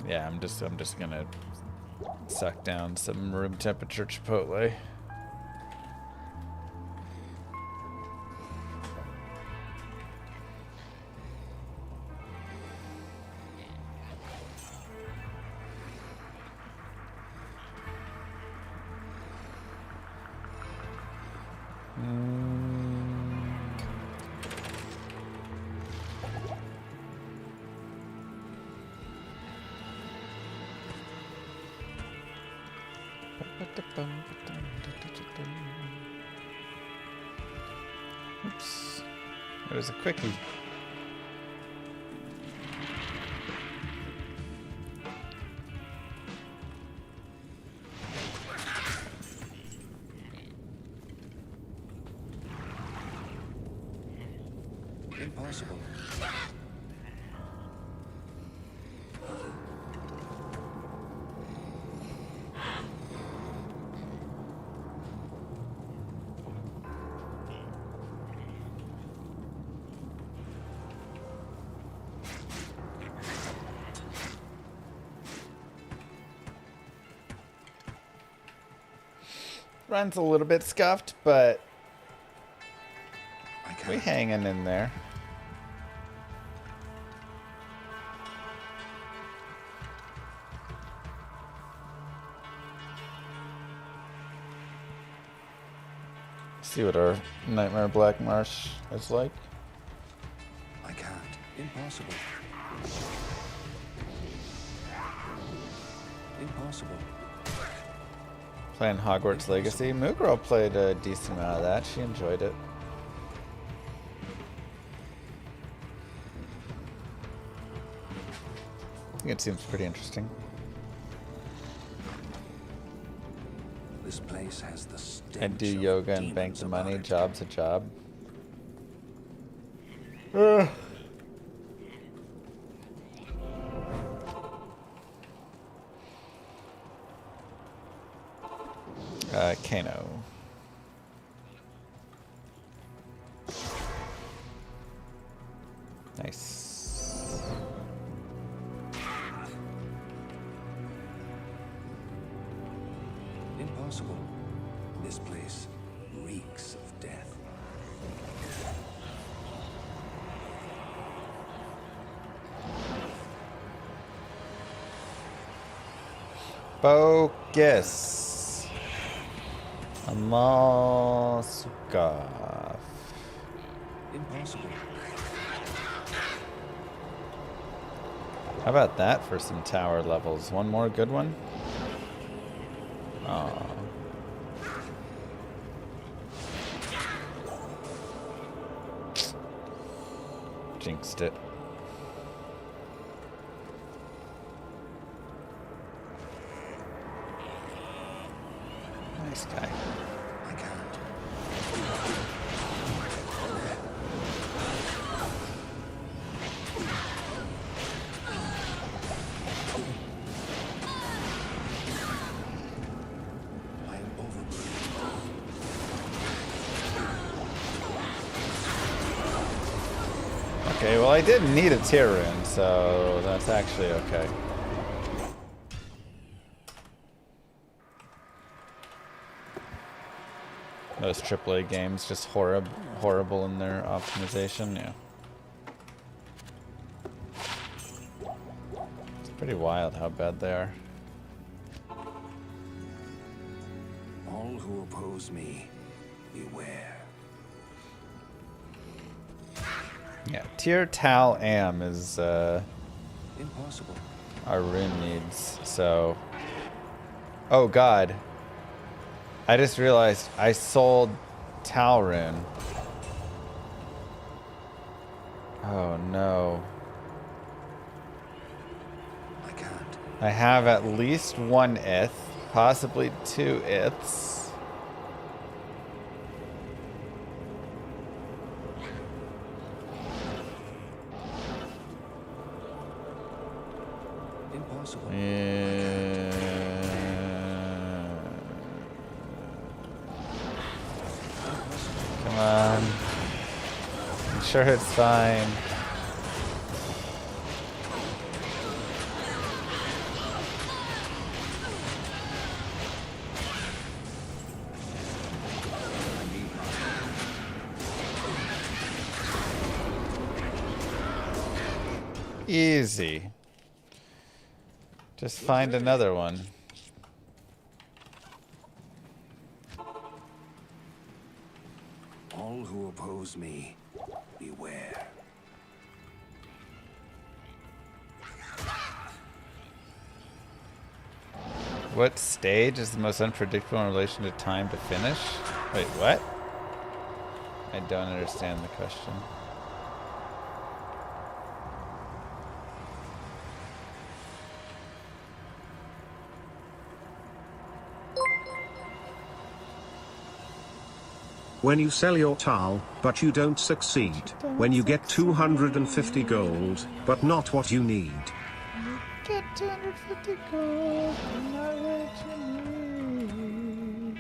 yeah, I'm just gonna suck down some room temperature Chipotle. Oops. There's a quickie. Impossible. Run's a little bit scuffed, but I we can't. hanging in there. See what our Nightmare Black Marsh is like. I can't. Impossible. Impossible. Playing Hogwarts Legacy. Moo Girl played a decent amount of that. She enjoyed it. I think it seems pretty interesting. This place has the stench I do of yoga and bank demons the about money. it. Job's a job. Kano. Nice. Impossible. This place reeks of death. Focus. Amal-Sukaf. Impossible. How about that for some tower levels? One more good one? Aw. Jinxed it. Nice guy. I can't. I am overburdened. Okay, well I didn't need a tier rune, so that's actually okay. Those AAA games just horrible in their optimization, yeah. It's pretty wild how bad they are. All who oppose me, beware. Yeah, tier Tal Am is Impossible. our rune needs, so... Oh god. I just realized I sold Tal rune. Oh no. I can't. I have at least one ith, possibly 2 iths. Impossible. Come on. I'm sure it's fine. Easy. Just find another one. All who oppose me, beware. What stage is the most unpredictable in relation to time to finish? Wait, what? I don't understand the question. When you sell your tile, but you don't succeed. When you get 250 gold, but not what you need. Get 250 gold, not what you need.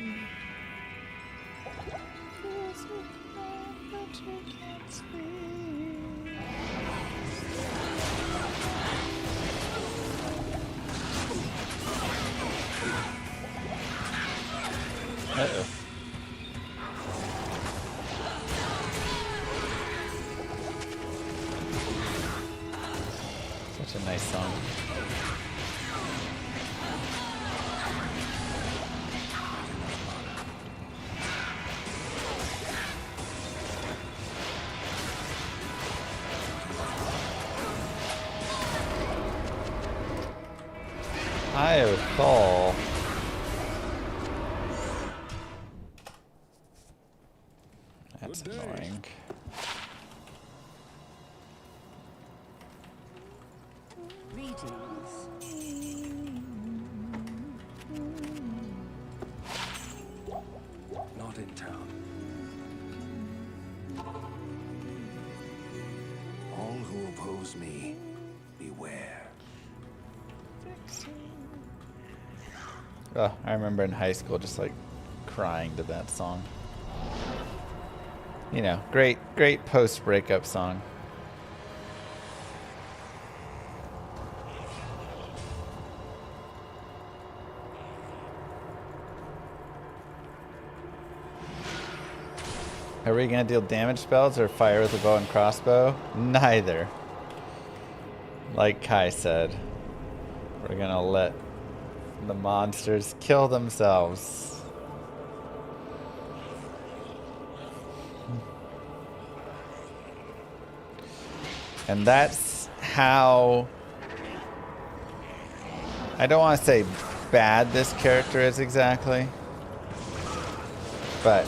Feels so bad, but you can't sleep. Uh-oh. Such a nice song. I would fall. That's annoying. Not in town. All who oppose me, beware. Oh, I remember in high school just like crying to that song. You know, great post-breakup song. Are we gonna deal damage spells or fire with a bow and crossbow? Neither. Like Kai said, we're gonna let the monsters kill themselves. And that's how... I don't want to say bad this character is exactly, but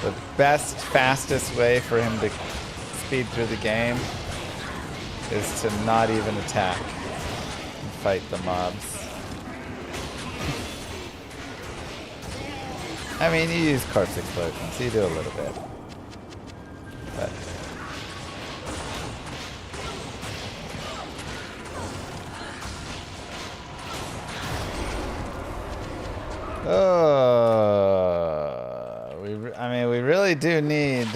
the best, fastest way for him to speed through the game is to not even attack and fight the mobs. I mean, you use corpse explosions, so you do a little bit. But I mean, we really do need...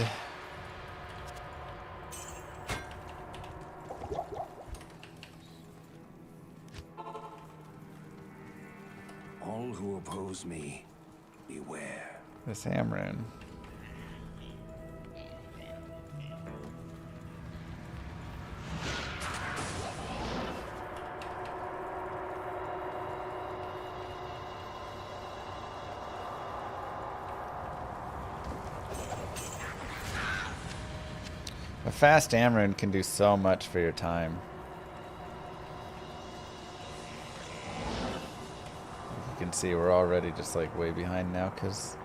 All who oppose me, beware. This Amrune. A fast Amrune can do so much for your time. You can see we're already just like way behind now because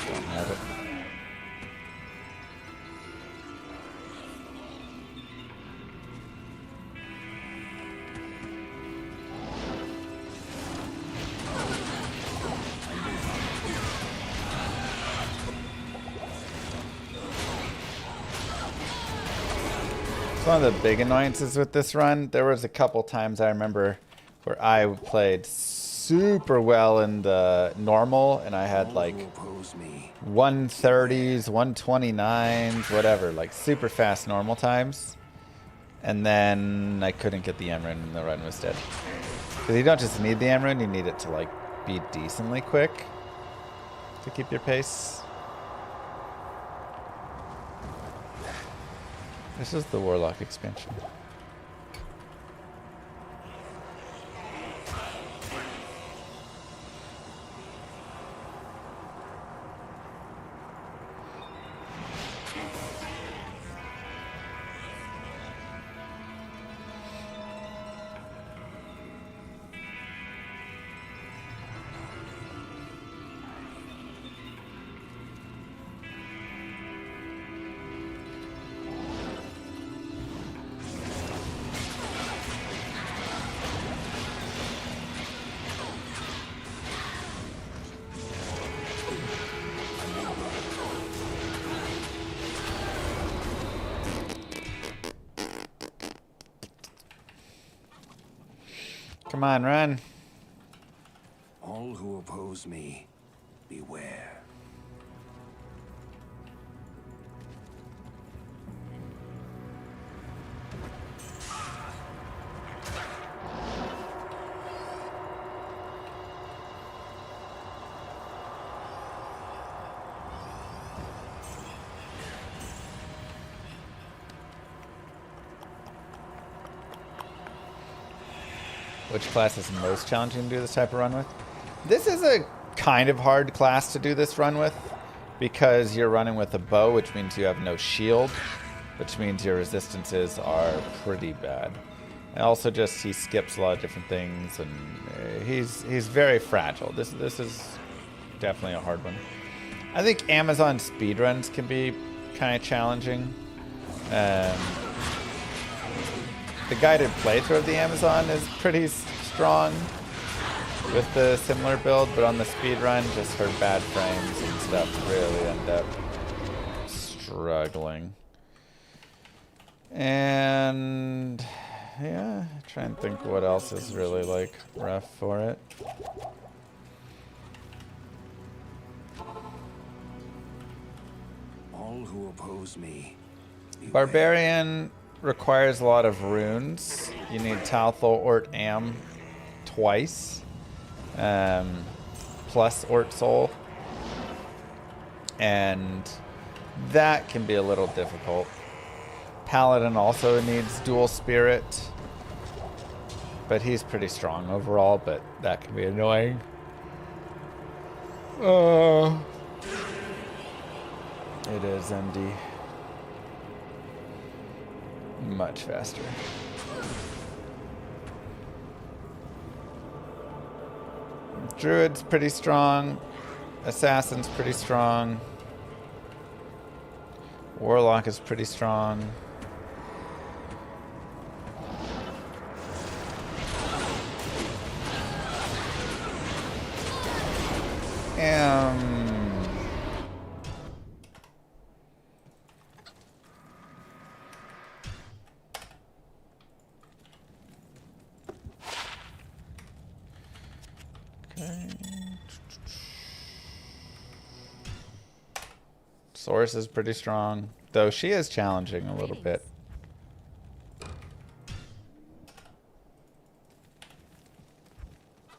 don't have it. One of the big annoyances with this run, there was a couple times I remember where I played super well in the normal, and I had like 130s, 129s, whatever, like super fast normal times. And then I couldn't get the Emerald and the run was dead. Because you don't just need the Emerald, you need it to like be decently quick to keep your pace. This is the Warlock expansion. Come on, run. All who oppose me, beware. Which class is most challenging to do this type of run with? This is a kind of hard class to do this run with because you're running with a bow, which means you have no shield, which means your resistances are pretty bad. And also just he skips a lot of different things, and he's very fragile. This is definitely a hard one. I think Amazon speedruns can be kind of challenging. The guided playthrough of the Amazon is pretty strong with the similar build, but on the speedrun, just her bad frames and stuff really end up struggling. And yeah, try and think what else is really like rough for it. All who oppose me, beware. Barbarian requires a lot of runes. You need Talthol, Ort, Am twice, plus Ort Soul, and that can be a little difficult. Paladin also needs Dual Spirit, but he's pretty strong overall, but that can be annoying. It is MD. Much faster. Druid's pretty strong. Assassin's pretty strong. Warlock is pretty strong. Source is pretty strong, though she is challenging a little bit.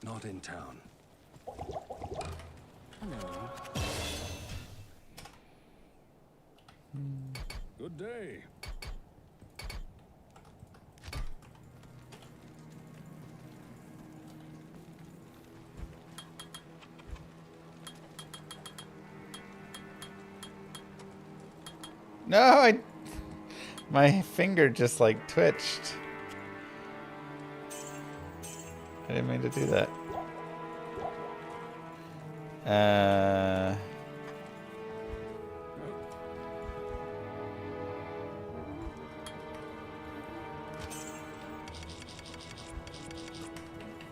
Not in town. Good day. No, my finger just like twitched. I didn't mean to do that.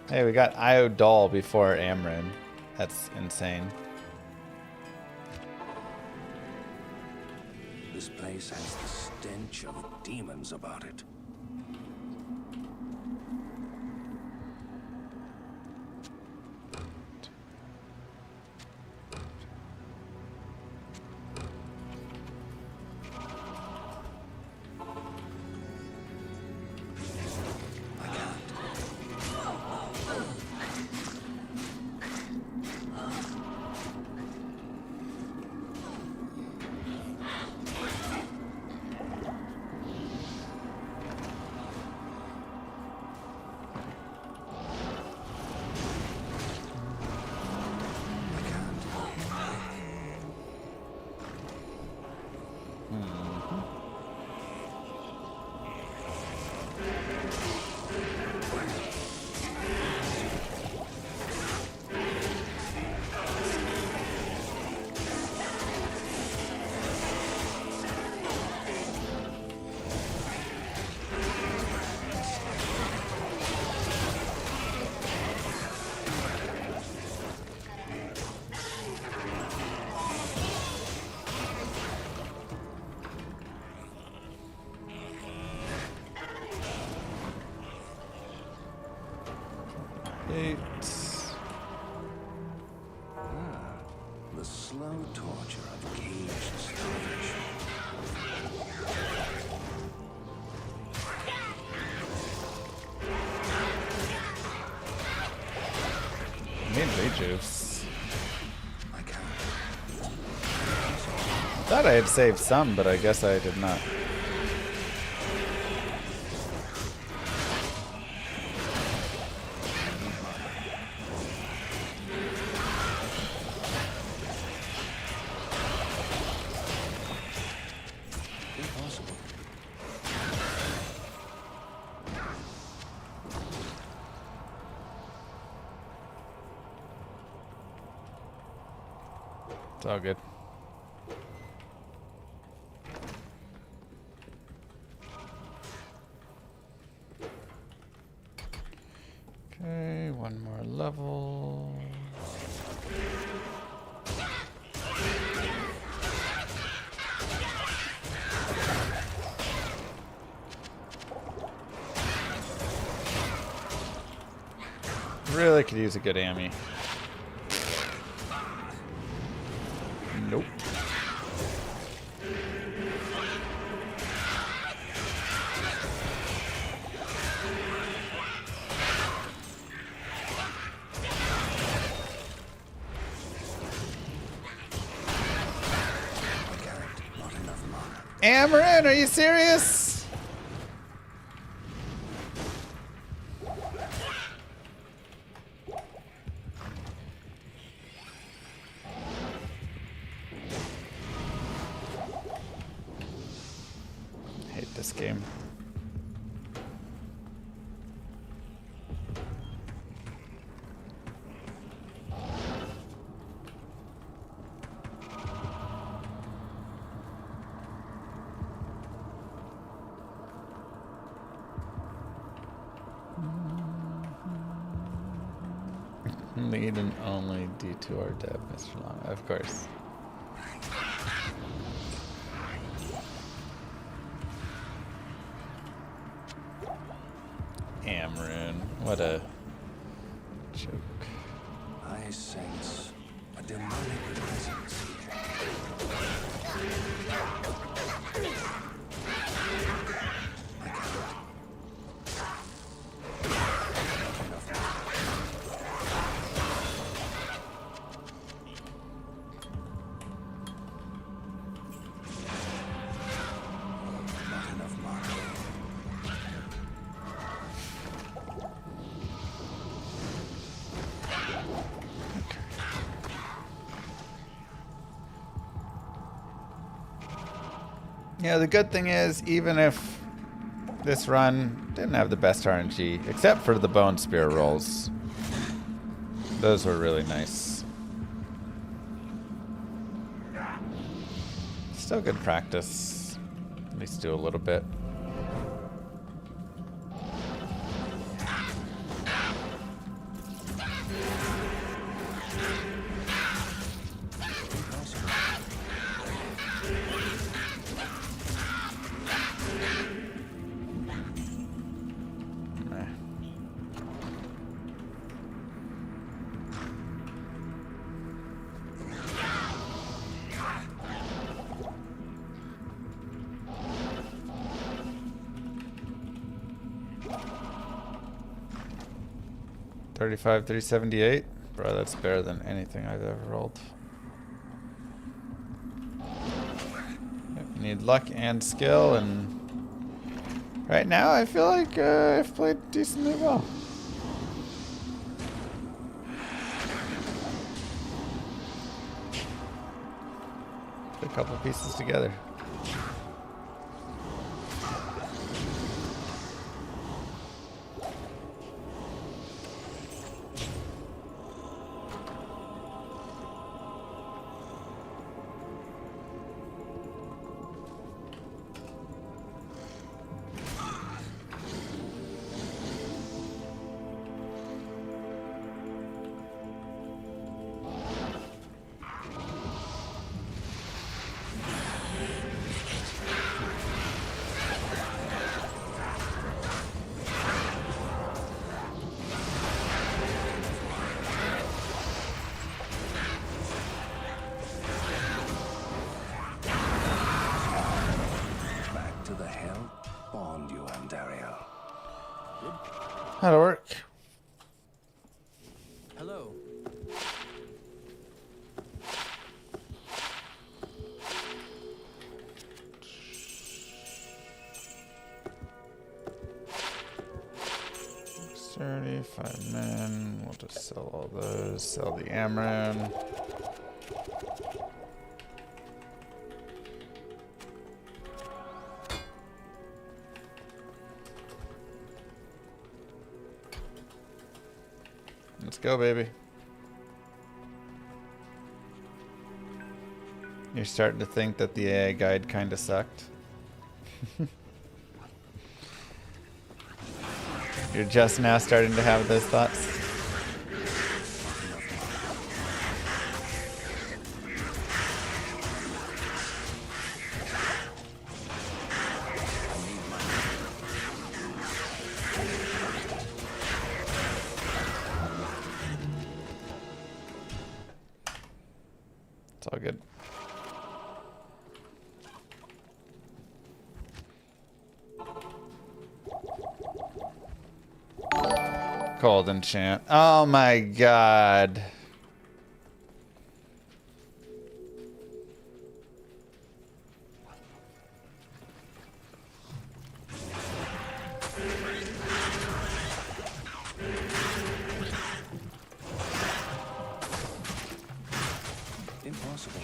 Hey, we got Iodol before Amrin. That's insane. This place has the stench of demons about it. 8. The slow torture of caged starvation. I need rejuice. I can't. Thought I had saved some, but I guess I did not. Impossible. It's all good. Okay, one more level. Really could use a good Ammy. Nope. Amarin, are you serious? Hate this game. Lead and only D2R dev, Mr. Llama, of course. Amarin, what a joke. I sense a demonic presence here. I can't. Yeah, the good thing is, even if this run didn't have the best RNG, except for the Bone Spear rolls, those were really nice. Still good practice. At least do a little bit. $35, $378. Bro, that's better than anything I've ever rolled. Yep, you need luck and skill, and right now I feel like I've played decently well. Put a couple pieces together. Hello. Sturdy, 5 men. We'll just sell all those. Sell the Amaran. Let's go, baby. You're starting to think that the AI guide kind of sucked. You're just now starting to have those thoughts. It's all good. Cold enchant. Oh my god. Impossible.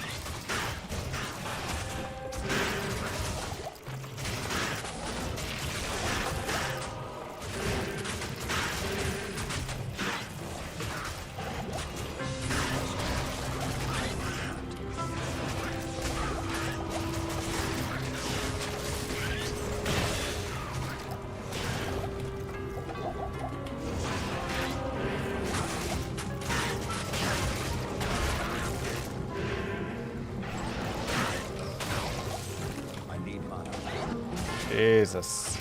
Jesus.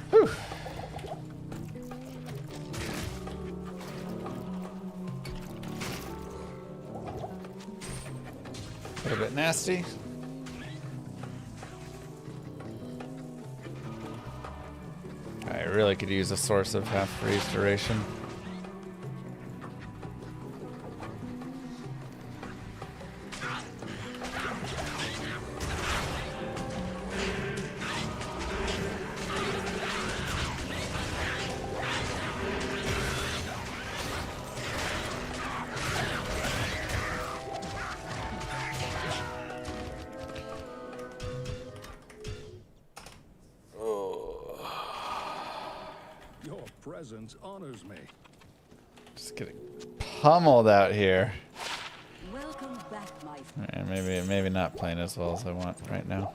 Whew. A little bit nasty. I really could use a source of half freeze duration. Your presence honors me. Just getting pummeled out here. Welcome back, my friend. And maybe not playing as well as I want right now.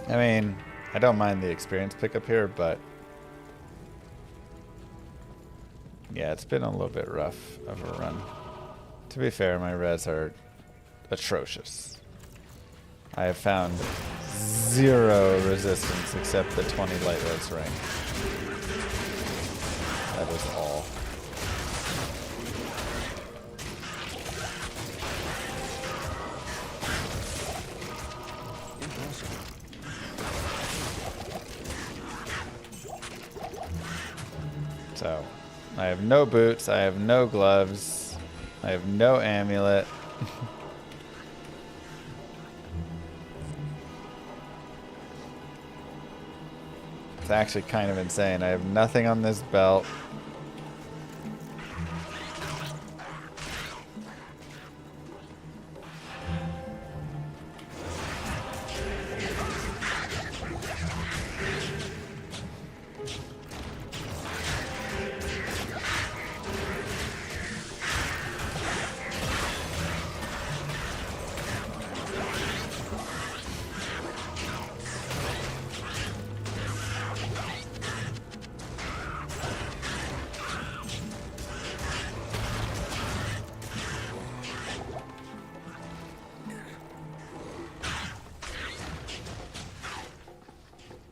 I mean, I don't mind the experience pickup here, but yeah, it's been a little bit rough of a run. To be fair, my res are atrocious. I have found 0 resistance except the 20 light res rank. That is all. So, I have no boots, I have no gloves, I have no amulet. It's actually kind of insane. I have nothing on this belt.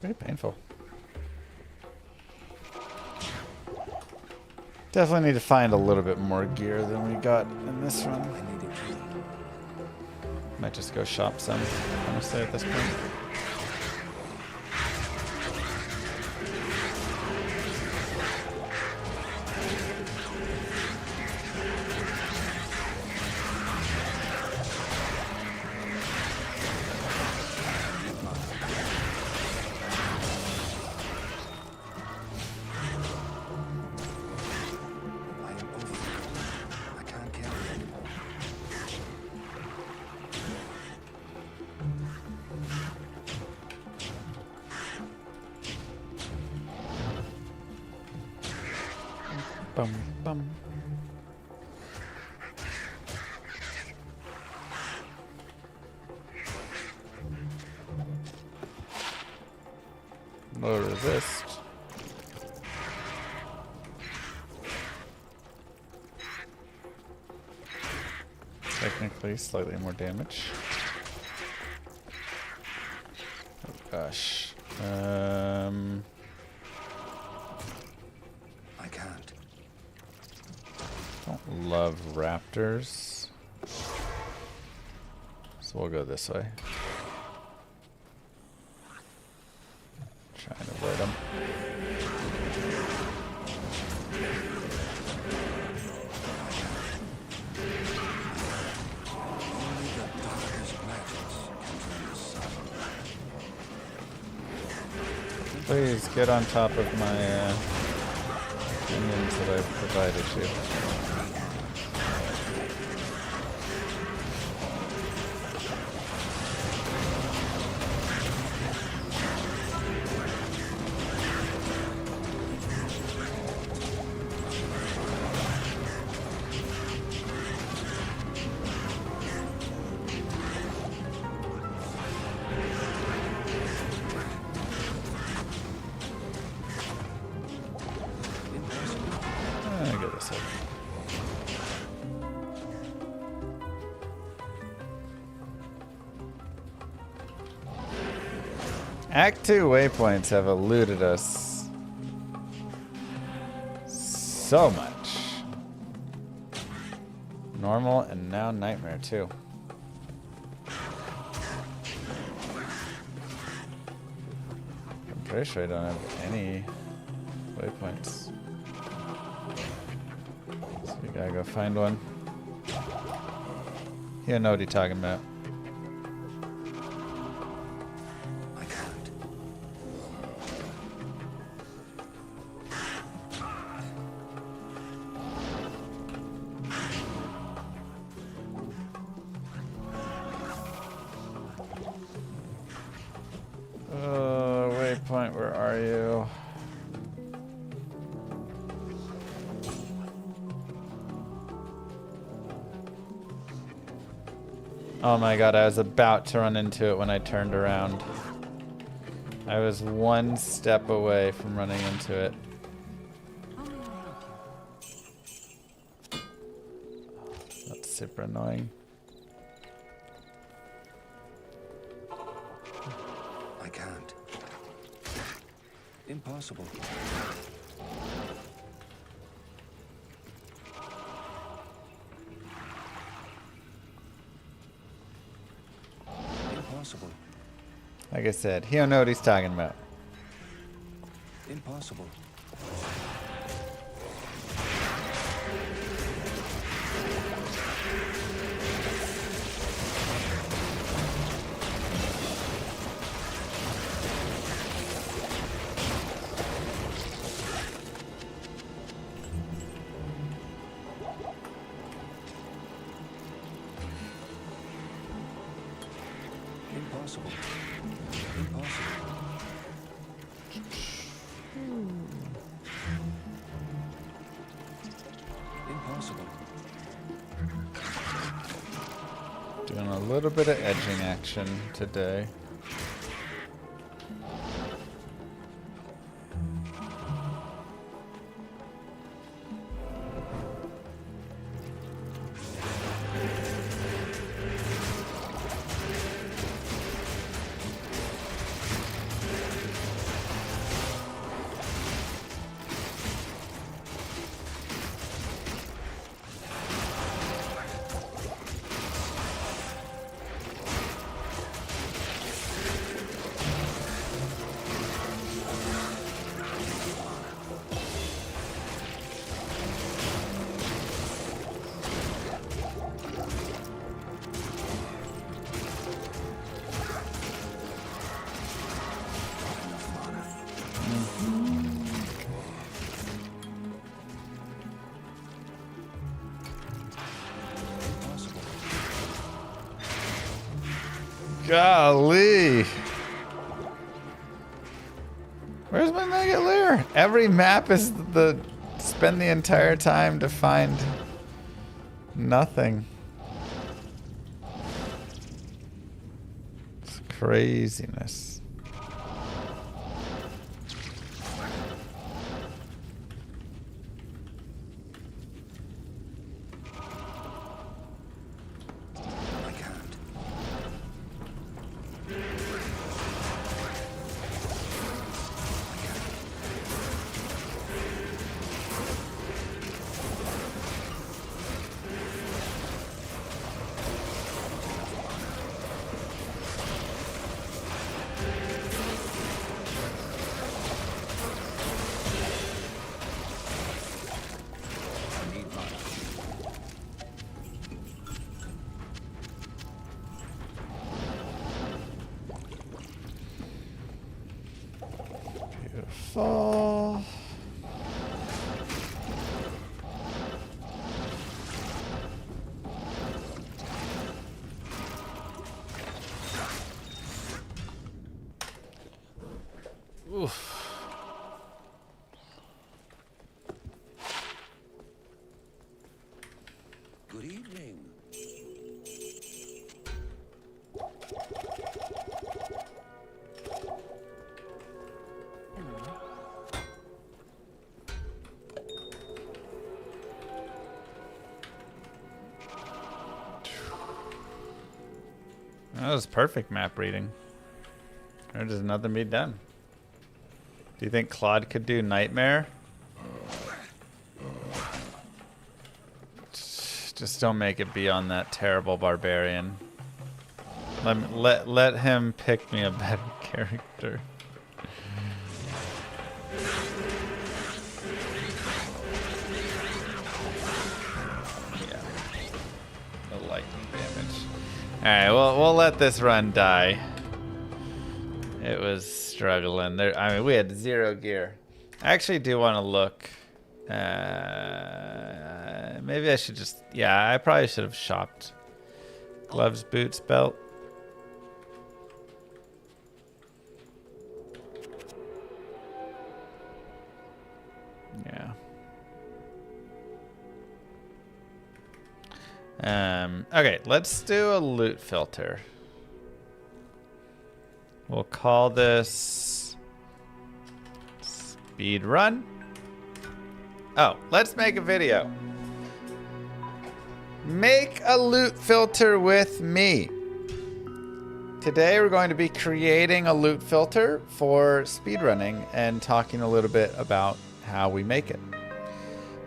Very painful. Definitely need to find a little bit more gear than we got in this run. Might just go shop some, honestly, at this point. Bum, bum. Low resist. Technically, slightly more damage. Oh gosh. I can't. Don't love raptors. So we'll go this way. Try and avoid them. Only the darkest magics can turn the sun. Please get on top of my minions that I've provided you. Go this way. Act 2 waypoints have eluded us so much. Normal and now nightmare too. I'm pretty sure I don't have any waypoints. So we gotta go find one. You don't know what he's talking about. I can't. Waypoint, where are you? Oh my god, I was about to run into it when I turned around. I was one step away from running into it. That's super annoying. I can't. Impossible. Impossible. Like I said, he don't know what he's talking about. Impossible. Impossible. Impossible. Impossible. Doing a little bit of edging action today. Golly. Where's my Mega Lair? Every map is spend the entire time to find nothing. It's craziness. Beautiful. Oof. Good evening. That was perfect map reading. There's just nothing to be done. Do you think Claude could do Nightmare? Just don't make it be on that terrible barbarian. Let him pick me a better character. Yeah. No lightning damage. Alright, well, we'll let this run die. It was struggling. There, I mean, we had 0 gear. I actually do want to look. Maybe I should just... Yeah, I probably should have shopped. Gloves, boots, belt. Yeah. Okay, let's do a loot filter. We'll call this speed run. Oh, let's make a video. Make a loot filter with me. Today we're going to be creating a loot filter for speedrunning and talking a little bit about how we make it.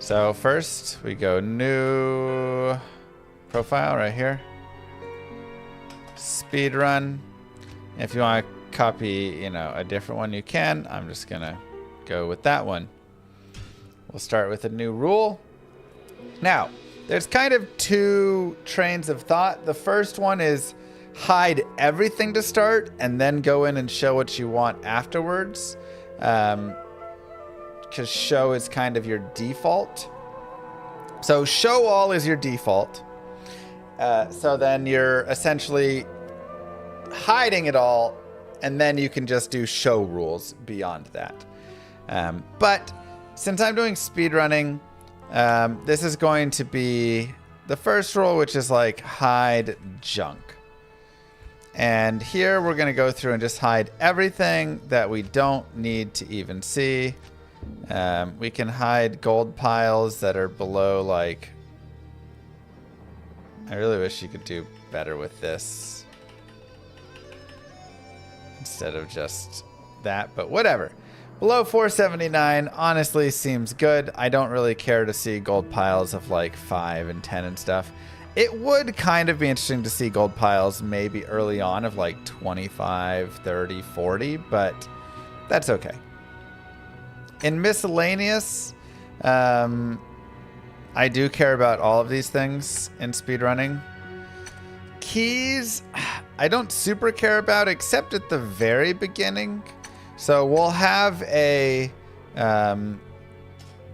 So first we go new profile right here. Speedrun. If you want to copy, a different one, you can. I'm just gonna go with that one. We'll start with a new rule. Now, there's kind of 2 trains of thought. The first one is hide everything to start and then go in and show what you want afterwards. Because show is kind of your default. So show all is your default. So then you're essentially hiding it all, and then you can just do show rules beyond that. But since I'm doing speedrunning, this is going to be the first rule, which is like hide junk. And here we're going to go through and just hide everything that we don't need to even see. We can hide gold piles that are below, like... I really wish you could do better with this instead of just that, but whatever. Below 479 honestly seems good. I don't really care to see gold piles of like 5 and 10 and stuff. It would kind of be interesting to see gold piles maybe early on of like 25, 30, 40, but that's okay. In miscellaneous, I do care about all of these things in speedrunning. Keys, I don't super care about except at the very beginning. So we'll have a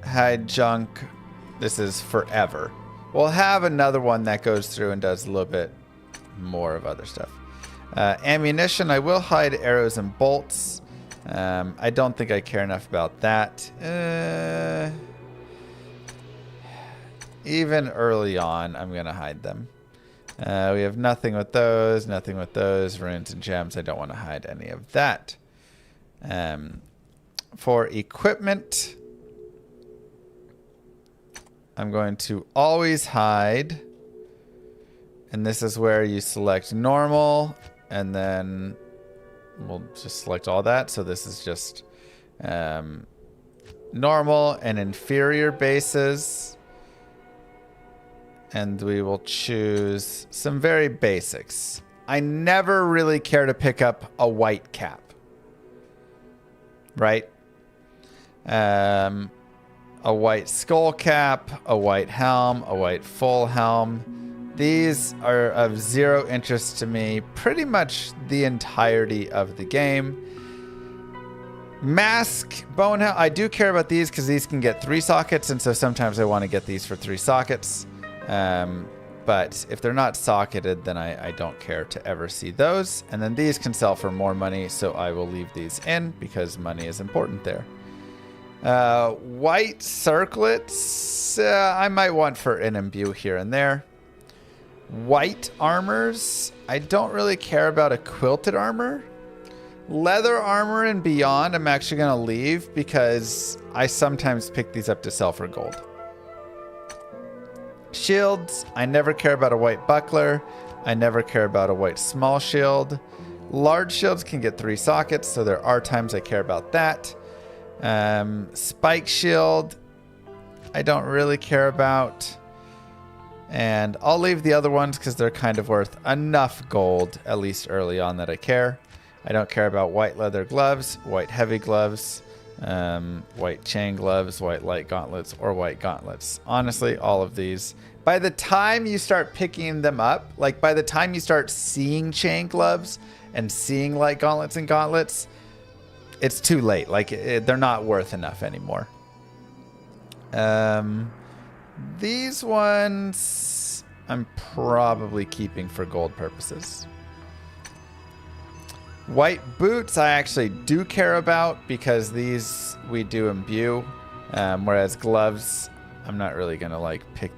hide junk. This is forever. We'll have another one that goes through and does a little bit more of other stuff. Ammunition, I will hide arrows and bolts. I don't think I care enough about that. Even early on, I'm going to hide them. We have nothing with those, nothing with those. Runes and gems, I don't want to hide any of that. For equipment, I'm going to always hide. And this is where you select normal, and then we'll just select all that. So this is just normal and inferior bases. And we will choose some very basics. I never really care to pick up a white cap. Right? A white skull cap, a white helm, a white full helm. These are of zero interest to me pretty much the entirety of the game. Mask, bone helm, I do care about these because these can get 3 sockets, and so sometimes I want to get these for 3 sockets. But if they're not socketed, then I don't care to ever see those. And then these can sell for more money, so I will leave these in because money is important there. White circlets, I might want for an imbue here and there. White armors, I don't really care about a quilted armor. Leather armor and beyond, I'm actually going to leave because I sometimes pick these up to sell for gold. Shields, I never care about a white buckler. I never care about a white small shield. Large shields can get 3 sockets, so there are times I care about that. Spike shield, I don't really care about. And I'll leave the other ones because they're kind of worth enough gold, at least early on, that I care. I don't care about white leather gloves, white heavy gloves, white chain gloves, white light gauntlets, or white gauntlets. Honestly, all of these. By the time you start picking them up, like by the time you start seeing chain gloves and seeing light gauntlets and gauntlets, it's too late. Like they're not worth enough anymore. These ones I'm probably keeping for gold purposes. White boots I actually do care about because these we do imbue. Whereas gloves, I'm not really going to like pick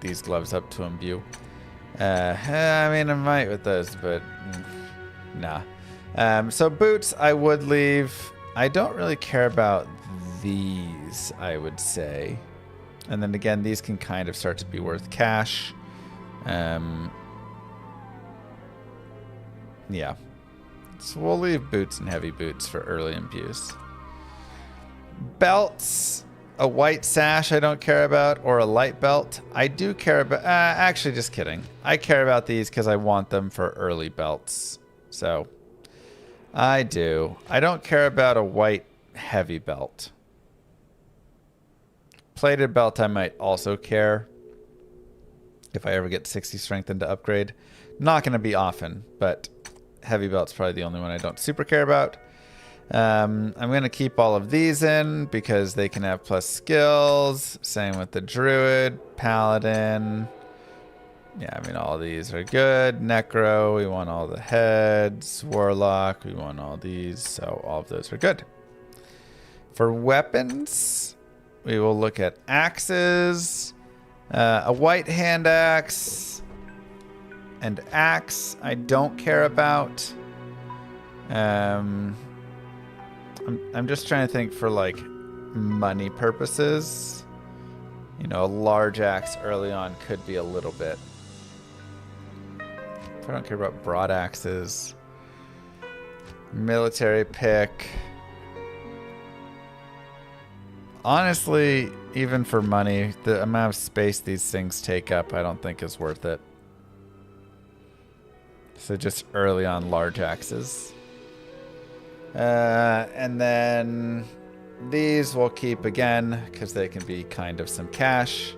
these gloves up to imbue. I mean, I might with those, but nah. So boots I would leave. I don't really care about these, I would say. And then again, these can kind of start to be worth cash. Yeah. So we'll leave boots and heavy boots for early imbues. Belts, a white sash I don't care about, or a light belt. I do care about, actually just kidding. I care about these because I want them for early belts. So I do. I don't care about a white heavy belt. Plated belt I might also care if I ever get 60 strength into upgrade. Not going to be often, but heavy belt's probably the only one I don't super care about. I'm going to keep all of these in because they can have plus skills. Same with the druid, paladin. Yeah, I mean, all these are good. Necro, we want all the heads. Warlock, we want all these. So all of those are good. For weapons, we will look at axes. A white hand axe and axe I don't care about. I'm just trying to think for like money purposes. You know, a large axe early on could be a little bit. If I don't care about broad axes. Military pick. Honestly, even for money, the amount of space these things take up, I don't think is worth it. So just early on large axes. And then these we'll keep again because they can be kind of some cash.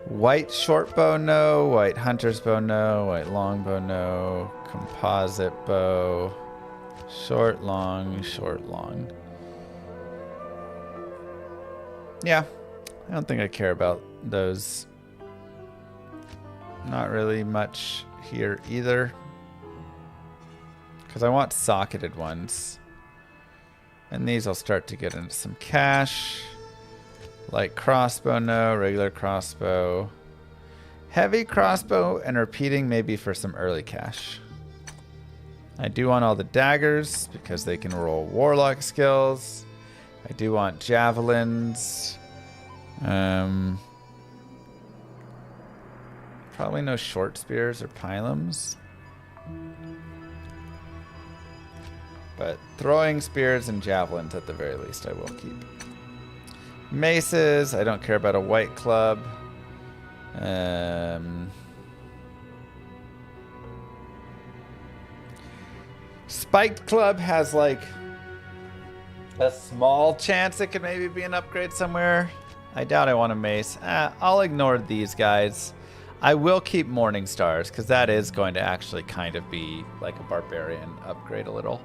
White short bow, no. White hunter's bow, no. White long bow, no. Composite bow. Short, long, short, long. Yeah, I don't think I care about those. Not really much here either. Because I want socketed ones. And these will start to get into some cash. Light crossbow, no. Regular crossbow. Heavy crossbow and repeating maybe for some early cash. I do want all the daggers because they can roll warlock skills. I do want javelins. Probably no short spears or pylons. But throwing spears and javelins at the very least I will keep. Maces, I don't care about a white club. Spiked club has like a small chance it could maybe be an upgrade somewhere. I doubt I want a mace. I'll ignore these guys. I will keep Morning Stars because that is going to actually kind of be like a barbarian upgrade a little.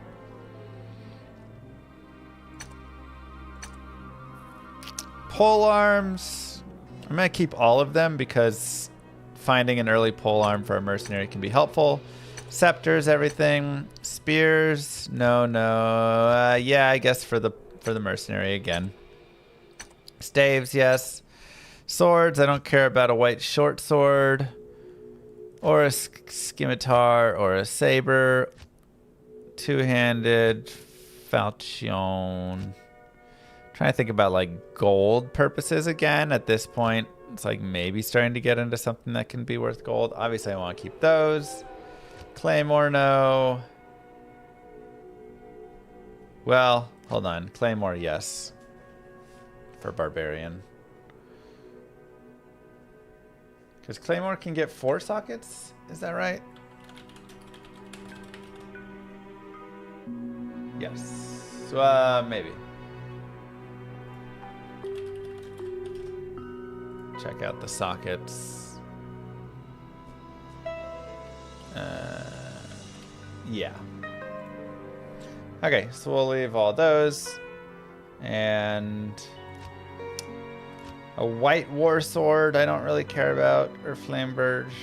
Pole arms. I'm going to keep all of them because finding an early pole arm for a mercenary can be helpful. Scepters, everything. Spears, no. Yeah, I guess for the mercenary again. Staves, yes. Swords, I don't care about a white short sword. Or a scimitar or a saber. Two-handed. Falchion. Trying to think about like gold purposes again. At this point, it's like maybe starting to get into something that can be worth gold. Obviously, I want to keep those. Claymore, no. Well, hold on. Claymore, yes. For Barbarian. Because Claymore can get 4 sockets? Is that right? Yes. So, maybe. Check out the sockets. Yeah. Okay, so we'll leave all those. And a white war sword I don't really care about, or flamberge.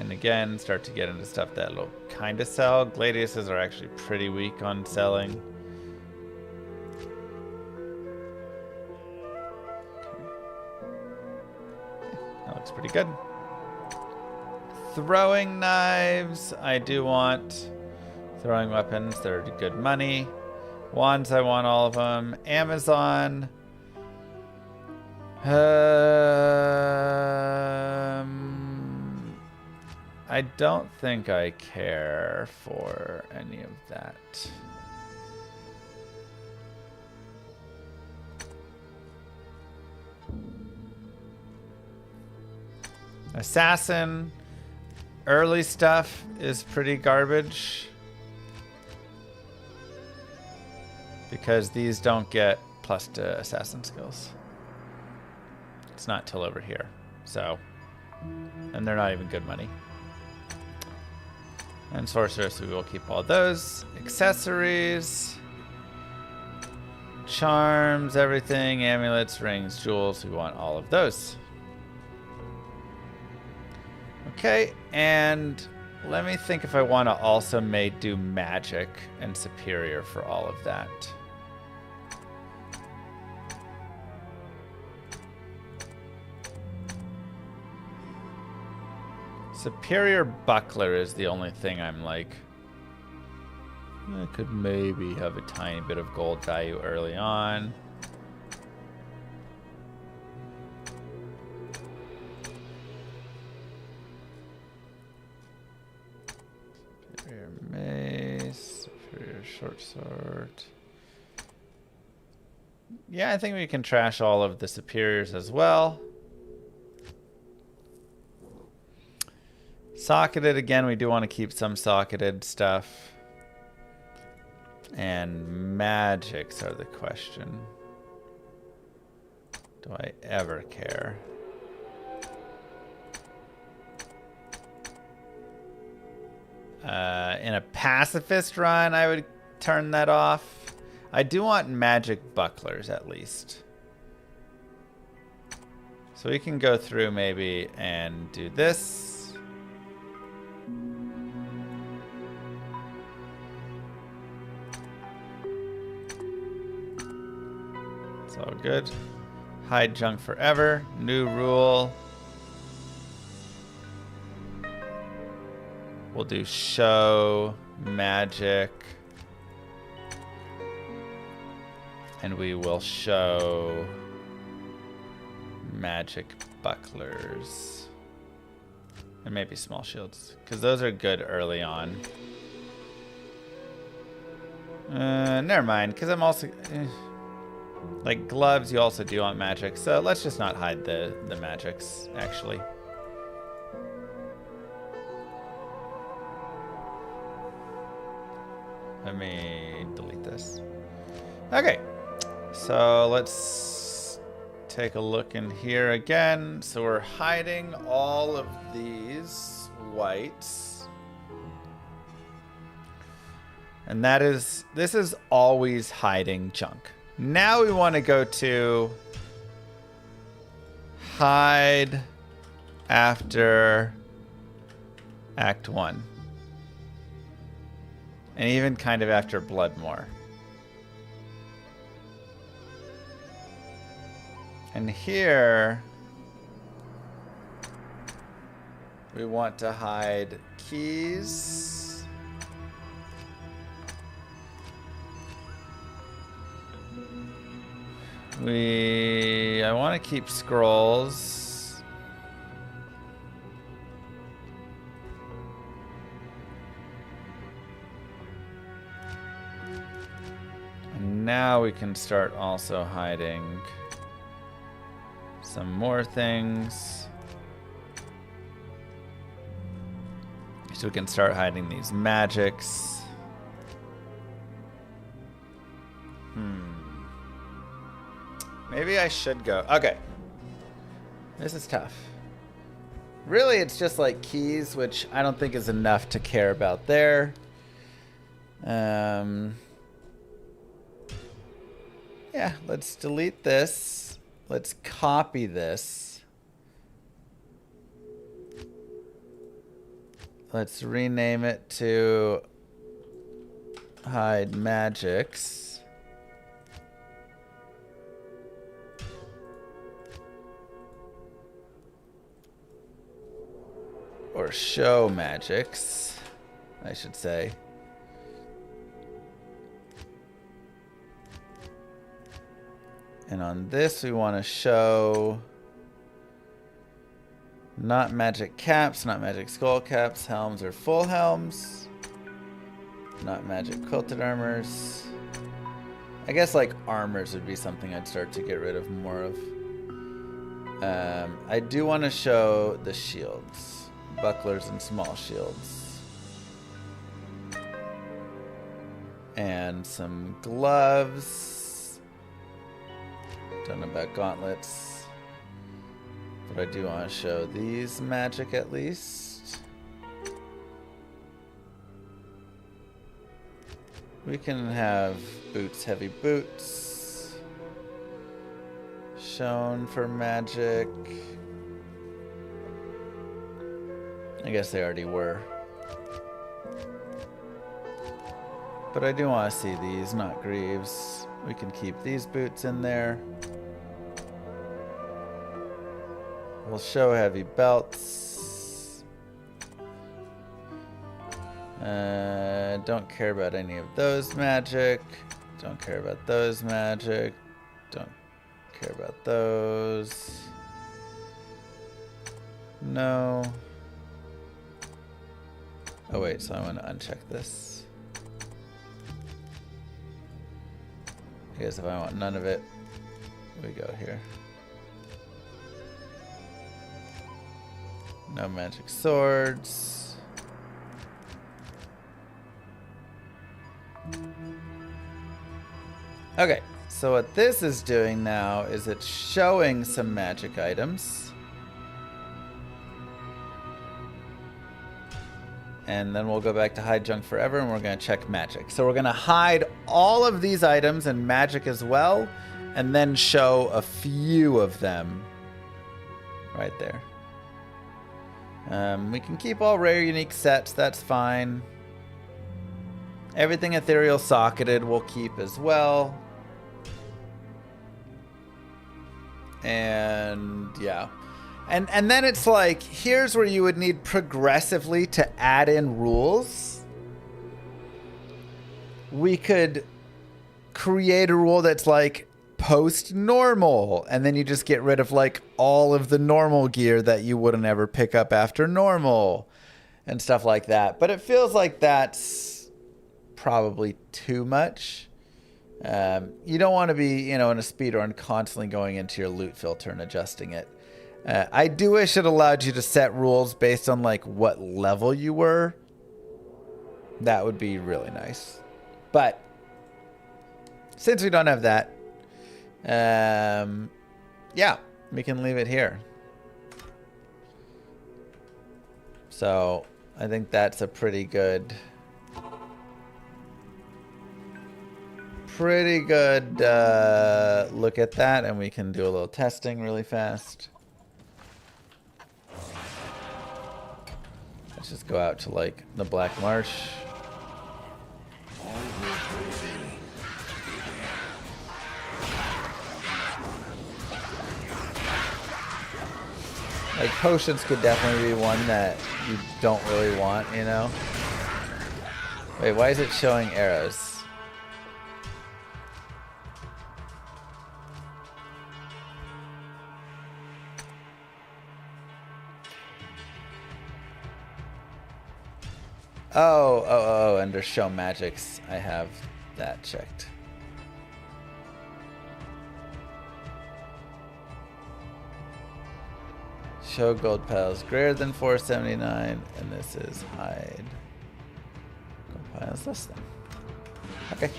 And again, start to get into stuff that'll kind of sell. Gladiuses are actually pretty weak on selling. That looks pretty good. Throwing knives, I do want. Throwing weapons, they're good money. Wands, I want all of them. Amazon. I don't think I care for any of that. Assassin. Early stuff is pretty garbage. Because these don't get plus to assassin skills. It's not till over here. So, and they're not even good money. And sorceress, we will keep all those. Accessories. Charms, everything. Amulets, rings, jewels. We want all of those. Okay, and let me think if I want to also do magic and superior for all of that. Superior buckler is the only thing I'm like, I could maybe have a tiny bit of gold value early on. Superior mace, superior short sword. Yeah, I think we can trash all of the superiors as well. Socketed, again, we do want to keep some socketed stuff. And magics are the question. Do I ever care? In a pacifist run, I would turn that off. I do want magic bucklers, at least. So we can go through maybe and do this. It's all good. Hide junk forever. New rule. We'll do show magic. And we will show magic bucklers. And maybe small shields, because those are good early on. Never mind, because I'm also... like gloves, you also do want magic. So let's just not hide the magics, actually. Let me delete this. Okay. So let's take a look in here again. So we're hiding all of these whites. And this is always hiding junk. Now we want to go to hide after Act 1. And even kind of after Bloodmore. And here, we want to hide keys. I want to keep scrolls. And now we can start also hiding some more things. So we can start hiding these magics. Maybe I should go. Okay. This is tough. Really, it's just like keys, which I don't think is enough to care about there. Yeah, let's delete this. Let's copy this. Let's rename it to hide magics. Or show magics, I should say. And on this, we want to show not magic caps, not magic skull caps, helms or full helms, not magic quilted armors. I guess like armors would be something I'd start to get rid of more of. I do want to show the shields. Bucklers and small shields. And some gloves. Don't know about gauntlets. But I do want to show these magic at least. We can have boots, heavy boots. Shown for magic. I guess they already were. But I do want to see these, not greaves. We can keep these boots in there. We'll show heavy belts. Don't care about any of those magic. Don't care about those magic. Don't care about those. No. Oh wait, so I want to uncheck this. I guess if I want none of it, we go here. No magic swords. Okay, so what this is doing now is it's showing some magic items. And then we'll go back to hide junk forever and we're going to check magic. So we're going to hide all of these items and magic as well, and then show a few of them Right there. We can keep all rare unique sets, that's fine. Everything ethereal socketed we'll keep as well. And yeah. And then it's like, here's where you would need progressively to add in rules. We could create a rule that's like post normal, and then you just get rid of like all of the normal gear that you wouldn't ever pick up after normal and stuff like that. But it feels like that's probably too much. You don't want to be, you know, in a speedrun constantly going into your loot filter and adjusting it. I do wish it allowed you to set rules based on like what level you were. That would be really nice. But since we don't have that, yeah, we can leave it here. So I think that's a pretty good look at that, and we can do a little testing really fast. Let's just go out to like the Black Marsh. Like potions could definitely be one that you don't really want, you know? Wait, why is it showing arrows? Oh, under show magics, I have that checked. Show gold piles greater than 479, and this is hide gold piles less than. Okay.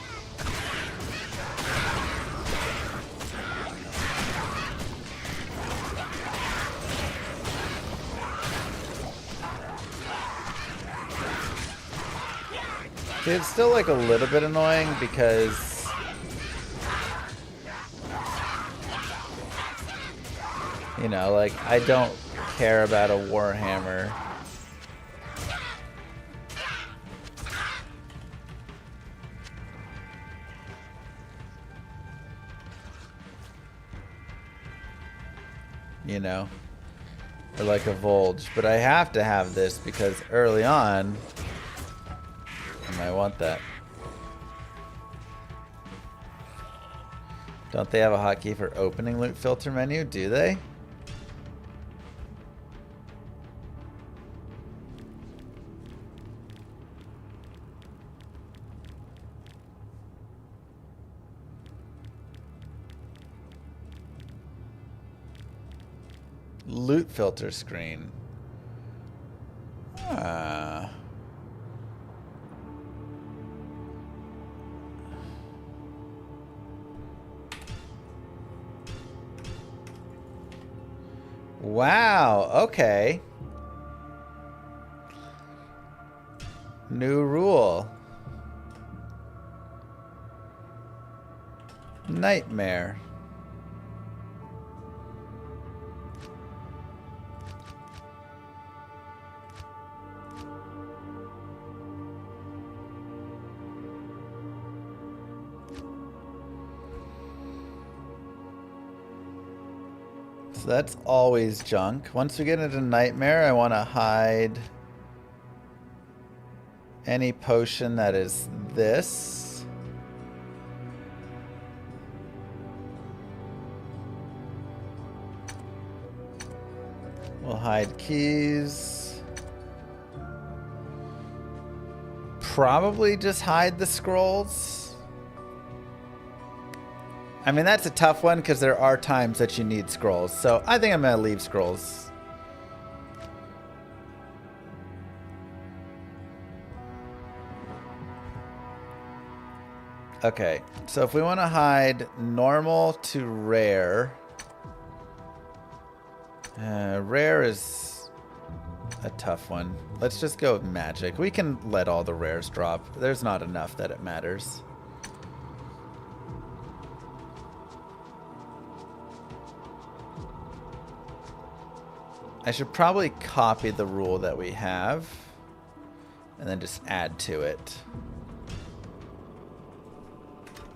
It's still like a little bit annoying because you know, like I don't care about a Warhammer. You know, or like a Volge, but I have to have this because early on I want that. Don't they have a hotkey for opening loot filter menu? Do they? Loot filter screen. Wow, okay. New rule. Nightmare. So that's always junk. Once we get into Nightmare, I want to hide any potion that is this. We'll hide keys. Probably just hide the scrolls. I mean, that's a tough one because there are times that you need scrolls. So I think I'm going to leave scrolls. Okay, so if we want to hide normal to rare. Rare is a tough one. Let's just go with magic. We can let all the rares drop. There's not enough that it matters. I should probably copy the rule that we have and then just add to it.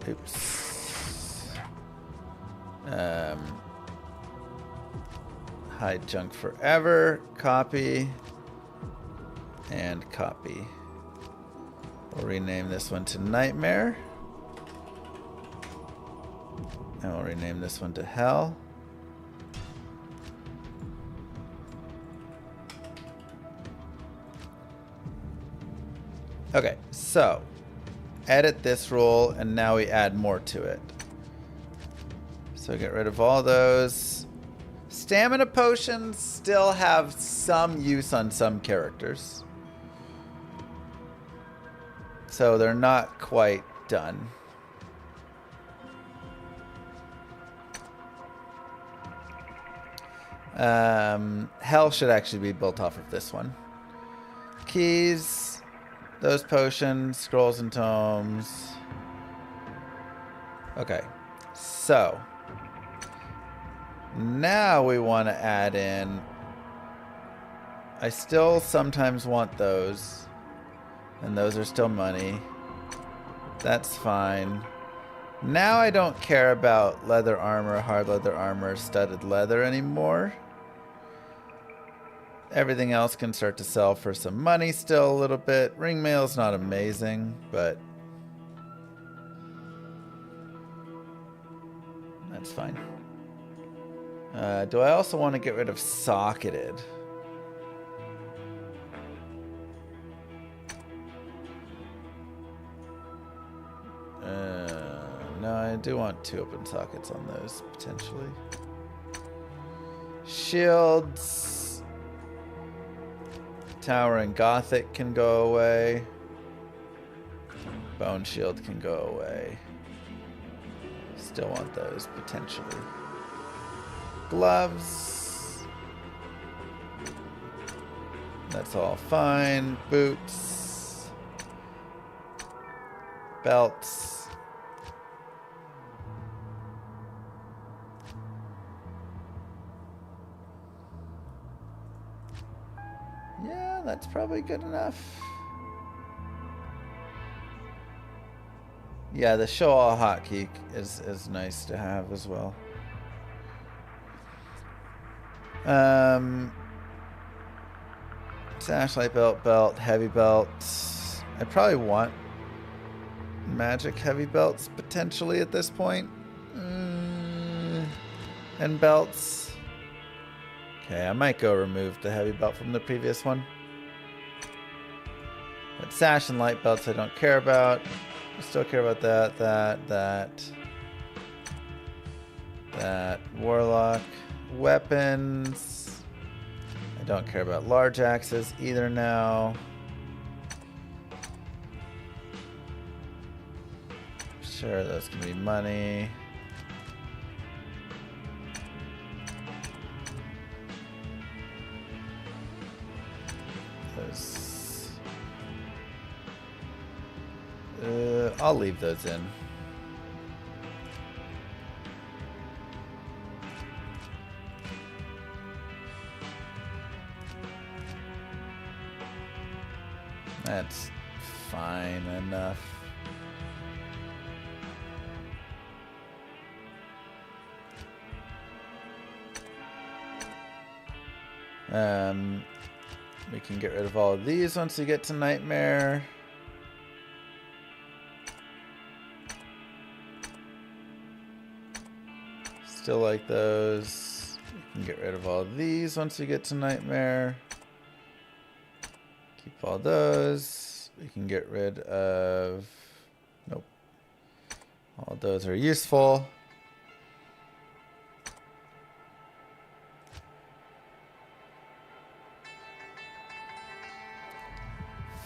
Oops. Hide junk forever. Copy. And copy. We'll rename this one to Nightmare. And we'll rename this one to Hell. Okay, so edit this rule, and now we add more to it. So get rid of all those. Stamina potions still have some use on some characters. So they're not quite done. Hell should actually be built off of this one. Keys, those potions, scrolls and tomes. Okay, so now we want to add in, I still sometimes want those, and those are still money. That's fine. Now I don't care about leather armor, hard leather armor, studded leather anymore. Everything else can start to sell for some money still a little bit. Ring mail's not amazing, but that's fine. Do I also want to get rid of socketed? No, I do want 2 open sockets on those, potentially. Shields. Tower and Gothic can go away. Bone Shield can go away. Still want those, potentially. Gloves. That's all fine. Boots. Belts. Yeah, that's probably good enough. Yeah, the show all hotkey is nice to have as well. Sashlight belt, heavy belt. I probably want magic heavy belts potentially at this point. And belts. Okay, I might go remove the heavy belt from the previous one. But sash and light belts I don't care about. I still care about that. Warlock. Weapons. I don't care about large axes either now. Sure, those can be money. I'll leave those in. That's fine enough. We can get rid of all of these once we get to Nightmare. Still like those. We can get rid of all of these once we get to Nightmare. Keep all those. We can get rid of... Nope. All those are useful.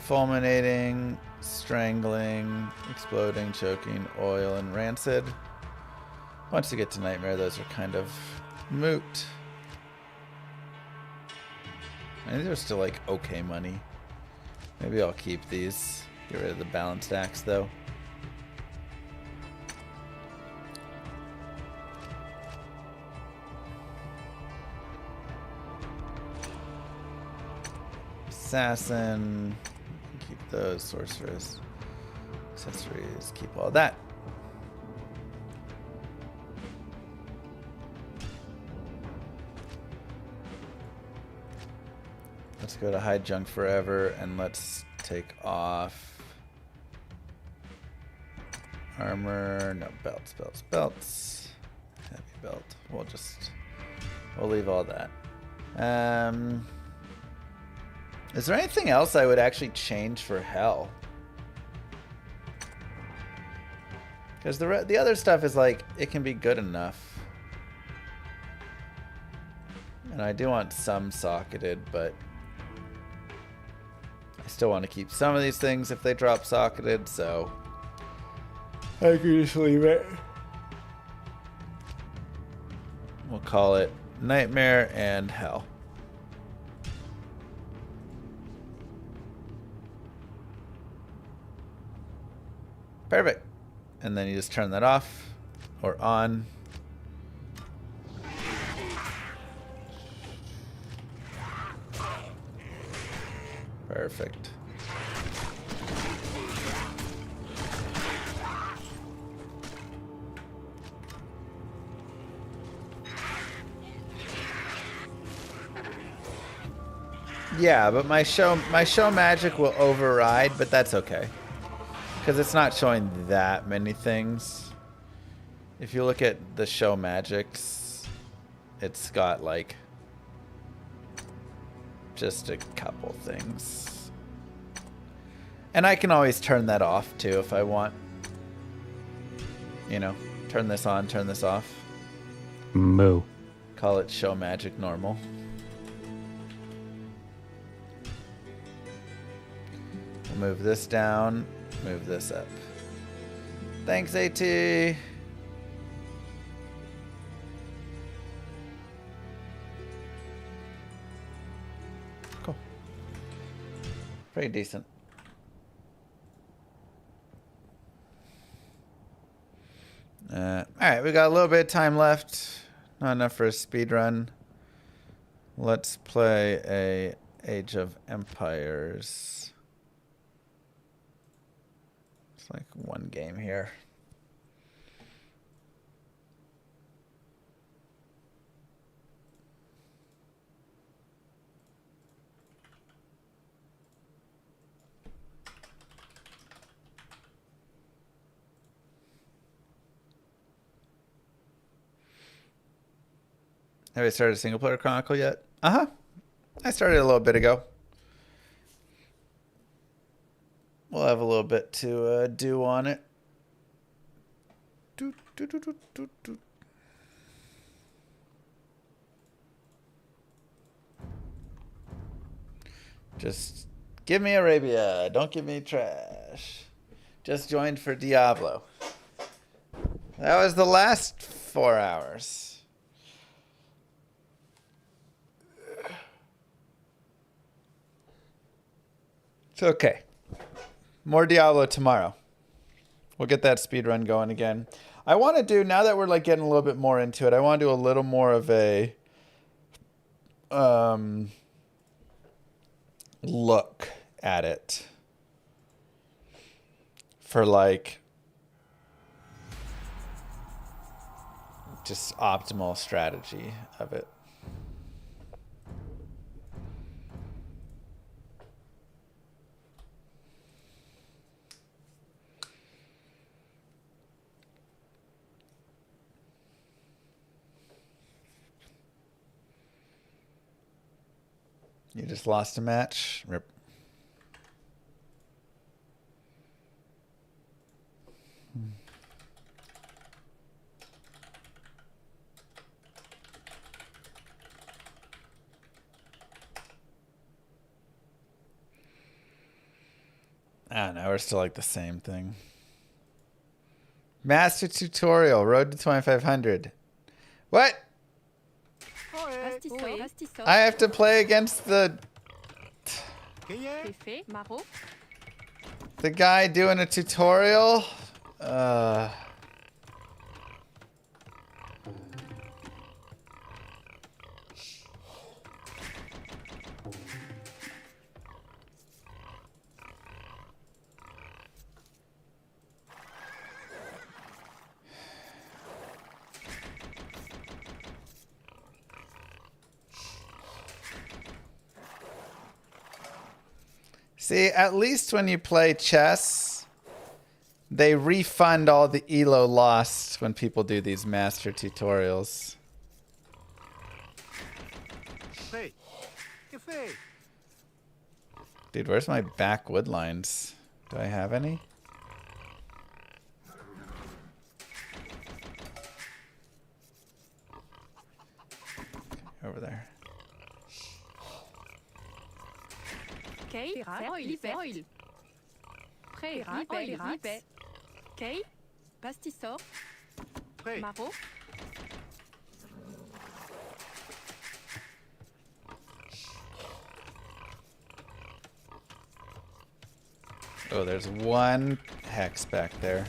Fulminating, strangling, exploding, choking, oil, and rancid. Once you get to Nightmare, those are kind of moot. And these are still like okay money. Maybe I'll keep these. Get rid of the balanced axe though. assassin. Keep those. Sorceress. Accessories. Keep all that. Let's go to hide junk forever and let's take off armor. No, belts, belts, belts. Heavy belt. We'll leave all that. Is there anything else I would actually change for hell? Because the other stuff is like, it can be good enough. And I do want some socketed, but I still want to keep some of these things if they drop socketed, so I can just leave it. We'll call it Nightmare and Hell. Perfect. And then you just turn that off or on. Perfect. Yeah, but my show magic will override, but that's okay. Because it's not showing that many things. If you look at the show magics, it's got like just a couple things. And I can always turn that off too if I want. You know, turn this on, turn this off. Moo. Call it show magic normal. We'll move this down, move this up. Thanks, AT. Cool. Pretty decent. Alright, we got a little bit of time left. Not enough for a speed run. Let's play a Age of Empires. It's like one game here. Have you started a single player chronicle yet? Uh-huh. I started a little bit ago. We'll have a little bit to do on it. Just give me Arabia. Don't give me trash. Just joined for Diablo. That was the last 4 hours. It's okay. More Diablo tomorrow. We'll get that speed run going again. I want to do, now that we're like getting a little bit more into it, I want to do a little more of a look at it for like just optimal strategy of it. You just lost a match. Rip. I don't know. We're still like the same thing. Master tutorial. Road to 2500. What? I have to play against the guy doing a tutorial. See, at least when you play chess, they refund all the elo lost when people do these master tutorials. Dude, where's my back wood lines? Do I have any? Over there. Okay, oil. Prêt, oil, okay, pastisseau, marot. Oh, there's one hex back there.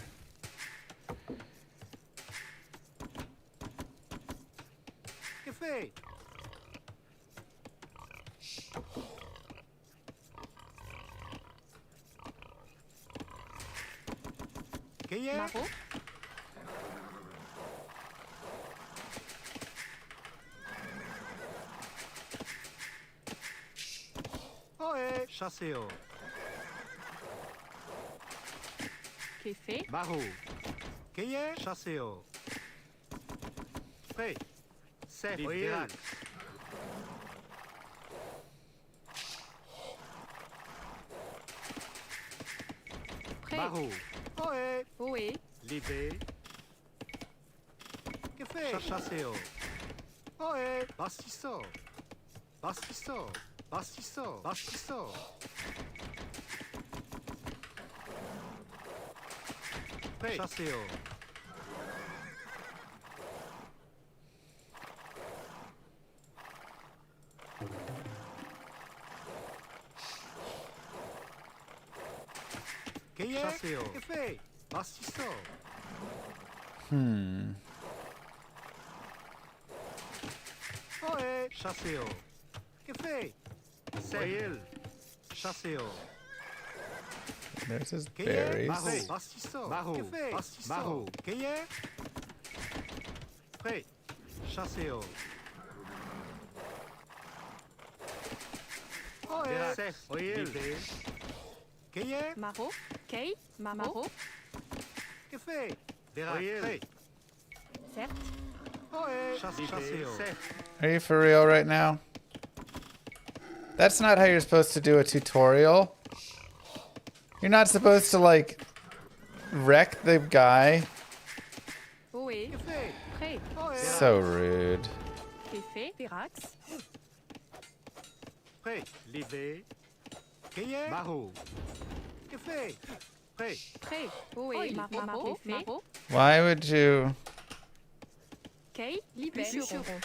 Marot. Chasseo. Qu'est fait? Marou. Qu'est chasseo. Prêt. C'est oil. Prêt. Marou. Oé. Ohé. Libé. Que fait? Chasseo. Oé. Bastisso. Bastisso. Bastisso. Bastisso. Prêt. Chasseo. Chasseo. Que fait? Bastisso. Oé. Chasseo. Que fait? C'est Chasseo. There's his berries. Bastisso. Marou. Que fait? Marou. Qu'est Prêt. Chasseo. Oé. Oil. Qu'est Marot. Okay, marot. Que fait? Oil. Certes. Oé. Chasseo. Are you for real right now? That's not how you're supposed to do a tutorial. You're not supposed to, like, wreck the guy. Ohé. Prêt. So rude. Qu'est fait? Virax. Prêt. Libé. Qu'est Marou. Que fait? Prêt. Prêt. Ohé. Marot. Marot. Why would you... Okay, bûcheron.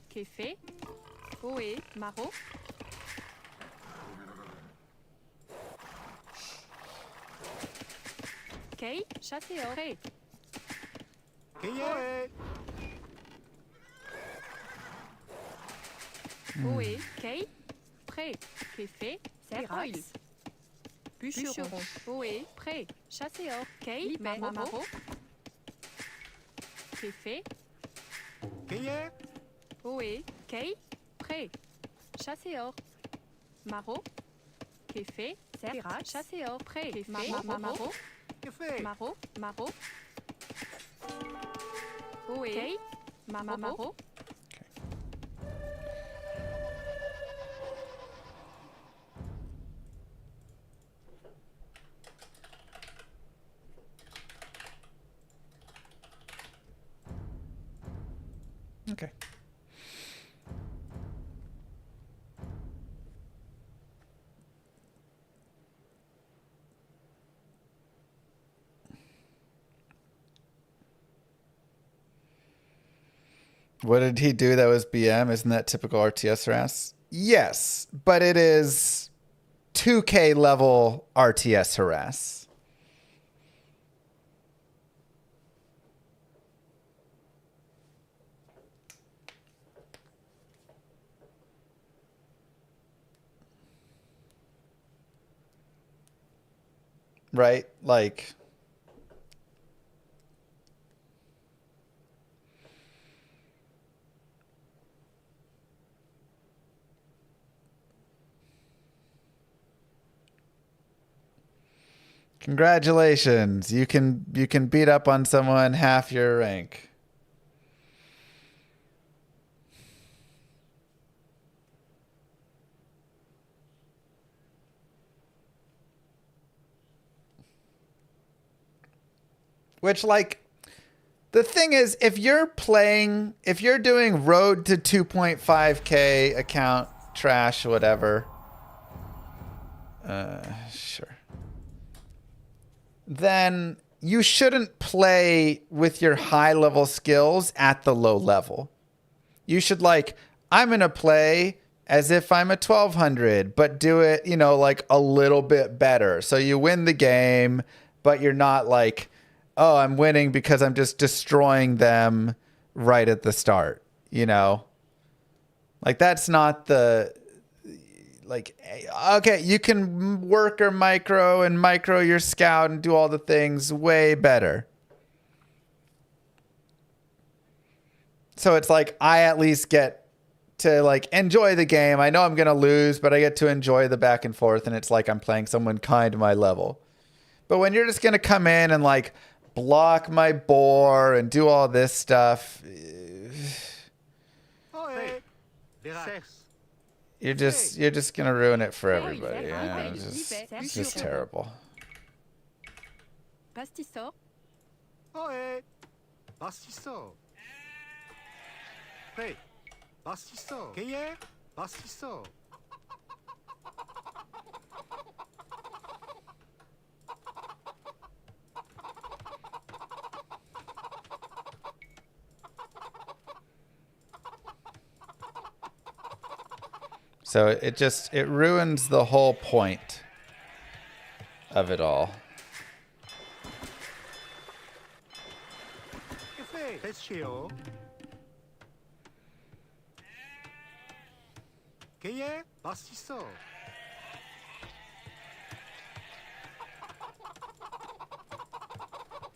Qu'est fait? Ohé. Marot. Okay, chasseur. Prêt. Ohé. Okay. Prêt. Qu'est fait? Virax. Bûcheron. Ohé. Prêt. Chasseur. Okay, marot. Qu'est fait? Ohé. Okay. Prêt. Chasseur. Marot. Qu'est fait? Virax. Chasseur. Prêt. Marot. Marot. Ohé. Marot. Okay. What did he do that was BM? Isn't that typical RTS harass? Yes, but it is 2K level RTS harass. Right? Like... Congratulations. You can beat up on someone half your rank. Which, like, the thing is, if you're doing road to 2.5K account trash, whatever, sure, then you shouldn't play with your high level skills at the low level. You should, like, I'm going to play as if I'm a 1200, but do it, you know, like a little bit better. So you win the game, but you're not like, oh, I'm winning because I'm just destroying them right at the start, you know? Like, that's not the, like, okay, you can work or micro your scout and do all the things way better. So it's like, I at least get to, like, enjoy the game. I know I'm going to lose, but I get to enjoy the back and forth, and it's like I'm playing someone kind of my level. But when you're just going to come in and, like, block my boar and do all this stuff, you're just gonna ruin it for everybody. Yeah, it's just terrible. Pastisor. Pastisor. Hey, pastisor. Qu'est-ce? Pastisor. So it ruins the whole point of it all.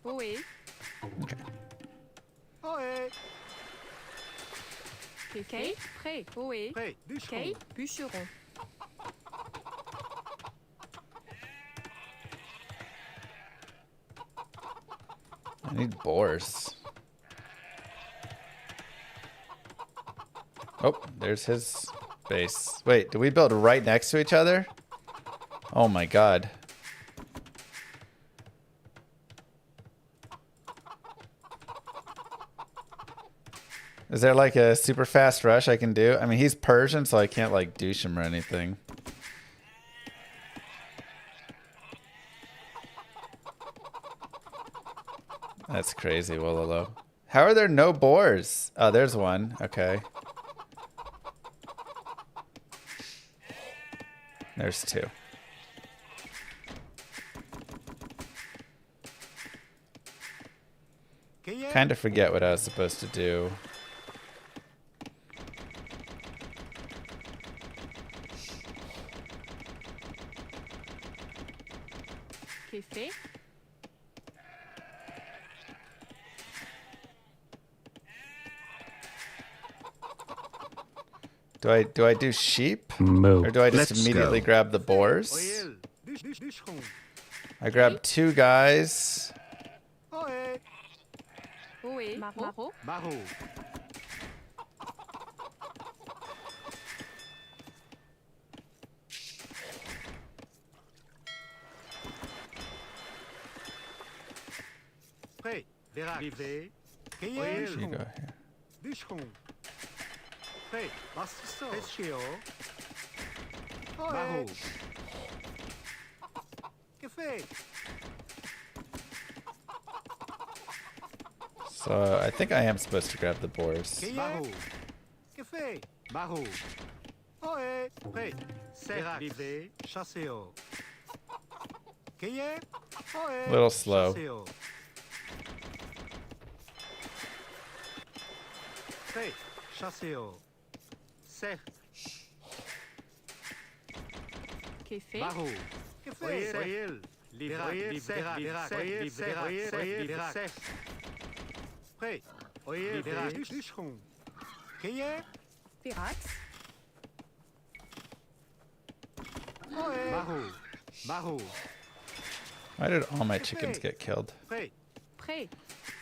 Oui. Okay. Okay. Prêt. Oui. Okay. Bûcheron. I need boars. Oh, there's his base. Wait, do we build right next to each other? Oh my god. Is there like a super fast rush I can do? I mean, he's Persian, so I can't like douche him or anything. That's crazy, Wololo. How are there no boars? Oh, there's one. Okay. There's two. Kind of forget what I was supposed to do. Café. Do I do sheep? Moo. Or do I just Let's immediately go. grab the boars? I grab two guys. Oui. Maro. You go here. So I think I am supposed to grab the boars. A little slow. Café. Pirates. Why did all my chickens get killed? Prêt.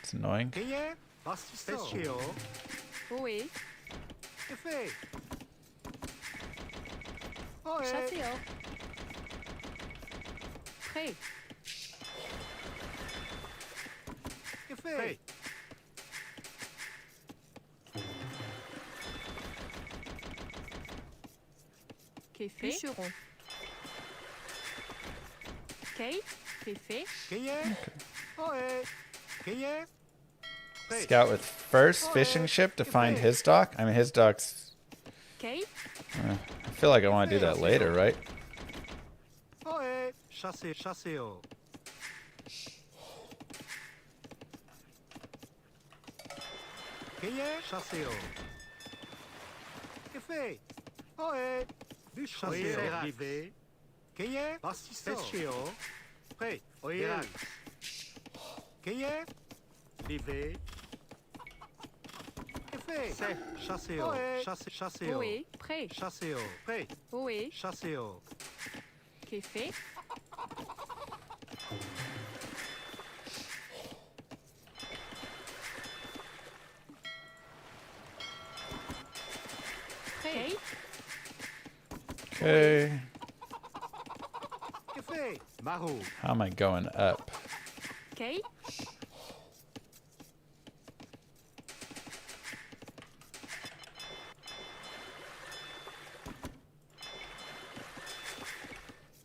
It's annoying. Oui. Chassé haut. Prêt. Qu'est fait? Bûcheron. Kate, qu'est fait? Scout with first fishing ship to find his dock. I mean, his dock's. Kate, I feel like I want to do that later, right? oui, prêt. Oui. Qu'est fait? Prêt. Okay. How am I going up? Kate.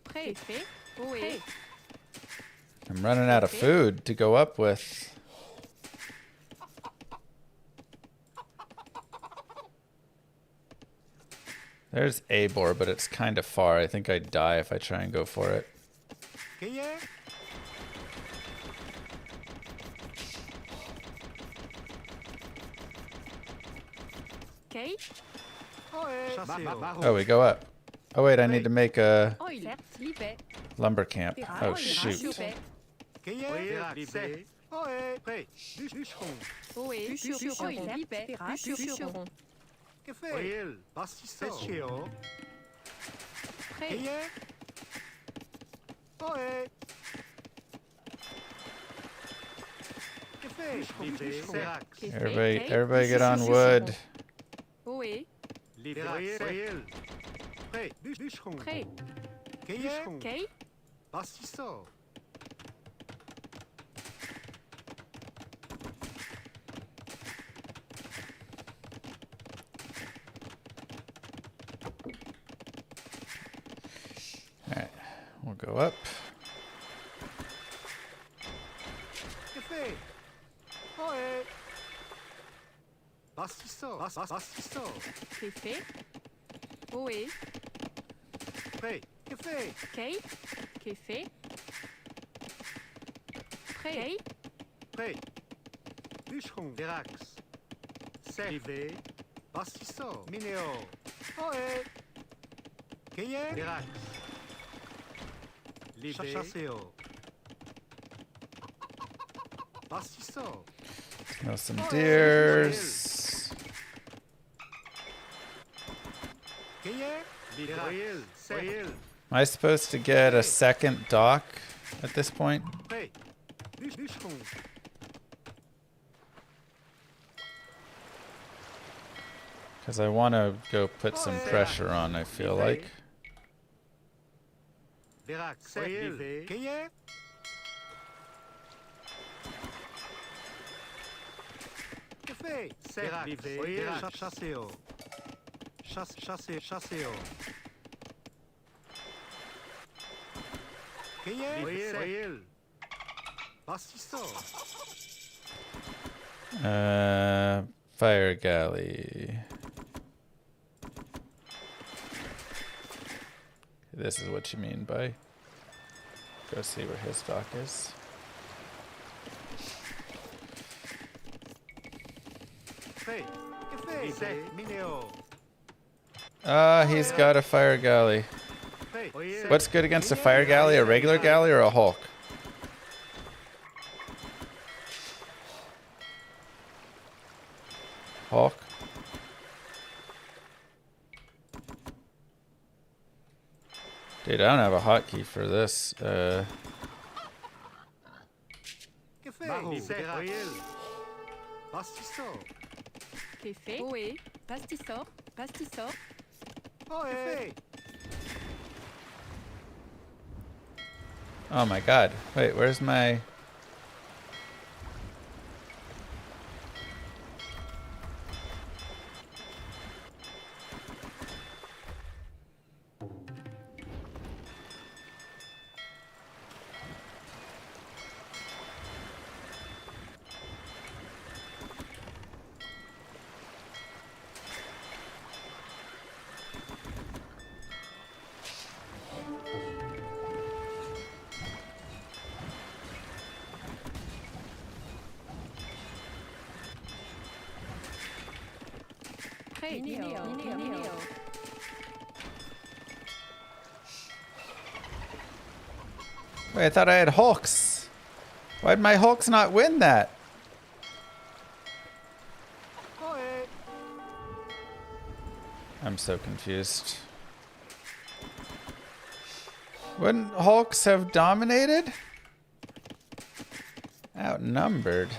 Prêt. Fait. Oui. I'm running out of food to go up with. There's Abor, but it's kind of far. I think I'd die if I try and go for it. Kate. Oh, we go up. Oh wait, I need to make a lumber camp. Oh shoot. Oui. Bûcheron. Everybody get on wood. Oui. Prêt. Kate. Alright, we'll go up. Qu'est fait? Oui. Kate. Qu'est fait? Prêt. Smell some deers. Am I supposed to get a second dock at this point? Because I want to go put some pressure on, I feel like. Fire galley. This is what you mean by go see where his dock is. He's got a fire galley. What's good against a fire galley? A regular galley or a Hulk? Hulk? Dude, I don't have a hotkey for this. Café. Ohé. Pastisor. Pastisor. Oh my god. Wait, where's my... Wait, I thought I had Hulks. Why'd my Hulks not win that? I'm so confused. Wouldn't Hulks have dominated? Outnumbered.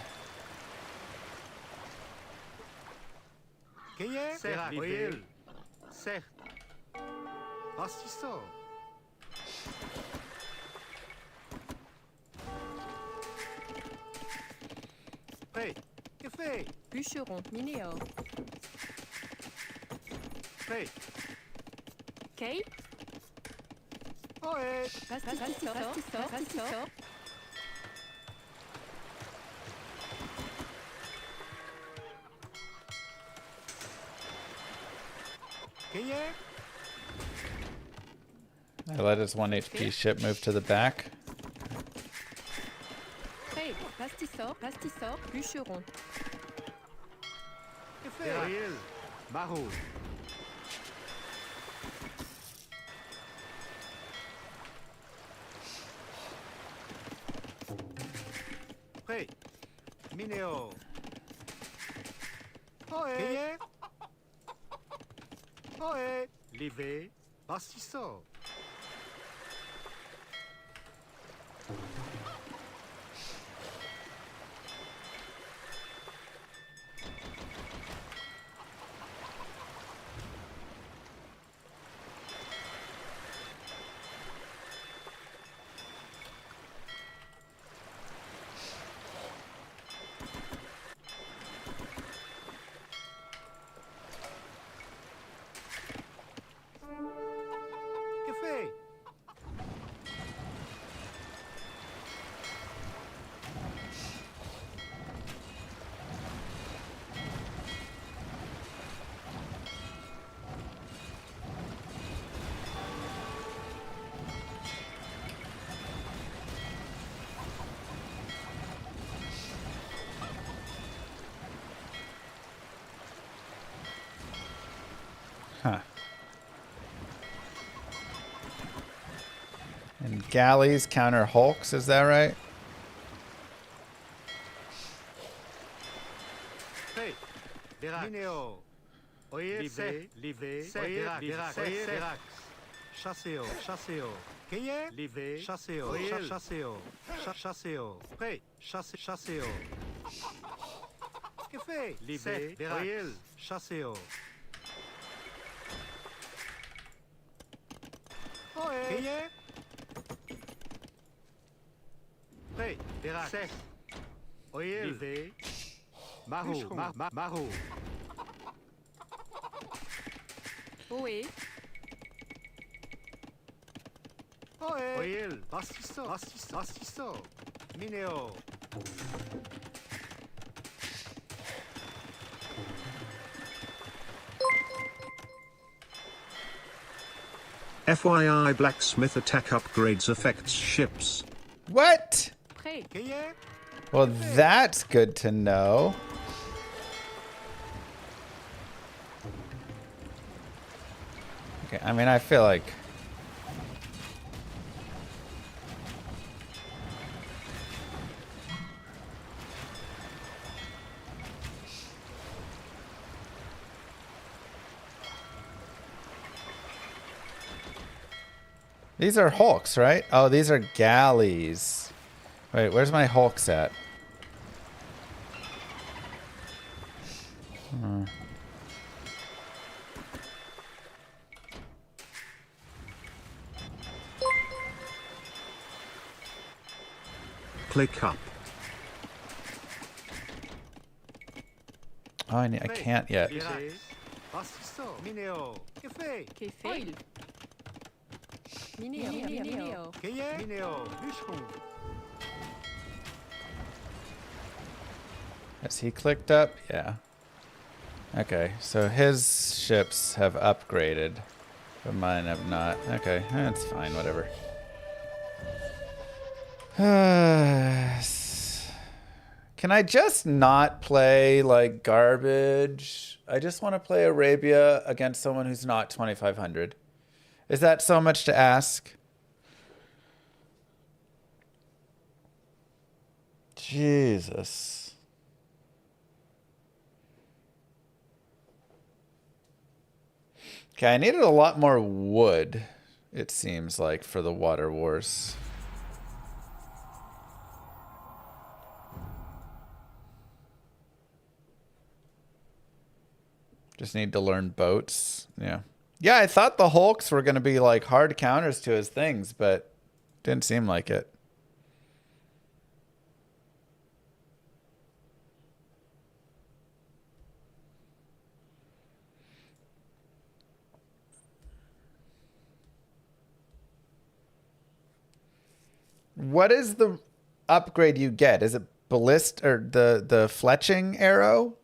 Bûcheron. Minéo. Kay. Pastisor. Pastisor. I let his 1 HP ship move to the back. Hey, pastisor. Pastisor. Bûcheron. Mineo. Livé. Pastisor. Huh. And galleys counter Hulks, is that right? Mineo. Livé. Chasseo. Chasseo. Livé. Chasseo. Chasseo. Chasseo. Prêt. Chasseo. Que fait? Livé. Chasseo. Prêt. Sec. Livé. Marou. Marou. Ohé. Oil. Pastisor. Mineo. FYI, blacksmith attack upgrades affects ships. What? Prêt. Well, that's good to know. Okay, I mean, I feel like... These are Hulks, right? Oh, these are galleys. Wait, where's my Hulks at? Click up. Oh, I can't yet. Que fail. Mineo. Has he clicked up? Yeah. Okay, so his ships have upgraded, but mine have not. Okay, that's fine, whatever. Can I just not play like garbage? I just want to play Arabia against someone who's not 2500. Is that so much to ask? Jesus. Okay, I needed a lot more wood, it seems like, for the water wars. Just need to learn boats. Yeah. Yeah, I thought the Hulks were going to be like hard counters to his things, but didn't seem like it. What is the upgrade you get? Is it ballist or the fletching arrow?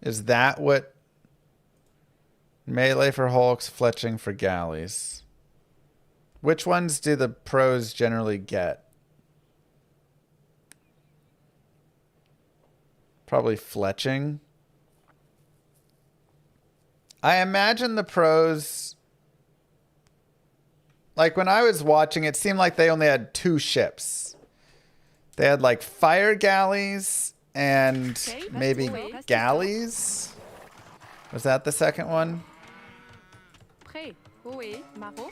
Is that what melee for Hulks, fletching for galleys? Which ones do the pros generally get? Probably fletching. I imagine the pros, like when I was watching, it seemed like they only had 2 ships. They had like fire galleys and maybe galleys. Was that the second one? Prêt. Ohé. Maro.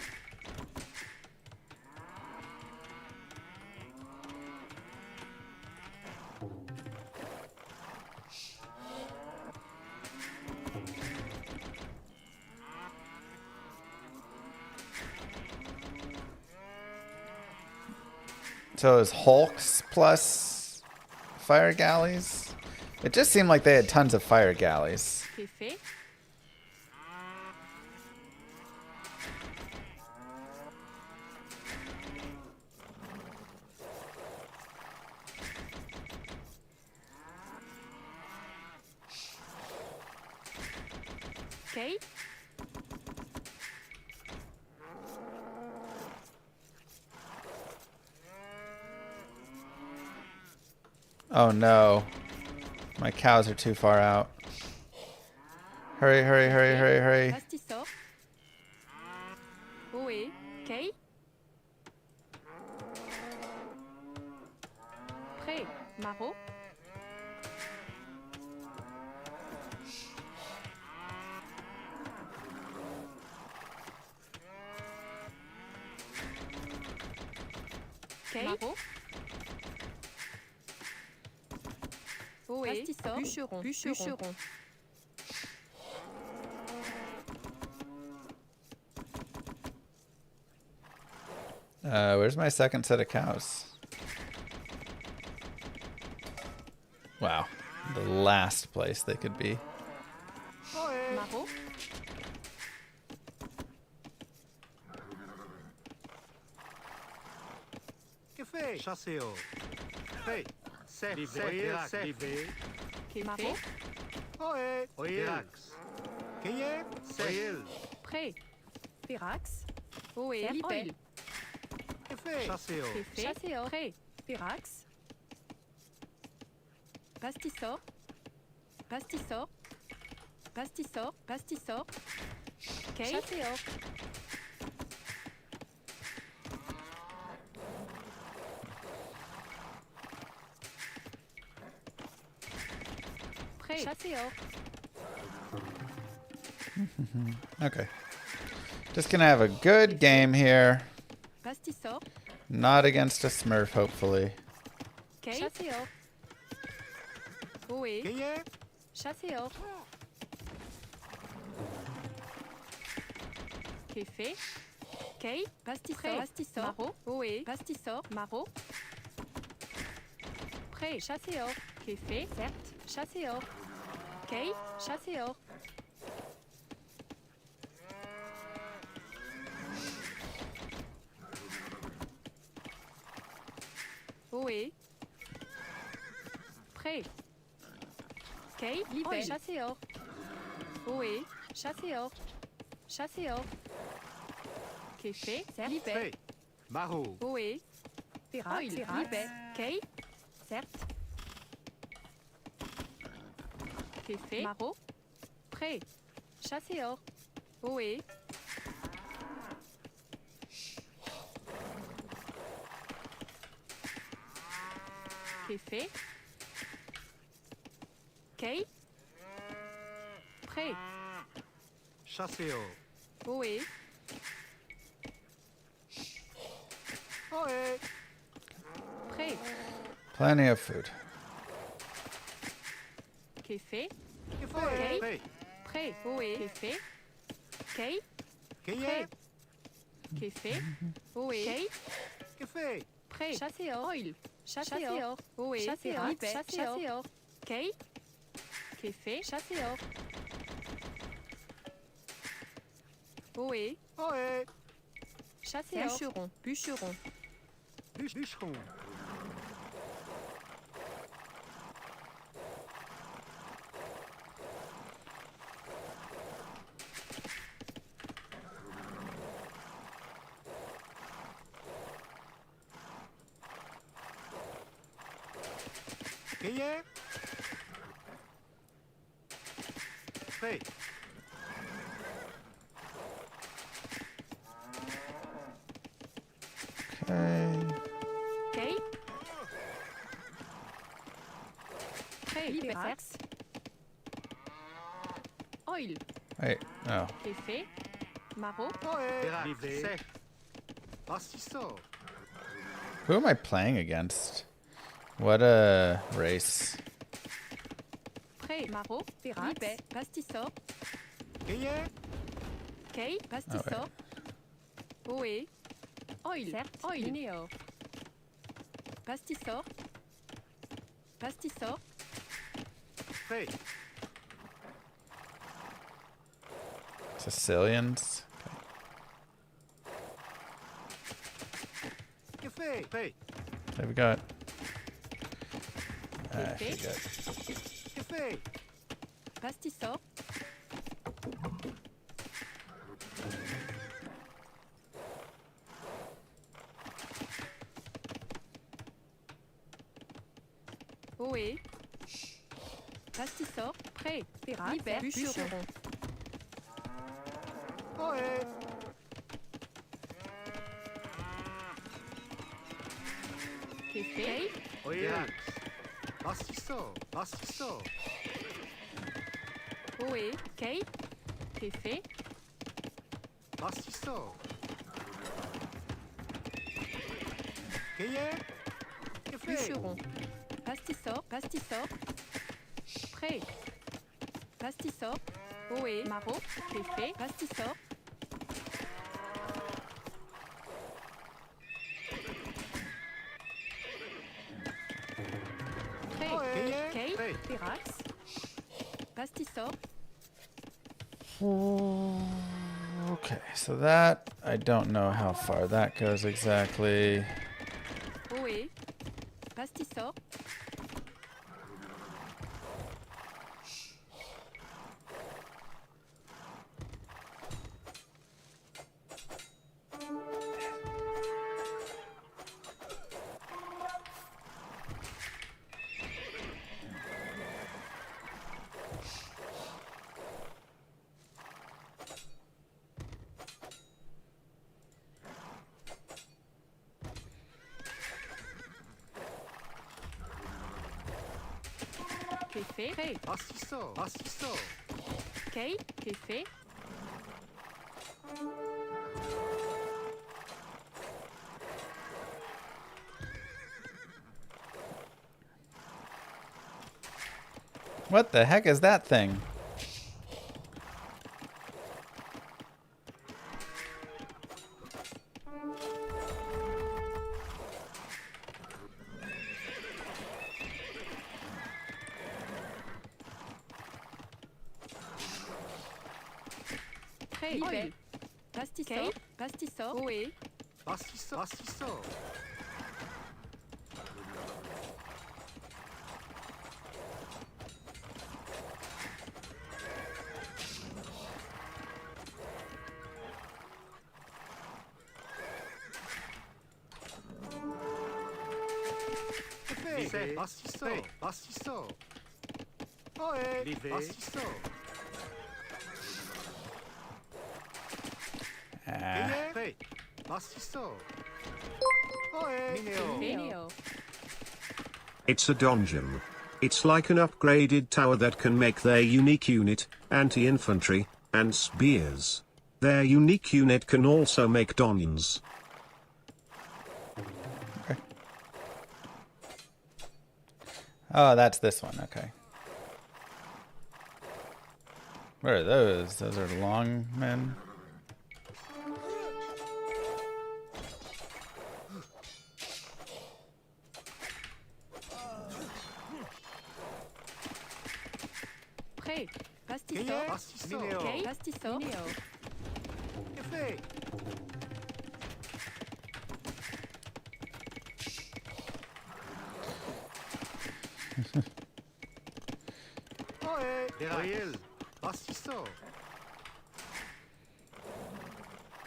So it was Hulks plus fire galleys? It just seemed like they had tons of fire galleys. Que fait. Okay. Oh no. My cows are too far out. Hurry, hurry, hurry, hurry, hurry. Pastissor. Ohé. Okay. Prêt. Maro. Okay. Maro. Ohé. Bûcheron. Bûcheron. Where's my second set of cows? Wow. The last place they could be. Maro. Que fait? Chasseo. Fait. Sef. Que Maro. Oé. Relax. Qu'est-ce? Sef. Prêt. Pirax. Ohé. Oil. Que fait? Chasseo. Chasseur. Prêt. Pirax. Pastissor. Pastissor. Pastissor. Pastissor. Okay. Chasseur. Prêt. Chasseur. Okay. Just gonna have a good game here. Pastissor. Not against a Smurf, hopefully. Kate. Chasseur. Oui. Chasseur. Café. Kate. Pastisseur. Pastisseur. Maro. Oui. Pastisseur. Maro. Prêt. Chasseur. Café. Certes. Chasseur. Kate. Chasseur. Oui. Prêt. Kate. Libé. Chasseur. Oui. Chasseur. Chasseur. Café. Certes. Libé. Maro. Oui. Pirax. Libé. Kate. Certes. Café. Maro. Prêt. Chasseur. Oui. Café. Kate. Prêt. Chasseur. Oui. Ohé. Prêt. Plenty of food. Café. Café. Kate. Prêt. Oui. Café. Kate. Prêt. Café. Oui. Kate. Café. Prêt. Chasseur. Oil. Chasseur. Oui. Chasseur. Chasseur. Kate. Café. Chasseur. Oui. Ohé. Chasseur. Bûcheron. Bûcheron. Bûcheron. Payé. Prêt. Okay. Kate. Prêt. Libérax. Oil. Wait, no. Café. Maro. Livré. Assistant. Who am I playing against? What a race. Prêt. Maro. Pirax. Libé. Pastisseur. Payé. Kate. Pastisseur. Oui. Oil. Certes. Oil. Linéo. Pastisseur. Pastisseur. Prêt. Sicilians. Café. Prêt. Okay, we got. I Café. forget. Café. Pastisseur. Oui. Pastisseur. Prêt. Pirax. Libère. Bûcheron. Ohé. Café. Ohé. Assistant. Assistant. Oui. Kate. Café. Assistant. Payé. Café. Bûcheron. Pastisseur. Pastisseur. Prêt. Pastisseur. Oui. Maro. Café. Pastisseur. Prêt. Kate. Pirax. Pastisseur. Okay, so that I don't know how far that goes exactly. Oui. Pastisseur. Café. Prêt. Assistant. Assistant. Kate. Café. What the heck is that thing? Prêt. Livet. Pastisor. Pastisor. Ohé. Pastisor. Pastisor. Livet. Pastisor. Pastisor. Ohé. Livet. Pastisor. Prêt. Pastisor. Ohé. Mineo. It's a donjon. It's like an upgraded tower that can make their unique unit, anti-infantry, and spears. Their unique unit can also make donjons. Okay. Oh, that's this one. Okay. What are those? Those are long men. Prêt. Pastisor. Pastisor. Ok. Pastisor. Mineo. Effet. Ohé. Derrière. Pastisor.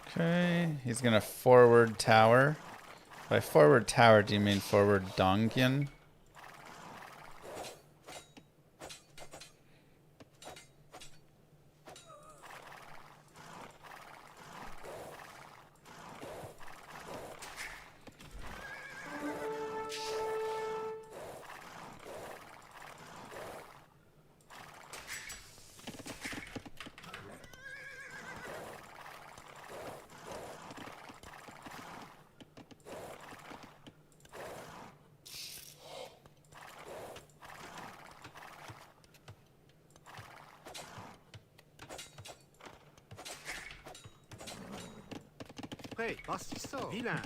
Okay, he's gonna forward tower. By forward tower, do you mean forward donjon? Prêt. Pastisor. Vilain.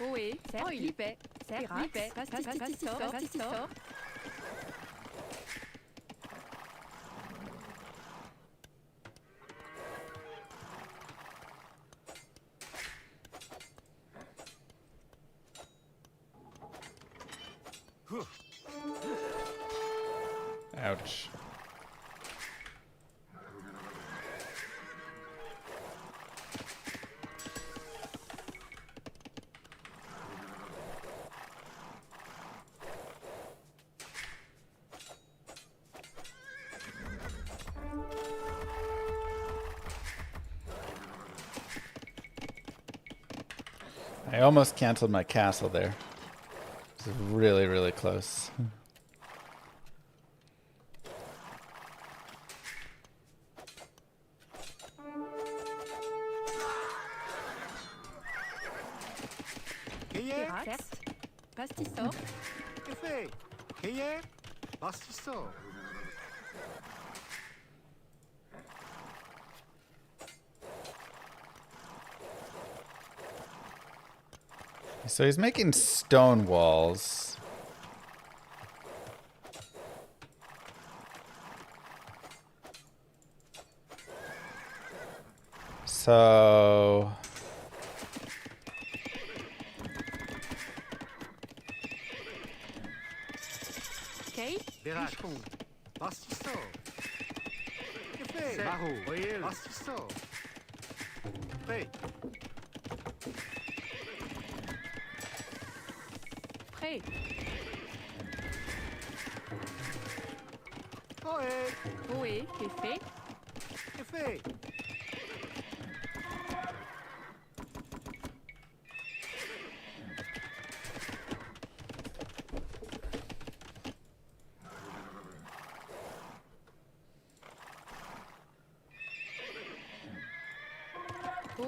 Ohé. Livet. Livet. Pastisor. Pastisor. Ouch. I almost canceled my castle there. It was really, really close. Certes. Pastisor. Effet. Cueillère. Pastisor. So he's making stone walls. So Ok. Bûcheron. Pastisor. Effet. Barreau. Pastisor. Prêt. Prêt. Ohé. Ohé. Effet. Effet.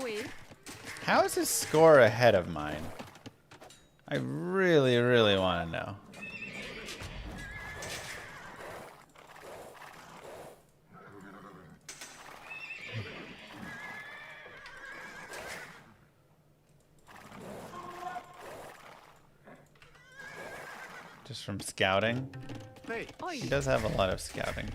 Ohé. How is his score ahead of mine? I really, really want to know. Just from scouting? He does have a lot of scouting.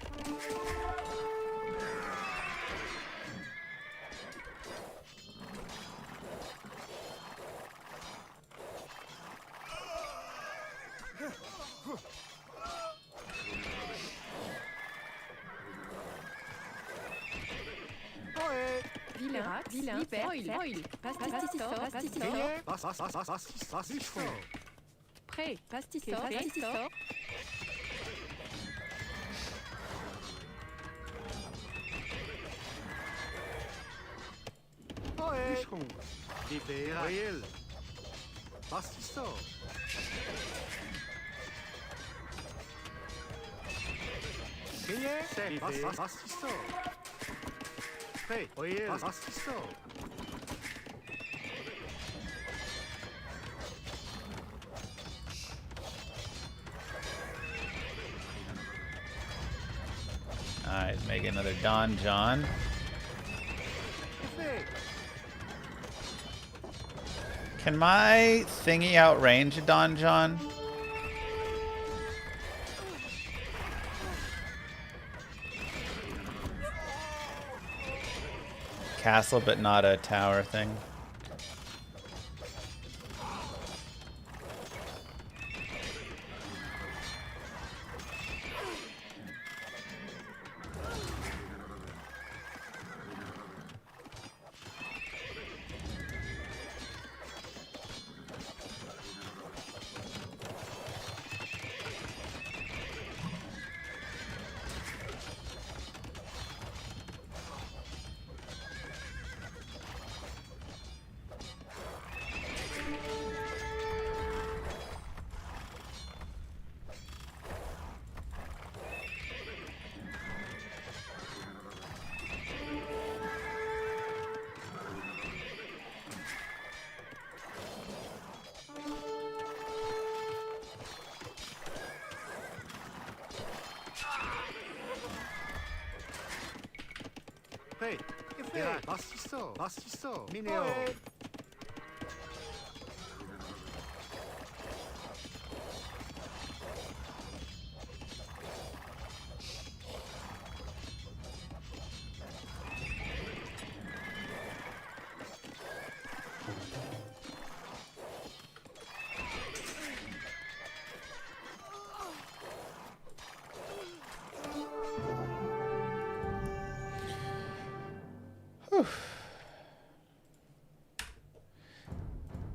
Vilain, foil, pastisseur, prêt, pastisseur, Bûcheron. Réel. Pastisseur. Gruyère. Pastisseur. Prêt. Réel. Pastisseur. Alright, make another Don John. Can my thingy outrange a Don John? Castle, but not a tower thing. Prêt. Pastisseur. Minéo.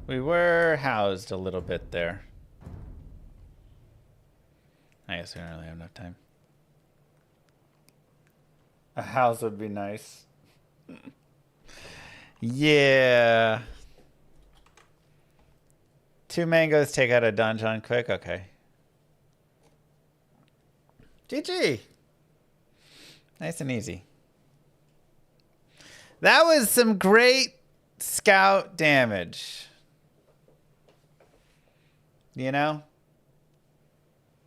We were housed a little bit there. I guess we don't really have enough time. A house would be nice. Yeah. 2 mangoes, take out a donjon quick. Okay. GG. Nice and easy. That was some great scout damage. You know?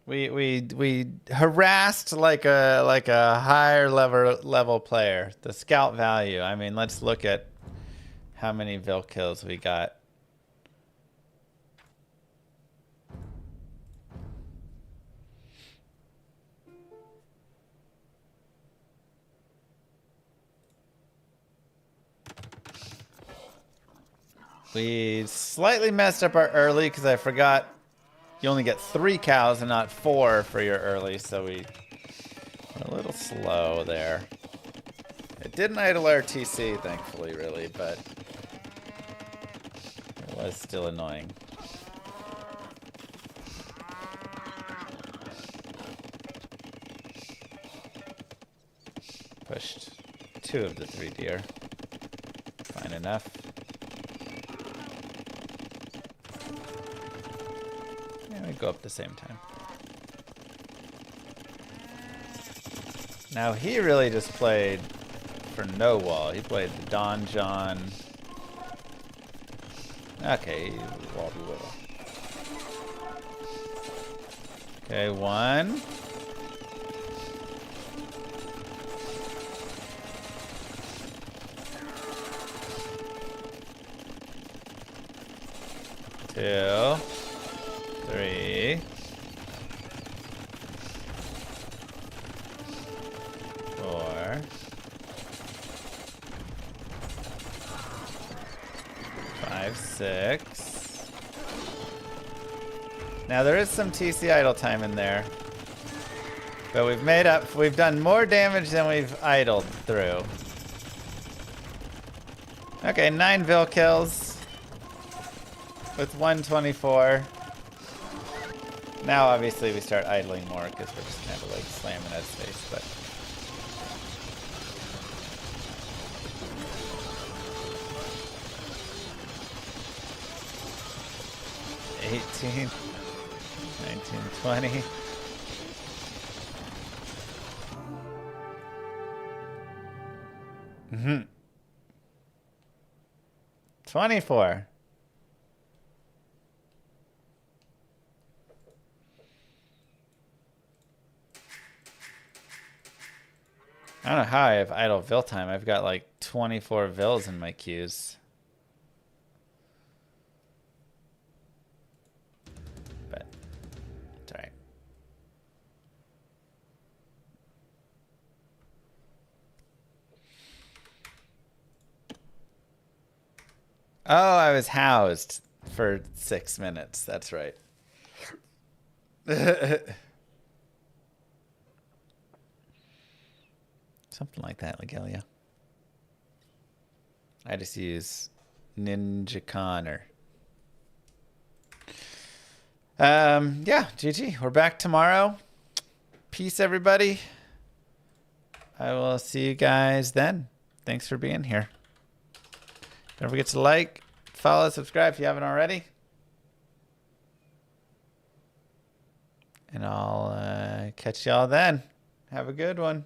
We harassed like a higher level player. The scout value. I mean, let's look at how many Vil kills we got. We slightly messed up our early because I forgot you only get 3 cows and not 4 for your early, so we were a little slow there. It didn't idle our TC, thankfully, really, but it was still annoying. Pushed 2 of the 3 deer. Fine enough. Go up the same time. Now he really just played for no wall. He played the Don John, Okay, wobble wibble. Okay, 1. Two, 3, 4, 5, 6. Now there is some TC idle time in there, but we've made up. We've done more damage than we've idled through. Okay, 9 Vil kills with 124. Now obviously we start idling more because we're just kind of like slamming at his face, but. $18, $19, $20. Mm-hmm. 24. I don't know how I have idle Vil time. I've got like 24 Vils in my queues. But it's alright. Oh, I was housed for 6 minutes. That's right. Something like that, Legalia. I just use Ninja Connor. Yeah, GG. We're back tomorrow. Peace, everybody. I will see you guys then. Thanks for being here. Don't forget to like, follow, subscribe if you haven't already. And I'll catch y'all then. Have a good one.